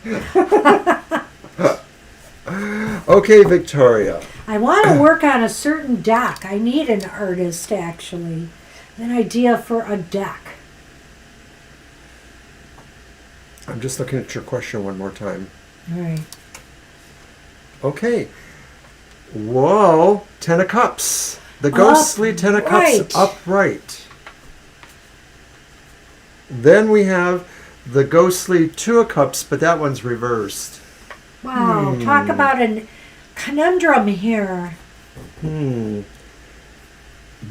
Speaker 1: Okay, Victoria.
Speaker 2: I want to work on a certain deck. I need an artist, actually. An idea for a deck.
Speaker 1: I'm just looking at your question one more time.
Speaker 2: All right.
Speaker 1: Okay. Whoa, 10 of Cups. The ghostly 10 of Cups upright. Then we have the ghostly 2 of Cups, but that one's reversed.
Speaker 2: Wow, talk about a conundrum here.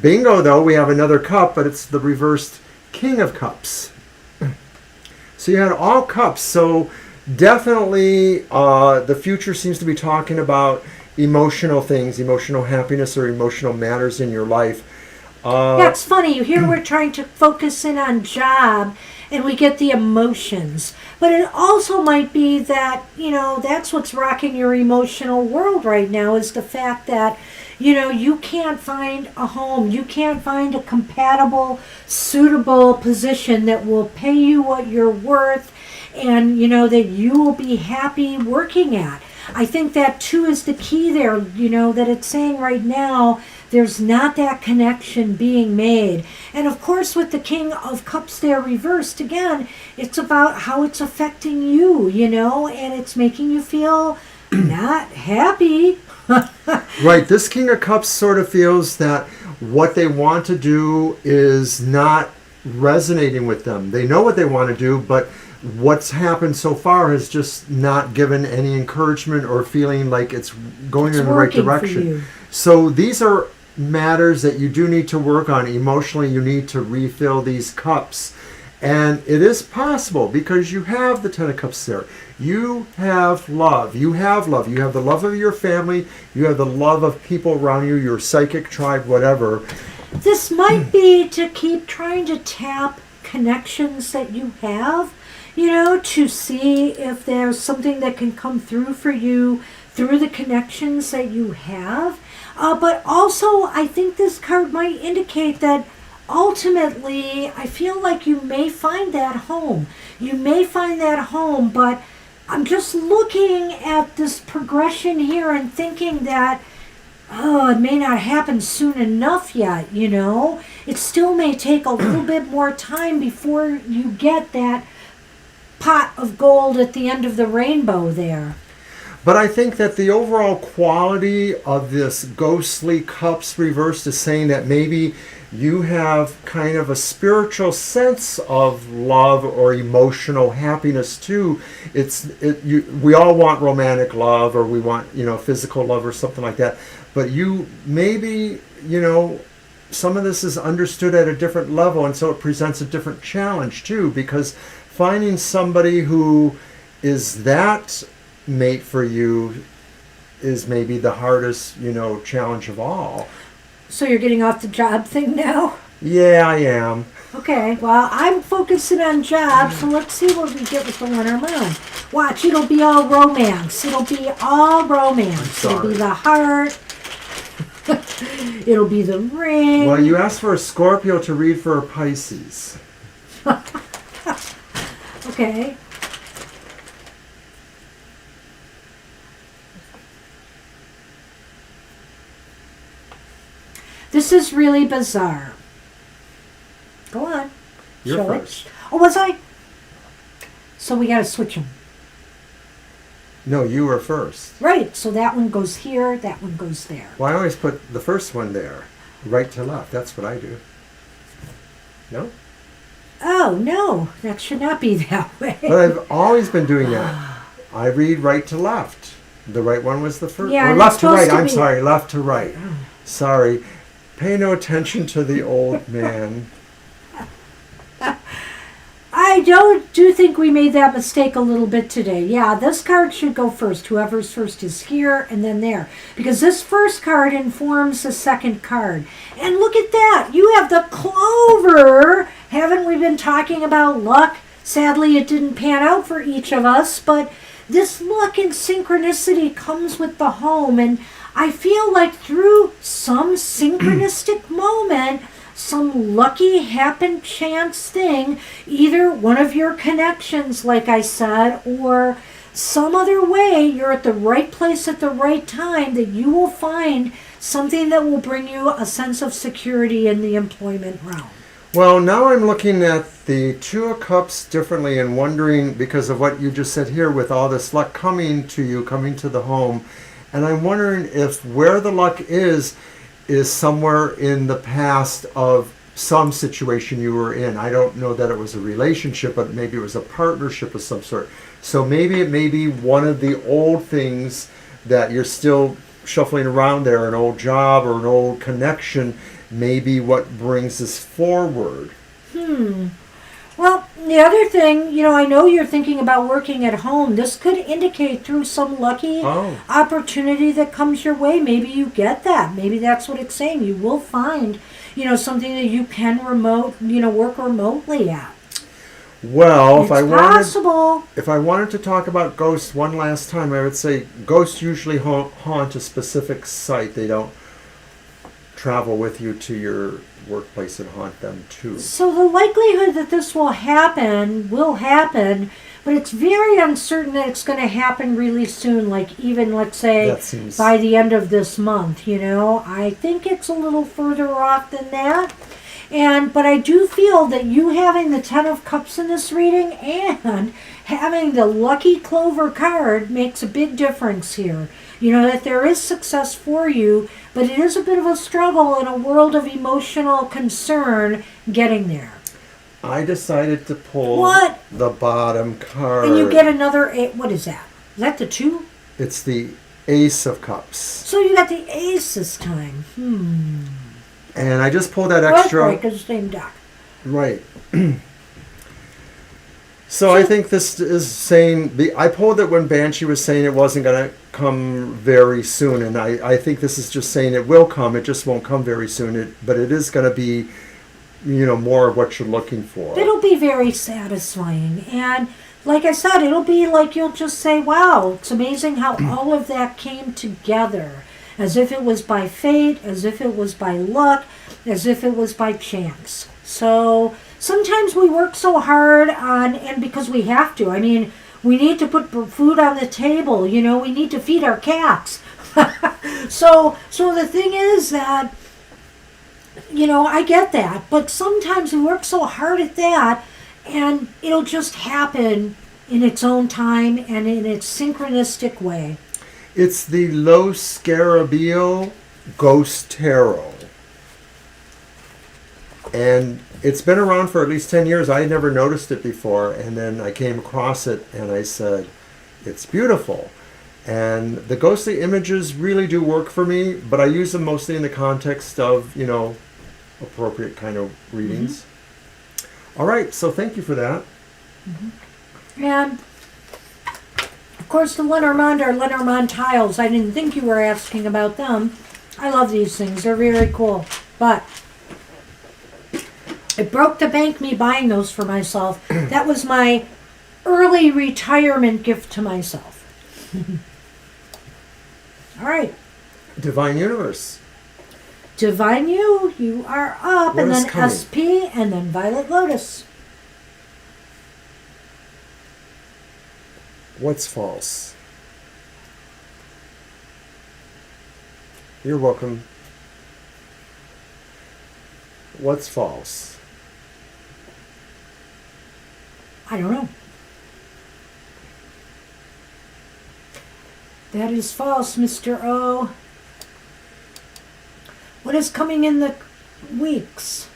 Speaker 1: Bingo, though, we have another cup, but it's the reversed King of Cups. So you had all cups. So definitely the future seems to be talking about emotional things, emotional happiness or emotional matters in your life.
Speaker 2: Yeah, it's funny. You hear we're trying to focus in on job and we get the emotions. But it also might be that, that's what's rocking your emotional world right now is the fact that, you can't find a home. You can't find a compatible, suitable position that will pay you what you're worth and, that you will be happy working at. I think that, too, is the key there, that it's saying right now there's not that connection being made. And, of course, with the King of Cups there reversed, again, it's about how it's affecting you, and it's making you feel not happy.
Speaker 1: Right. This King of Cups sort of feels that what they want to do is not resonating with them. They know what they want to do, but what's happened so far has just not given any encouragement or feeling like it's going in the right direction. So these are matters that you do need to work on emotionally. You need to refill these cups. And it is possible because you have the 10 of Cups there. You have love. You have love. You have the love of your family. You have the love of people around you, your psychic tribe, whatever.
Speaker 2: This might be to keep trying to tap connections that you have, to see if there's something that can come through for you through the connections that you have. But also, I think this card might indicate that ultimately, I feel like you may find that home. You may find that home, but I'm just looking at this progression here and thinking that, it may not happen soon enough yet, It still may take a little bit more time before you get that pot of gold at the end of the rainbow there.
Speaker 1: But I think that the overall quality of this ghostly cups reversed is saying that maybe you have kind of a spiritual sense of love or emotional happiness too. We all want romantic love, or we want physical love or something like that. But you maybe some of this is understood at a different level, and so it presents a different challenge too. Because finding somebody who is that mate for you is maybe the hardest, challenge of all.
Speaker 2: So you're getting off the job thing now?
Speaker 1: Yeah, I am.
Speaker 2: Okay, well, I'm focusing on jobs, so let's see what we get with the Lenormand. Watch, it'll be all romance. It'll be all romance. It'll be the heart. It'll be the ring.
Speaker 1: Well, you asked for a Scorpio to read for a Pisces.
Speaker 2: Okay. This is really bizarre. Go on.
Speaker 1: You're
Speaker 2: Show
Speaker 1: first.
Speaker 2: it. Oh, was I? So we got to switch them.
Speaker 1: No, you were first.
Speaker 2: Right. So that one goes here. That one goes there.
Speaker 1: Well, I always put the first one there, right to left. That's what I do. No?
Speaker 2: Oh, no. That should not be that way.
Speaker 1: But I've always been doing that. I read right to left. The right one was the first.
Speaker 2: Yeah,
Speaker 1: or left to right. I'm
Speaker 2: be...
Speaker 1: sorry. Left to right. Sorry. Pay no attention to the old man.
Speaker 2: I do think we made that mistake a little bit today. Yeah, this card should go first. Whoever's first is here and then there. Because this first card informs the second card. And look at that. You have the clover. Haven't we been talking about luck? Sadly, it didn't pan out for each of us. But this luck and synchronicity comes with the home. And I feel like through some synchronistic moment, some lucky happen chance thing, either one of your connections, like I said, or some other way you're at the right place at the right time, that you will find something that will bring you a sense of security in the employment realm.
Speaker 1: Well, now I'm looking at the Two of Cups differently and wondering, because of what you just said here, with all this luck coming to you, coming to the home, and I'm wondering if where the luck is somewhere in the past of some situation you were in. I don't know that it was a relationship, but maybe it was a partnership of some sort. So maybe it may be one of the old things that you're still shuffling around there, an old job or an old connection, maybe what brings us forward.
Speaker 2: Well, the other thing, I know you're thinking about working at home. This could indicate through some lucky opportunity that comes your way. Maybe you get that. Maybe that's what it's saying. You will find, something that you can work remotely at.
Speaker 1: Well,
Speaker 2: it's possible.
Speaker 1: If I wanted to talk about ghosts one last time, I would say ghosts usually haunt a specific site. They don't travel with you to your workplace and haunt them too. So
Speaker 2: the likelihood that this will happen, but it's very uncertain that it's going to happen really soon, like even, let's say, by the end of this month, I think it's a little further off than that. But I do feel that you having the Ten of Cups in this reading and having the Lucky Clover card makes a big difference here. That there is success for you, but it is a bit of a struggle in a world of emotional concern getting there.
Speaker 1: I decided to pull the bottom card.
Speaker 2: And you get another eight. What is that? Is that the 2?
Speaker 1: It's the Ace of Cups. So
Speaker 2: you got the Ace this time.
Speaker 1: And I just pulled that extra.
Speaker 2: Right, because it's the same deck.
Speaker 1: Right. So I think this is saying, I pulled it when Banshee was saying it wasn't going to come very soon, and I think this is just saying it will come, it just won't come very soon, but it is going to be, more of what you're looking for.
Speaker 2: It'll be very satisfying, and like I said, it'll be like you'll just say, wow, it's amazing how all of that came together, as if it was by fate, as if it was by luck, as if it was by chance. So sometimes we work so hard and because we have to. We need to put food on the table. We need to feed our cats. So the thing is that, I get that. But sometimes we work so hard at that, and it'll just happen in its own time and in its synchronistic way.
Speaker 1: It's the Lo Scarabeo Ghost Tarot. And it's been around for at least 10 years. I had never noticed it before. And then I came across it and I said, it's beautiful. And the ghostly images really do work for me, but I use them mostly in the context of, appropriate kind of readings. All right. So thank you for that.
Speaker 2: And of course, the Lenormand are Lenormand tiles. I didn't think you were asking about them. I love these things. They're very cool. But it broke the bank me buying those for myself. That was my early retirement gift to myself. All right.
Speaker 1: Divine Universe.
Speaker 2: Divine you are up.
Speaker 1: What
Speaker 2: and
Speaker 1: is
Speaker 2: then
Speaker 1: coming?
Speaker 2: SP, and then Violet Lotus.
Speaker 1: What's false? You're welcome. What's false?
Speaker 2: I don't know. That is false, Mr. O. What is coming in the weeks?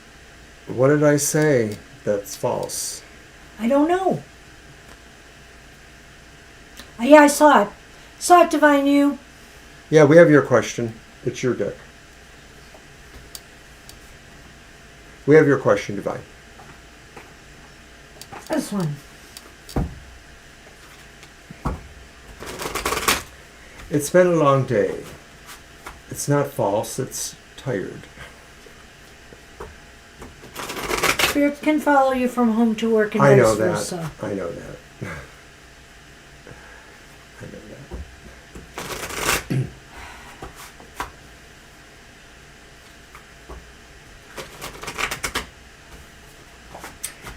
Speaker 1: What did I say that's false?
Speaker 2: I don't know. Yeah, I saw it. Saw it, Divine You.
Speaker 1: Yeah, we have your question. It's your deck. We have your question, Divine.
Speaker 2: This one.
Speaker 1: It's been a long day. It's not false, it's tired.
Speaker 2: Spirits can follow you from home to work and
Speaker 1: I
Speaker 2: vice
Speaker 1: know
Speaker 2: versa.
Speaker 1: that. I know that. I know that.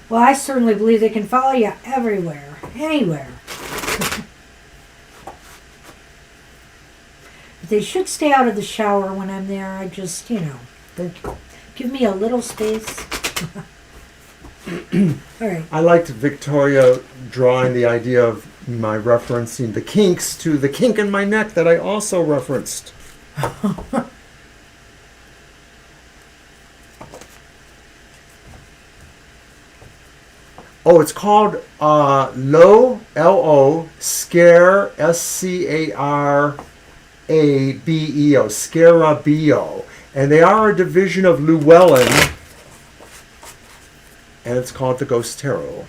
Speaker 2: Well, I certainly believe they can follow you everywhere, anywhere. But they should stay out of the shower when I'm there. I just,
Speaker 1: Thank you.
Speaker 2: give me a little space. All right.
Speaker 1: I liked Victoria drawing the idea of my referencing the kinks to the kink in my neck that I also referenced. Oh, it's called Lo, Scare, Scarabeo, Scarabeo. And they are a division of Llewellyn, and it's called the Ghost Tarot.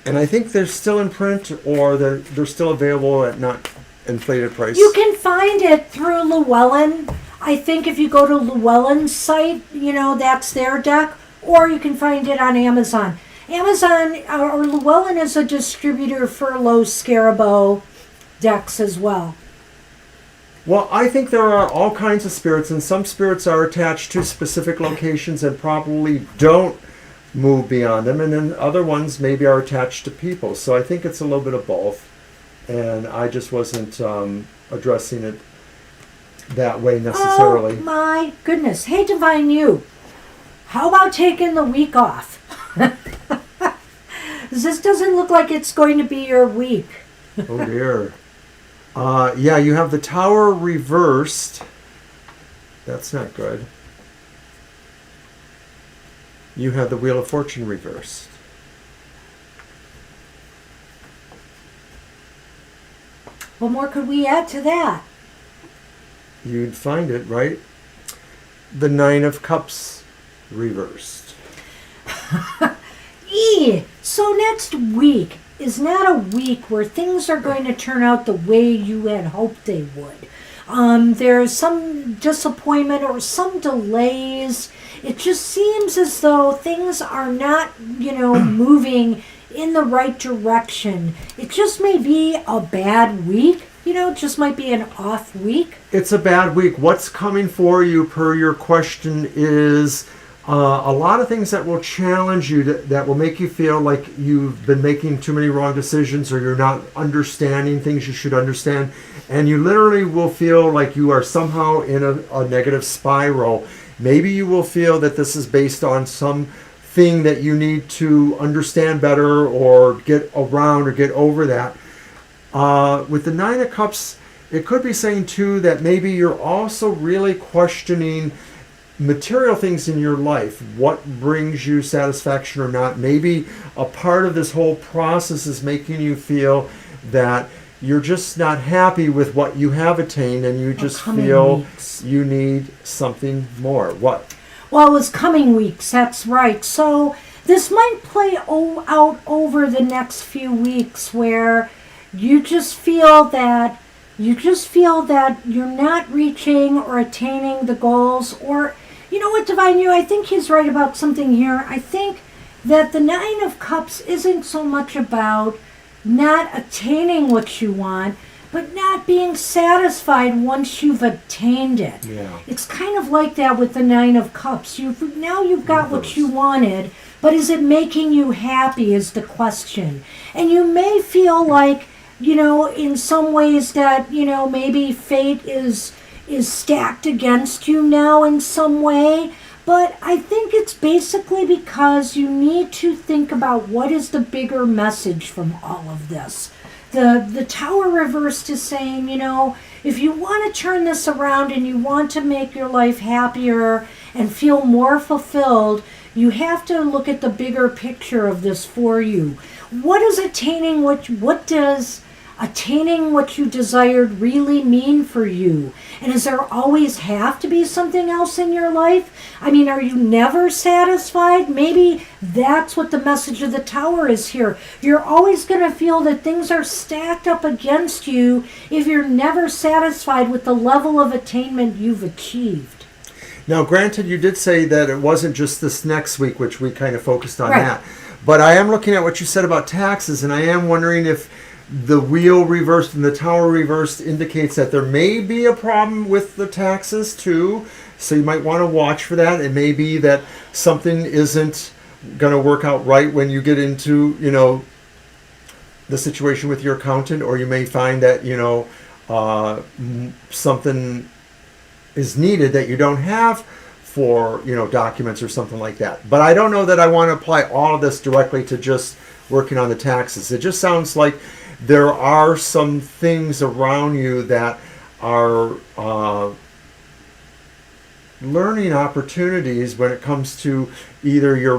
Speaker 1: And I think they're still in print, or they're still available at not inflated price.
Speaker 2: You can find it through Llewellyn. I think if you go to Llewellyn's site, that's their deck. Or you can find it on Amazon. Amazon or Llewellyn is a distributor for Lo Scarabeo decks as well.
Speaker 1: Well, I think there are all kinds of spirits, and some spirits are attached to specific locations and probably don't move beyond them, and then other ones maybe are attached to people. So I think it's a little bit of both, and I just wasn't addressing it that way necessarily.
Speaker 2: Oh my goodness. Hey, Divine You. How about taking the week off? This doesn't look like it's going to be your week.
Speaker 1: Oh dear. Yeah, you have the Tower reversed. That's not good. You have the Wheel of Fortune reversed.
Speaker 2: What more could we add to that?
Speaker 1: You'd find it, right? The Nine of Cups reversed.
Speaker 2: So next week is not a week where things are going to turn out the way you had hoped they would. There's some disappointment or some delays. It just seems as though things are not, moving in the right direction. It just may be a bad week. Just might be an off week.
Speaker 1: It's a bad week. What's coming for you, per your question, is a lot of things that will challenge you, that will make you feel like you've been making too many wrong decisions, or you're not understanding things you should understand. And you literally will feel like you are somehow in a negative spiral. Maybe you will feel that this is based on some thing that you need to understand better, or get around, or get over that. With the Nine of Cups, it could be saying too that maybe you're also really questioning material things in your life. What brings you satisfaction or not? Maybe a part of this whole process is making you feel that you're just not happy with what you have attained, and you just feel you need something more. What?
Speaker 2: Well, it's coming weeks, that's right. So this might play out over the next few weeks, where you just feel that you're not reaching or attaining the goals. Or, you know what, Divine You, I think he's right about something here. I think that the Nine of Cups isn't so much about not attaining what you want, but not being satisfied once you've attained it.
Speaker 1: Yeah.
Speaker 2: It's kind of like that with the Nine of Cups. You've got what you wanted, but is it making you happy is the question. And you may feel like, in some ways that, maybe fate is stacked against you now in some way. But I think it's basically because you need to think about what is the bigger message from all of this. The Tower reversed is saying, if you want to turn this around and you want to make your life happier and feel more fulfilled, you have to look at the bigger picture of this for you. What does attaining what you desired really mean for you? And does there always have to be something else in your life? I mean, are you never satisfied? Maybe that's what the message of the Tower is here. You're always going to feel that things are stacked up against you if you're never satisfied with the level of attainment you've achieved.
Speaker 1: Now, granted, you did say that it wasn't just this next week, which we kind of focused on
Speaker 2: Right.
Speaker 1: that. But I am looking at what you said about taxes, and I am wondering if the Wheel reversed and the Tower reversed indicates that there may be a problem with the taxes too. So you might want to watch for that. It may be that something isn't going to work out right when you get into, the situation with your accountant, or you may find that, something is needed that you don't have for, documents or something like that. But I don't know that I want to apply all of this directly to just working on the taxes. It just sounds like there are some things around you that are learning opportunities when it comes to either your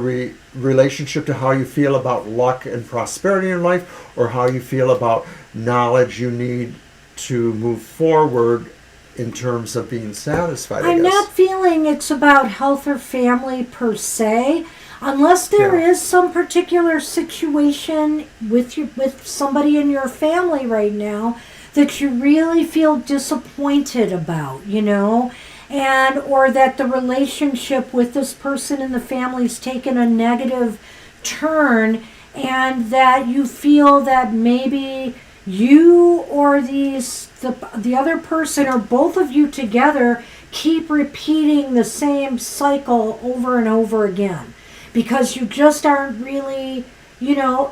Speaker 1: relationship to how you feel about luck and prosperity in life, or how you feel about knowledge you need to move forward in terms of being satisfied.
Speaker 2: I'm not feeling it's about health or family per se, unless there is some particular situation with somebody in your family right now that you really feel disappointed about, and or that the relationship with this person in the family's taken a negative turn, and that you feel that maybe you or the other person, or both of you together, keep repeating the same cycle over and over again, because you just aren't really,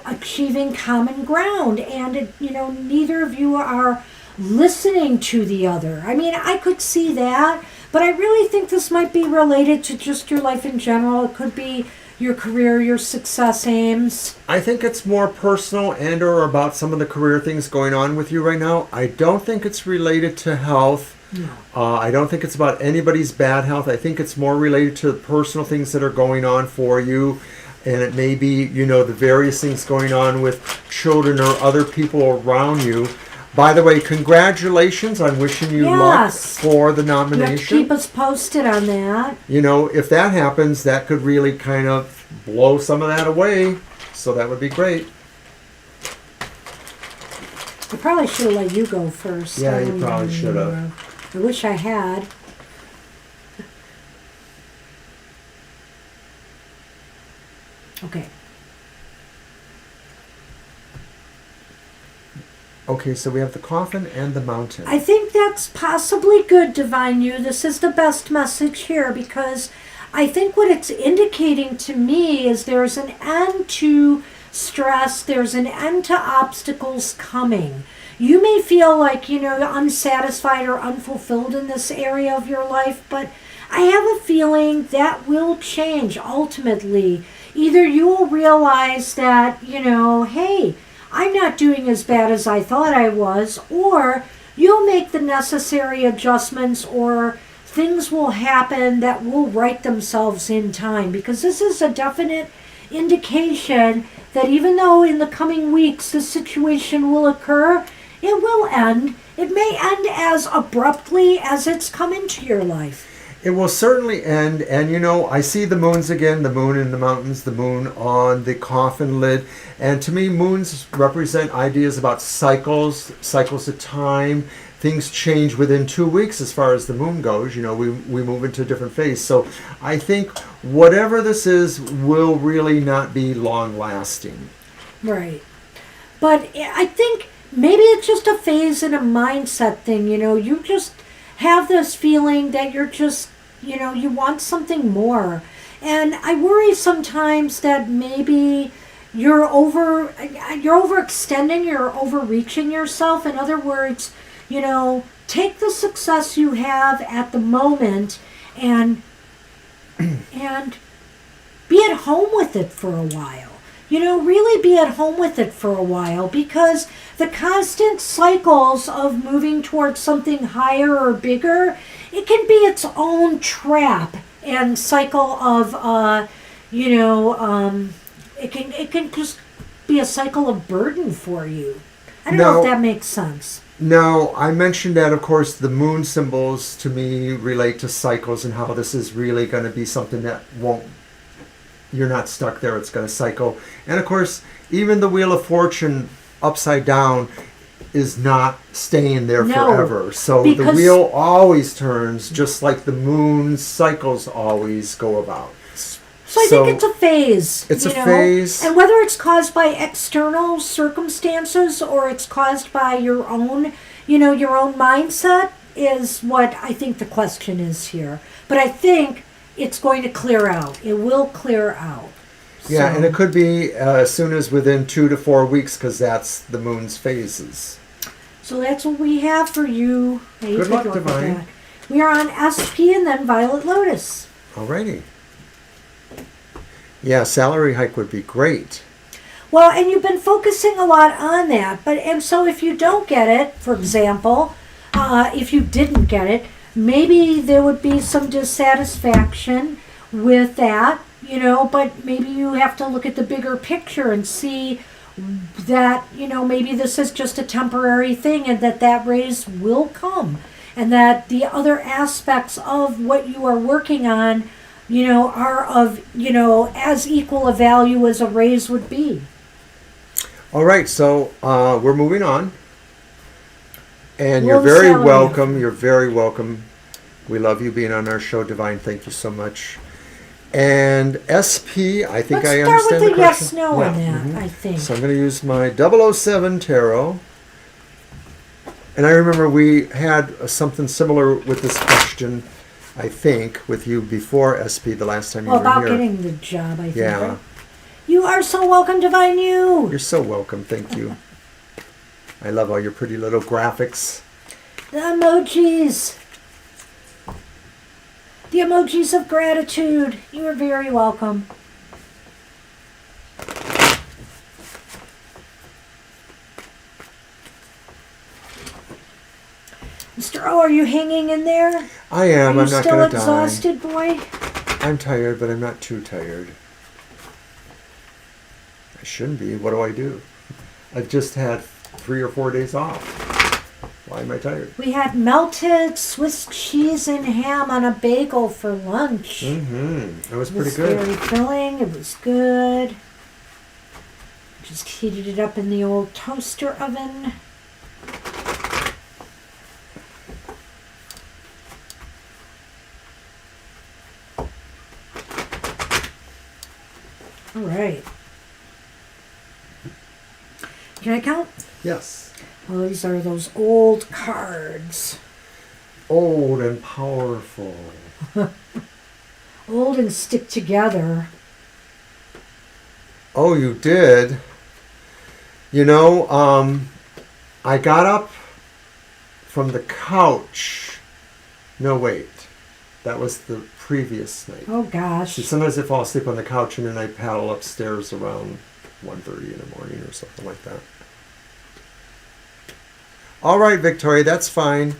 Speaker 2: achieving common ground, and neither of you are listening to the other. I mean, I could see that, but I really think this might be related to just your life in general. It could be your career, your success aims.
Speaker 1: I think it's more personal and or about some of the career things going on with you right now. I don't think it's related to health.
Speaker 2: No.
Speaker 1: I don't think it's about anybody's bad health. I think it's more related to the personal things that are going on for you. And it may be, the various things going on with children or other people around you. By the way, congratulations. I'm wishing you luck for the nomination.
Speaker 2: You have to keep us posted on that.
Speaker 1: If that happens, that could really kind of blow some of that away. So that would be great.
Speaker 2: I probably should have let you go first.
Speaker 1: Yeah, you probably should have.
Speaker 2: I wish I had. Okay.
Speaker 1: Okay, so we have the coffin and the mountain.
Speaker 2: I think that's possibly good, Divine You. This is the best message here, because I think what it's indicating to me is there's an end to stress, there's an end to obstacles coming. You may feel like, unsatisfied or unfulfilled in this area of your life, but I have a feeling that will change ultimately. Either you will realize that, hey, I'm not doing as bad as I thought I was, or you'll make the necessary adjustments, or things will happen that will right themselves in time, because this is a definite indication that even though in the coming weeks this situation will occur, it will end. It may end as abruptly as it's come into your life.
Speaker 1: It will certainly end, and I see the moons again, the moon in the mountains, the moon on the coffin lid, and to me moons represent ideas about cycles of time. Things change within 2 weeks as far as the moon goes. We move into a different phase. So I think whatever this is will really not be long lasting.
Speaker 2: Right. But I think maybe it's just a phase and a mindset thing. You just have this feeling that you're just, you want something more. And I worry sometimes that maybe you're overextending, you're overreaching yourself. In other words, take the success you have at the moment and be at home with it for a while. Really be at home with it for a while, because the constant cycles of moving towards something higher or bigger, it can be its own trap and cycle of, it can just be a cycle of burden for you. I don't know if that makes sense.
Speaker 1: No, I mentioned that, of course, the moon symbols to me relate to cycles, and how this is really going to be something that you're not stuck there, it's going to cycle. And of course, even the Wheel of Fortune upside down is not staying there forever. So the wheel always turns, just like the moon's cycles always go about.
Speaker 2: So I think it's a phase.
Speaker 1: It's a phase.
Speaker 2: And whether it's caused by external circumstances or it's caused by your own, your own mindset is what I think the question is here. But I think it's going to clear out. It will clear out.
Speaker 1: Yeah,
Speaker 2: So-
Speaker 1: and it could be as soon as within 2 to 4 weeks, because that's the moon's phases.
Speaker 2: So that's what we have for you. Hey,
Speaker 1: Good
Speaker 2: take
Speaker 1: luck,
Speaker 2: a look at
Speaker 1: Divine.
Speaker 2: that. We are on SP and then Violet Lotus.
Speaker 1: Alrighty. Yeah, salary hike would be great.
Speaker 2: Well, and you've been focusing a lot on that, and so if you don't get it, for example, if you didn't get it, maybe there would be some dissatisfaction with that, but maybe you have to look at the bigger picture and see that, maybe this is just a temporary thing and that raise will come, and that the other aspects of what you are working on, are of, as equal a value as a raise would be.
Speaker 1: All right, so we're moving on. And
Speaker 2: Will
Speaker 1: you're
Speaker 2: the
Speaker 1: very
Speaker 2: salary
Speaker 1: welcome.
Speaker 2: offer.
Speaker 1: You're very welcome. We love you being on our show, Divine. Thank you so much. And SP, I think
Speaker 2: Let's
Speaker 1: I
Speaker 2: start
Speaker 1: understand
Speaker 2: with
Speaker 1: the
Speaker 2: the
Speaker 1: question.
Speaker 2: yes/no on that,
Speaker 1: mhm.
Speaker 2: I think.
Speaker 1: So I'm going to use my 007 tarot. And I remember we had something similar with this question, I think, with you before SP the last time you were
Speaker 2: About
Speaker 1: here.
Speaker 2: getting the job, I think.
Speaker 1: Yeah.
Speaker 2: Right? You are so welcome, Divine You.
Speaker 1: You're so welcome. Thank you. I love all your pretty little graphics.
Speaker 2: The emojis. The emojis of gratitude. You are very welcome. Mr. O, are you hanging in there?
Speaker 1: I am.
Speaker 2: Are
Speaker 1: I'm
Speaker 2: you
Speaker 1: not
Speaker 2: still
Speaker 1: going to die.
Speaker 2: exhausted, boy?
Speaker 1: I'm tired, but I'm not too tired. I shouldn't be. What do I do? I've just had 3 or 4 days off. Why am I tired?
Speaker 2: We had melted Swiss cheese and ham on a bagel for lunch.
Speaker 1: Mm-hmm. That was
Speaker 2: It
Speaker 1: pretty
Speaker 2: was
Speaker 1: good.
Speaker 2: very filling. It was good. Just heated it up in the old toaster oven. All right. Can I count?
Speaker 1: Yes.
Speaker 2: Well, these are those old cards.
Speaker 1: Old and powerful.
Speaker 2: Old and stick together.
Speaker 1: Oh, you did? I got up from the couch. No, wait. That was the previous night.
Speaker 2: Oh, gosh.
Speaker 1: See, sometimes I fall asleep on the couch and then I paddle upstairs around 1:30 in the morning or something like that. All right, Victoria, that's fine.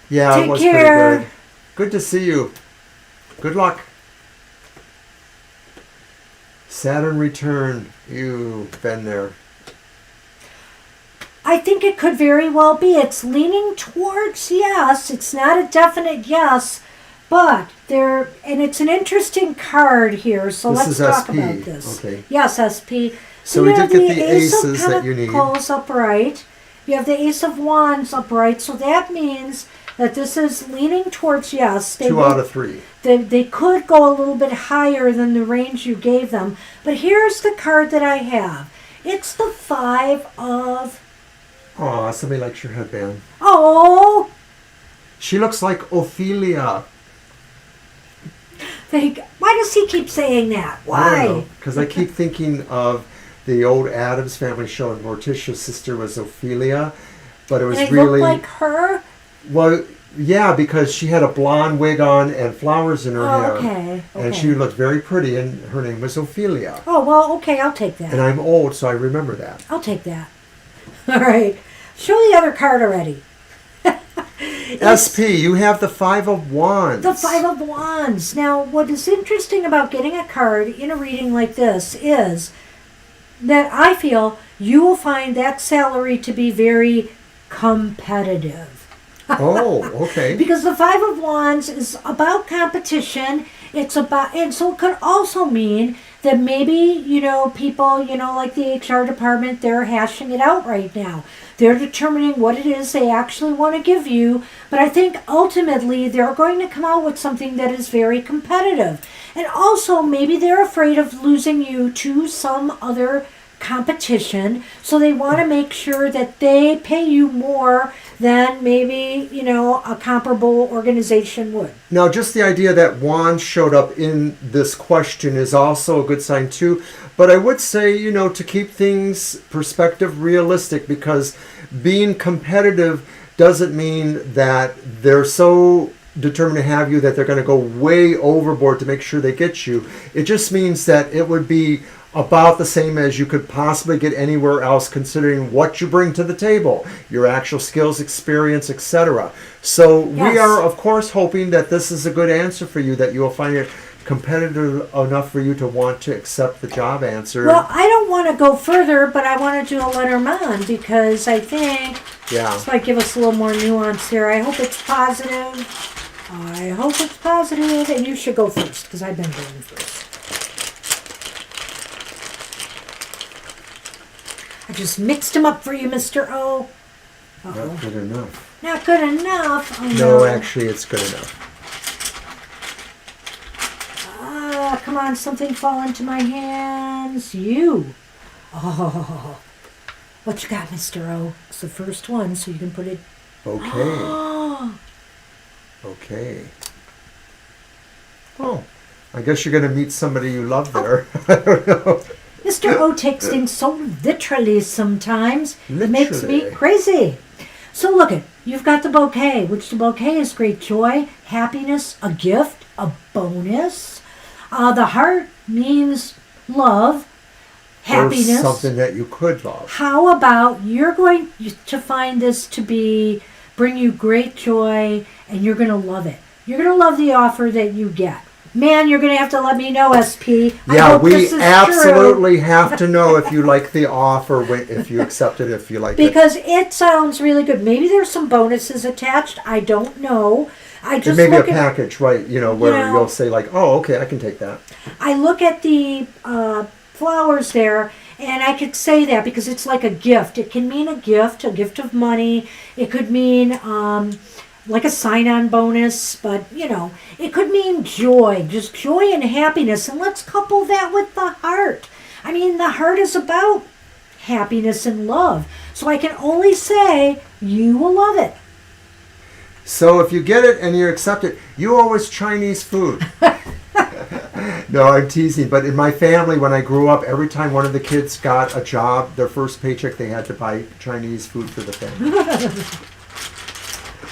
Speaker 1: Yeah,
Speaker 2: Take
Speaker 1: it was
Speaker 2: care.
Speaker 1: pretty good. Good to see you. Good luck. Saturn return. You've been there.
Speaker 2: I think it could very well be. It's leaning towards yes. It's not a definite yes, but and it's an interesting card here. So
Speaker 1: This
Speaker 2: let's
Speaker 1: is
Speaker 2: talk
Speaker 1: SP.
Speaker 2: about this.
Speaker 1: Okay.
Speaker 2: Yes, SP.
Speaker 1: So we
Speaker 2: you have
Speaker 1: did get the
Speaker 2: Ace of
Speaker 1: aces that you need.
Speaker 2: Pentacles upright. You have the Ace of Wands upright. So that means that this is leaning towards yes.
Speaker 1: 2 out of 3.
Speaker 2: They could go a little bit higher than the range you gave them. But here's the card that I have. It's the 5 of...
Speaker 1: Aw, somebody likes your headband.
Speaker 2: Oh!
Speaker 1: She looks like Ophelia.
Speaker 2: Why does he keep saying that? Why?
Speaker 1: Because I keep thinking of the old Addams Family show, and Morticia's sister was Ophelia, but it was
Speaker 2: And it
Speaker 1: really
Speaker 2: looked like her?
Speaker 1: well, yeah, because she had a blonde wig on and flowers in her hair,
Speaker 2: Okay.
Speaker 1: and she looked very pretty, and her name was Ophelia.
Speaker 2: Oh, well, okay, I'll take that.
Speaker 1: And I'm old, so I remember that.
Speaker 2: I'll take that. All right. Show the other card already.
Speaker 1: SP, you have the 5 of Wands.
Speaker 2: The 5 of Wands. Now, what is interesting about getting a card in a reading like this is that I feel you will find that salary to be very competitive.
Speaker 1: Oh, okay.
Speaker 2: Because the 5 of Wands is about competition. It's about, and so it could also mean that maybe, people, like the HR department, they're hashing it out right now. They're determining what it is they actually want to give you. But I think ultimately they're going to come out with something that is very competitive. And also maybe they're afraid of losing you to some other competition, so they want to make sure that they pay you more than maybe, a comparable organization would.
Speaker 1: Now, just the idea that wands showed up in this question is also a good sign too. But I would say, to keep things perspective realistic, because being competitive doesn't mean that they're so determined to have you that they're going to go way overboard to make sure they get you. It just means that it would be about the same as you could possibly get anywhere else, considering what you bring to the table, your actual skills, experience, etc. So
Speaker 2: Yes.
Speaker 1: we are, of course, hoping that this is a good answer for you, that you will find it competitive enough for you to want to accept the job answer.
Speaker 2: Well, I don't want to go further, but I want to do a Lenormand, because I think this might give us a little more nuance here. I hope it's positive. I hope it's positive, and you should go first, because I've been going first. I just mixed them up for you, Mr. O. Uh-oh.
Speaker 1: Not good enough.
Speaker 2: Not good enough? Oh,
Speaker 1: No, actually, it's good enough.
Speaker 2: Come on, something fall into my hands. You. Oh. What you got, Mr. O? It's the first one, so you can put it...
Speaker 1: Okay. Okay. Oh, I guess you're going to meet somebody you love there. I don't know.
Speaker 2: Mr. O takes things so literally sometimes. It makes me
Speaker 1: Literally.
Speaker 2: crazy. So look it, you've got the bouquet, which the bouquet is great joy, happiness, a gift, a bonus. The heart means love, happiness.
Speaker 1: Or something that you could love.
Speaker 2: How about you're going to find this to bring you great joy, and you're going to love it. You're going to love the offer that you get. Man, you're going to have to let me know, SP.
Speaker 1: Yeah, we absolutely have to know if you like the offer, if you accept it, if you like it.
Speaker 2: Because it sounds really good. Maybe there's some bonuses attached. I don't know. I just
Speaker 1: it may be a package, right? Where you'll say like, oh, okay, I can take that.
Speaker 2: I look at the flowers there, and I could say that because it's like a gift. It can mean a gift of money. It could mean like a sign-on bonus, but it could mean joy, just joy and happiness. And let's couple that with the heart. I mean, the heart is about happiness and love. So I can only say you will love it.
Speaker 1: So if you get it and you accept it, you owe us Chinese food. No, I'm teasing. But in my family, when I grew up, every time one of the kids got a job, their first paycheck, they had to buy Chinese food for the family.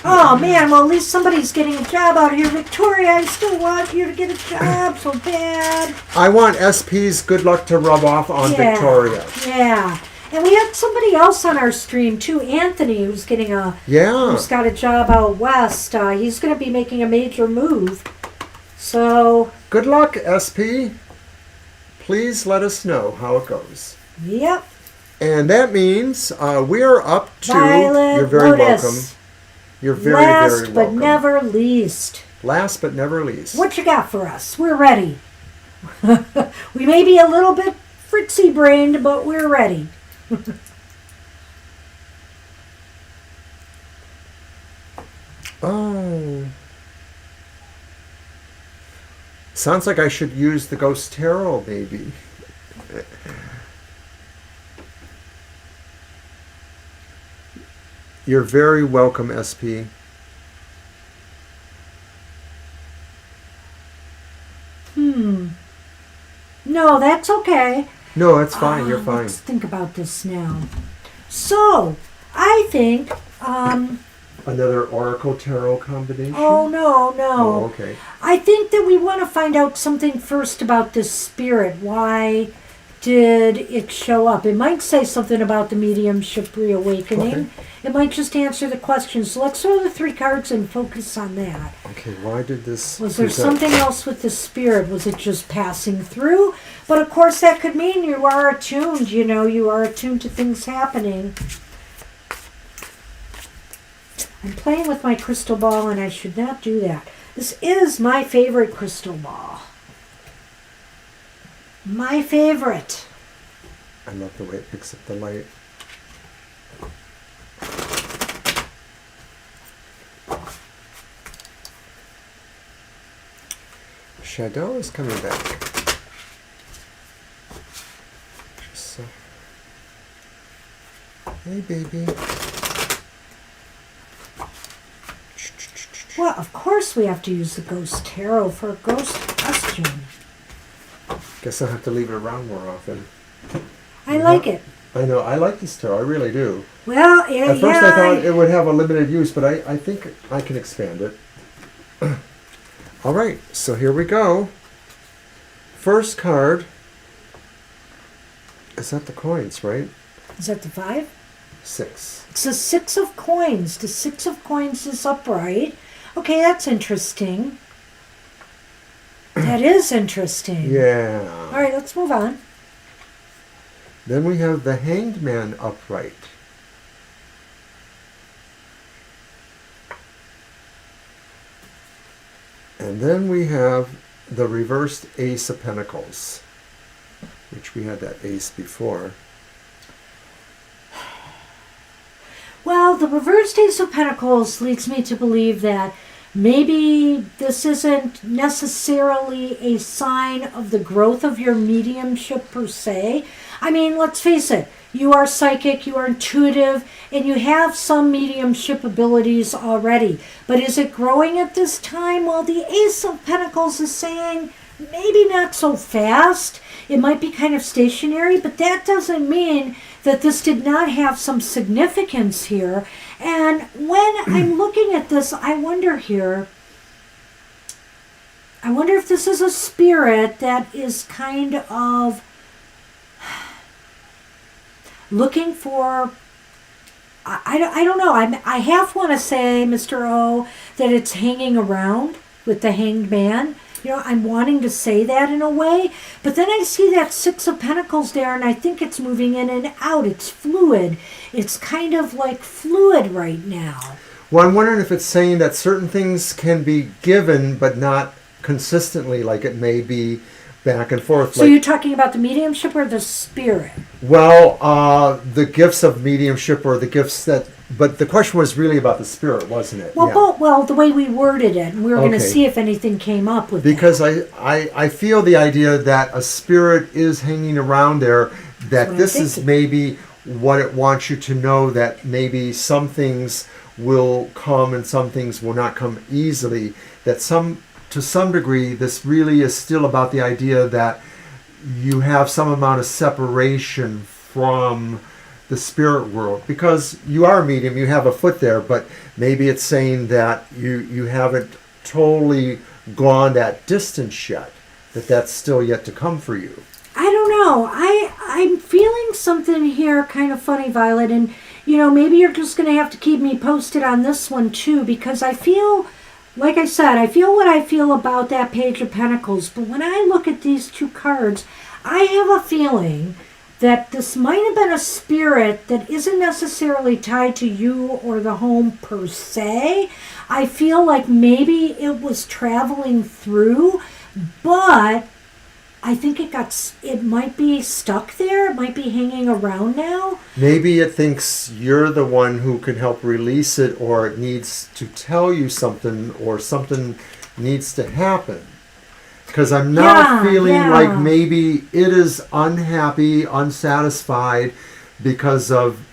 Speaker 2: Oh man, well at least somebody's getting a job out here. Victoria, I still want you to get a job so bad.
Speaker 1: I want SP's good luck to rub off on Victoria.
Speaker 2: Yeah. And we had somebody else on our stream too, Anthony, who's who's got a job out west. He's going to be making a major move. So
Speaker 1: good luck, SP. Please let us know how it goes.
Speaker 2: Yep.
Speaker 1: And that means we are up to
Speaker 2: Violet
Speaker 1: you're very
Speaker 2: Lotus.
Speaker 1: welcome. You're very, very welcome.
Speaker 2: Last but never least.
Speaker 1: Last but never least.
Speaker 2: What you got for us? We're ready. We may be a little bit fritzy-brained, but we're ready.
Speaker 1: Oh. Sounds like I should use the Ghost Tarot, maybe. You're very welcome, SP.
Speaker 2: No, that's okay.
Speaker 1: No, it's fine. You're fine.
Speaker 2: Let's think about this now. So, I think...
Speaker 1: Another Oracle Tarot combination?
Speaker 2: Oh, no.
Speaker 1: Oh, okay.
Speaker 2: I think that we want to find out something first about this spirit. Why did it show up? It might say something about the mediumship reawakening.
Speaker 1: Okay.
Speaker 2: It might just answer the question. So let's throw the 3 cards and focus on that.
Speaker 1: Okay, why did this...
Speaker 2: Was there something else with the spirit? Was it just passing through? But of course that could mean you are attuned, you are attuned to things happening. I'm playing with my crystal ball and I should not do that. This is my favorite crystal ball. My favorite.
Speaker 1: I love the way it picks up the light. Shadow is coming back. Just so. Hey, baby.
Speaker 2: Well, of course we have to use the Ghost Tarot for a ghost question.
Speaker 1: Guess I'll have to leave it around more often.
Speaker 2: I like it.
Speaker 1: I know. I like this tarot. I really do.
Speaker 2: Well, yeah.
Speaker 1: At first I thought it would have a limited use, but I think I can expand it. All right. So here we go. First card. Is that the coins, right?
Speaker 2: Is that the 5?
Speaker 1: 6.
Speaker 2: It's the 6 of coins. The 6 of coins is upright. Okay, that's interesting. That is interesting.
Speaker 1: Yeah.
Speaker 2: All right, let's move on.
Speaker 1: Then we have the Hanged Man upright. And then we have the reversed Ace of Pentacles, which we had that ace before.
Speaker 2: Well, the reversed Ace of Pentacles leads me to believe that maybe this isn't necessarily a sign of the growth of your mediumship per se. I mean, let's face it, you are psychic, you are intuitive, and you have some mediumship abilities already. But is it growing at this time? Well, the Ace of Pentacles is saying maybe not so fast. It might be kind of stationary, but that doesn't mean that this did not have some significance here. And when I'm looking at this, I wonder if this is a spirit that is kind of looking for, I don't know, I half want to say, Mr. O, that it's hanging around with the Hanged Man. You know, I'm wanting to say that in a way, but then I see that 6 of Pentacles there, and I think it's moving in and out. It's fluid. It's kind of like fluid right now.
Speaker 1: Well, I'm wondering if it's saying that certain things can be given, but not consistently, like it may be back and forth.
Speaker 2: So you're talking about the mediumship or the spirit?
Speaker 1: Well, the gifts of mediumship or the gifts that... But the question was really about the spirit, wasn't it?
Speaker 2: Well,
Speaker 1: yeah.
Speaker 2: well, the way we worded it, and we were going to
Speaker 1: Okay.
Speaker 2: see if anything came up with
Speaker 1: because
Speaker 2: that.
Speaker 1: I feel the idea that a spirit is hanging around there, that
Speaker 2: what
Speaker 1: this
Speaker 2: I'm
Speaker 1: is
Speaker 2: thinking.
Speaker 1: maybe what it wants you to know, that maybe some things will come and some things will not come easily, that to some degree this really is still about the idea that you have some amount of separation from the spirit world, because you are a medium, you have a foot there, but maybe it's saying that you haven't totally gone that distance yet, that's still yet to come for you.
Speaker 2: I don't know. I'm feeling something here kind of funny, Violet, and you know, maybe you're just going to have to keep me posted on this one too, because I feel, like I said, I feel what I feel about that Page of Pentacles, but when I look at these two cards, I have a feeling that this might have been a spirit that isn't necessarily tied to you or the home per se. I feel like maybe it was traveling through, but I think it might be stuck there. It might be hanging around now.
Speaker 1: Maybe it thinks you're the one who can help release it, or it needs to tell you something, or something needs to happen. Because I'm now feeling like maybe it is unhappy, unsatisfied because of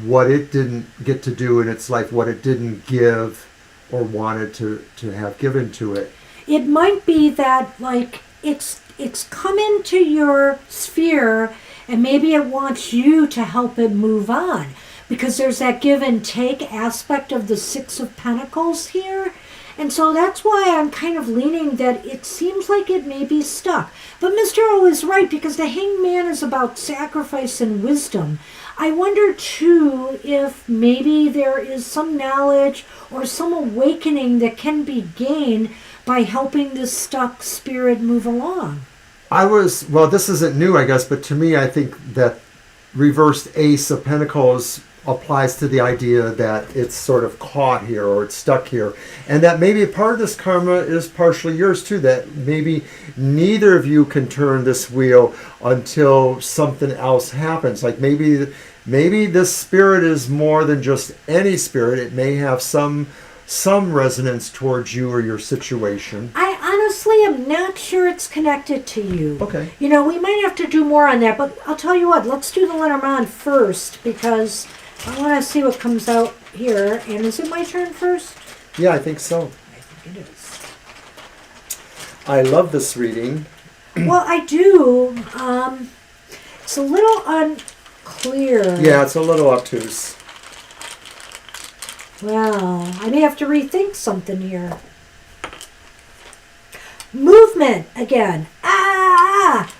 Speaker 1: what it didn't get to do in its life, what it didn't give or wanted to have given to it.
Speaker 2: It might be that like it's come into your sphere and maybe it wants you to help it move on, because there's that give and take aspect of the 6 of Pentacles here. And so that's why I'm kind of leaning that it seems like it may be stuck. But Mr. O is right, because the Hanged Man is about sacrifice and wisdom. I wonder, too, if maybe there is some knowledge or some awakening that can be gained by helping this stuck spirit move along.
Speaker 1: Well, this isn't new, I guess, but to me, I think that reversed Ace of Pentacles applies to the idea that it's sort of caught here, or it's stuck here, and that maybe part of this karma is partially yours too, that maybe neither of you can turn this wheel until something else happens. Like maybe this spirit is more than just any spirit. It may have some resonance towards you or your situation.
Speaker 2: I honestly am not sure it's connected to you.
Speaker 1: Okay.
Speaker 2: You know, we might have to do more on that, but I'll tell you what, let's do the Lenormand first, because I want to see what comes out here. And is it my turn first?
Speaker 1: Yeah, I think so.
Speaker 2: I think it is.
Speaker 1: I love this reading.
Speaker 2: Well, I do. It's a little unclear.
Speaker 1: Yeah, it's a little obtuse.
Speaker 2: Well, I may have to rethink something here. Movement again.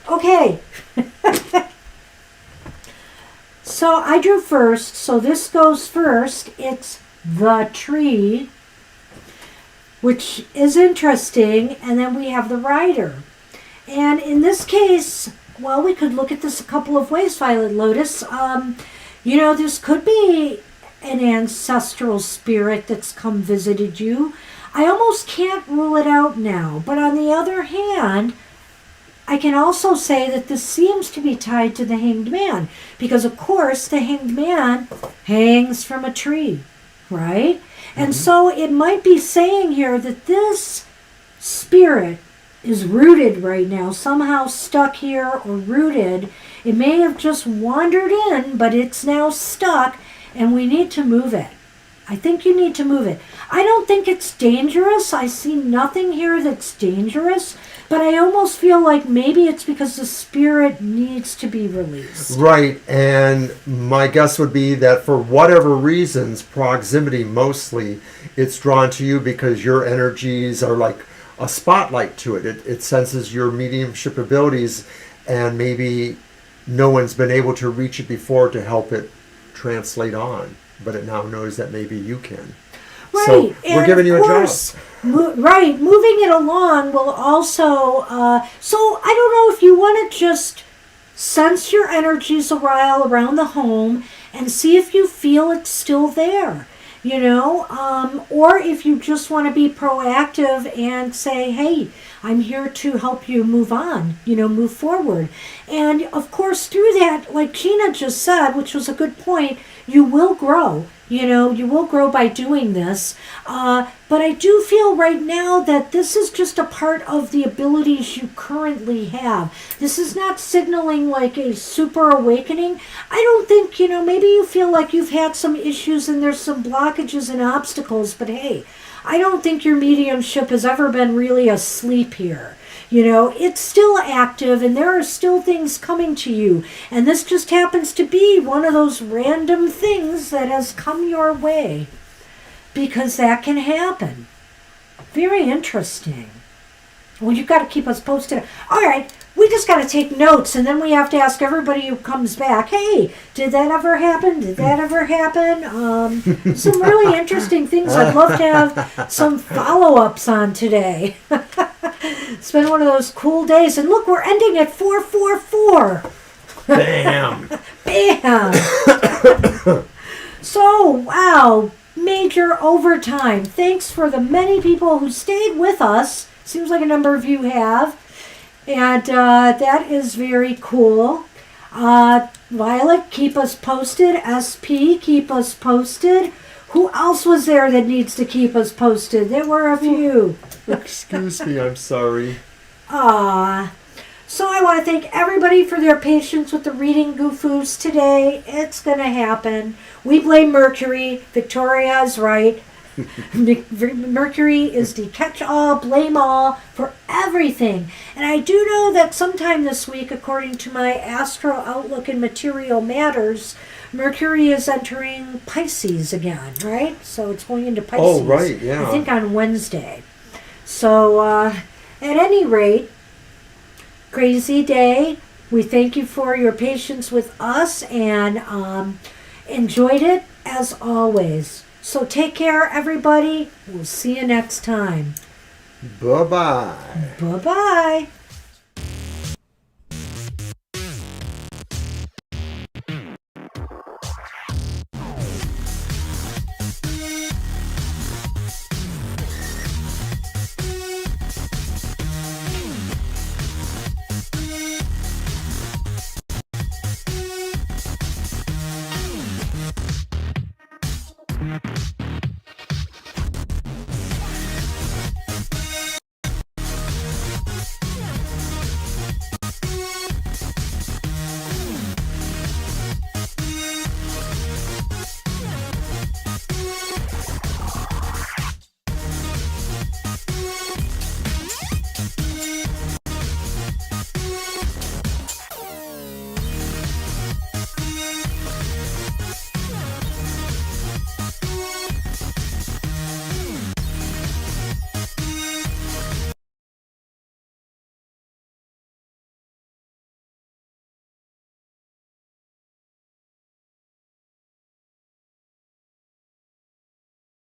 Speaker 2: Okay. So I drew first, so this goes first. It's the tree, which is interesting, and then we have the rider. And in this case, well, we could look at this a couple of ways, Violet Lotus. You know, this could be an ancestral spirit that's come visited you. I almost can't rule it out now. But on the other hand, I can also say that this seems to be tied to the Hanged Man. Because, of course, the Hanged Man hangs from a tree, right? Mm-hmm. And so it might be saying here that this spirit is rooted right now, somehow stuck here or rooted. It may have just wandered in, but it's now stuck, and we need to move it. I think you need to move it. I don't think it's dangerous. I see nothing here that's dangerous, but I almost feel like maybe it's because the spirit needs to be released.
Speaker 1: Right, and my guess would be that for whatever reasons, proximity mostly, it's drawn to you because your energies are like a spotlight to it. It senses your mediumship abilities, and maybe no one's been able to reach it before to help it translate on, but it now knows that maybe you can.
Speaker 2: Right,
Speaker 1: so we're giving you a job.
Speaker 2: Right, moving it along will also, so I don't know if you want to just sense your energies a while around the home and see if you feel it's still there, you know, or if you just want to be proactive and say, hey, I'm here to help you move on, you know, move forward. And of course, through that, like Gina just said, which was a good point, you will grow. You know, you will grow by doing this. But I do feel right now that this is just a part of the abilities you currently have. This is not signaling like a super awakening. I don't think, you know, maybe you feel like you've had some issues and there's some blockages and obstacles, but hey, I don't think your mediumship has ever been really asleep here. You know, it's still active and there are still things coming to you. And this just happens to be one of those random things that has come your way. Because that can happen. Very interesting. Well, you've got to keep us posted. All right, we just got to take notes, and then we have to ask everybody who comes back, hey, did that ever happen? Did that ever happen? Some really interesting things I'd love to have some follow-ups on today. It's been one of those cool days. And look, we're ending at 444.
Speaker 1: Bam!
Speaker 2: Bam! So, wow, major overtime. Thanks for the many people who stayed with us. Seems like a number of you have. And that is very cool. Violet, keep us posted. SP, keep us posted. Who else was there that needs to keep us posted? There were a few.
Speaker 1: Excuse me, I'm sorry.
Speaker 2: So I want to thank everybody for their patience with the reading goofoos today. It's going to happen. We blame Mercury. Victoria is right. Mercury is the catch-all, blame-all for everything. And I do know that sometime this week, according to my astro outlook and material matters, Mercury is entering Pisces again, right? So it's going into Pisces.
Speaker 1: Oh, right, yeah.
Speaker 2: I think on Wednesday. So at any rate, crazy day. We thank you for your patience with us and enjoyed it as always. So take care, everybody. We'll see you next time.
Speaker 1: Bye-bye.
Speaker 2: Bye-bye.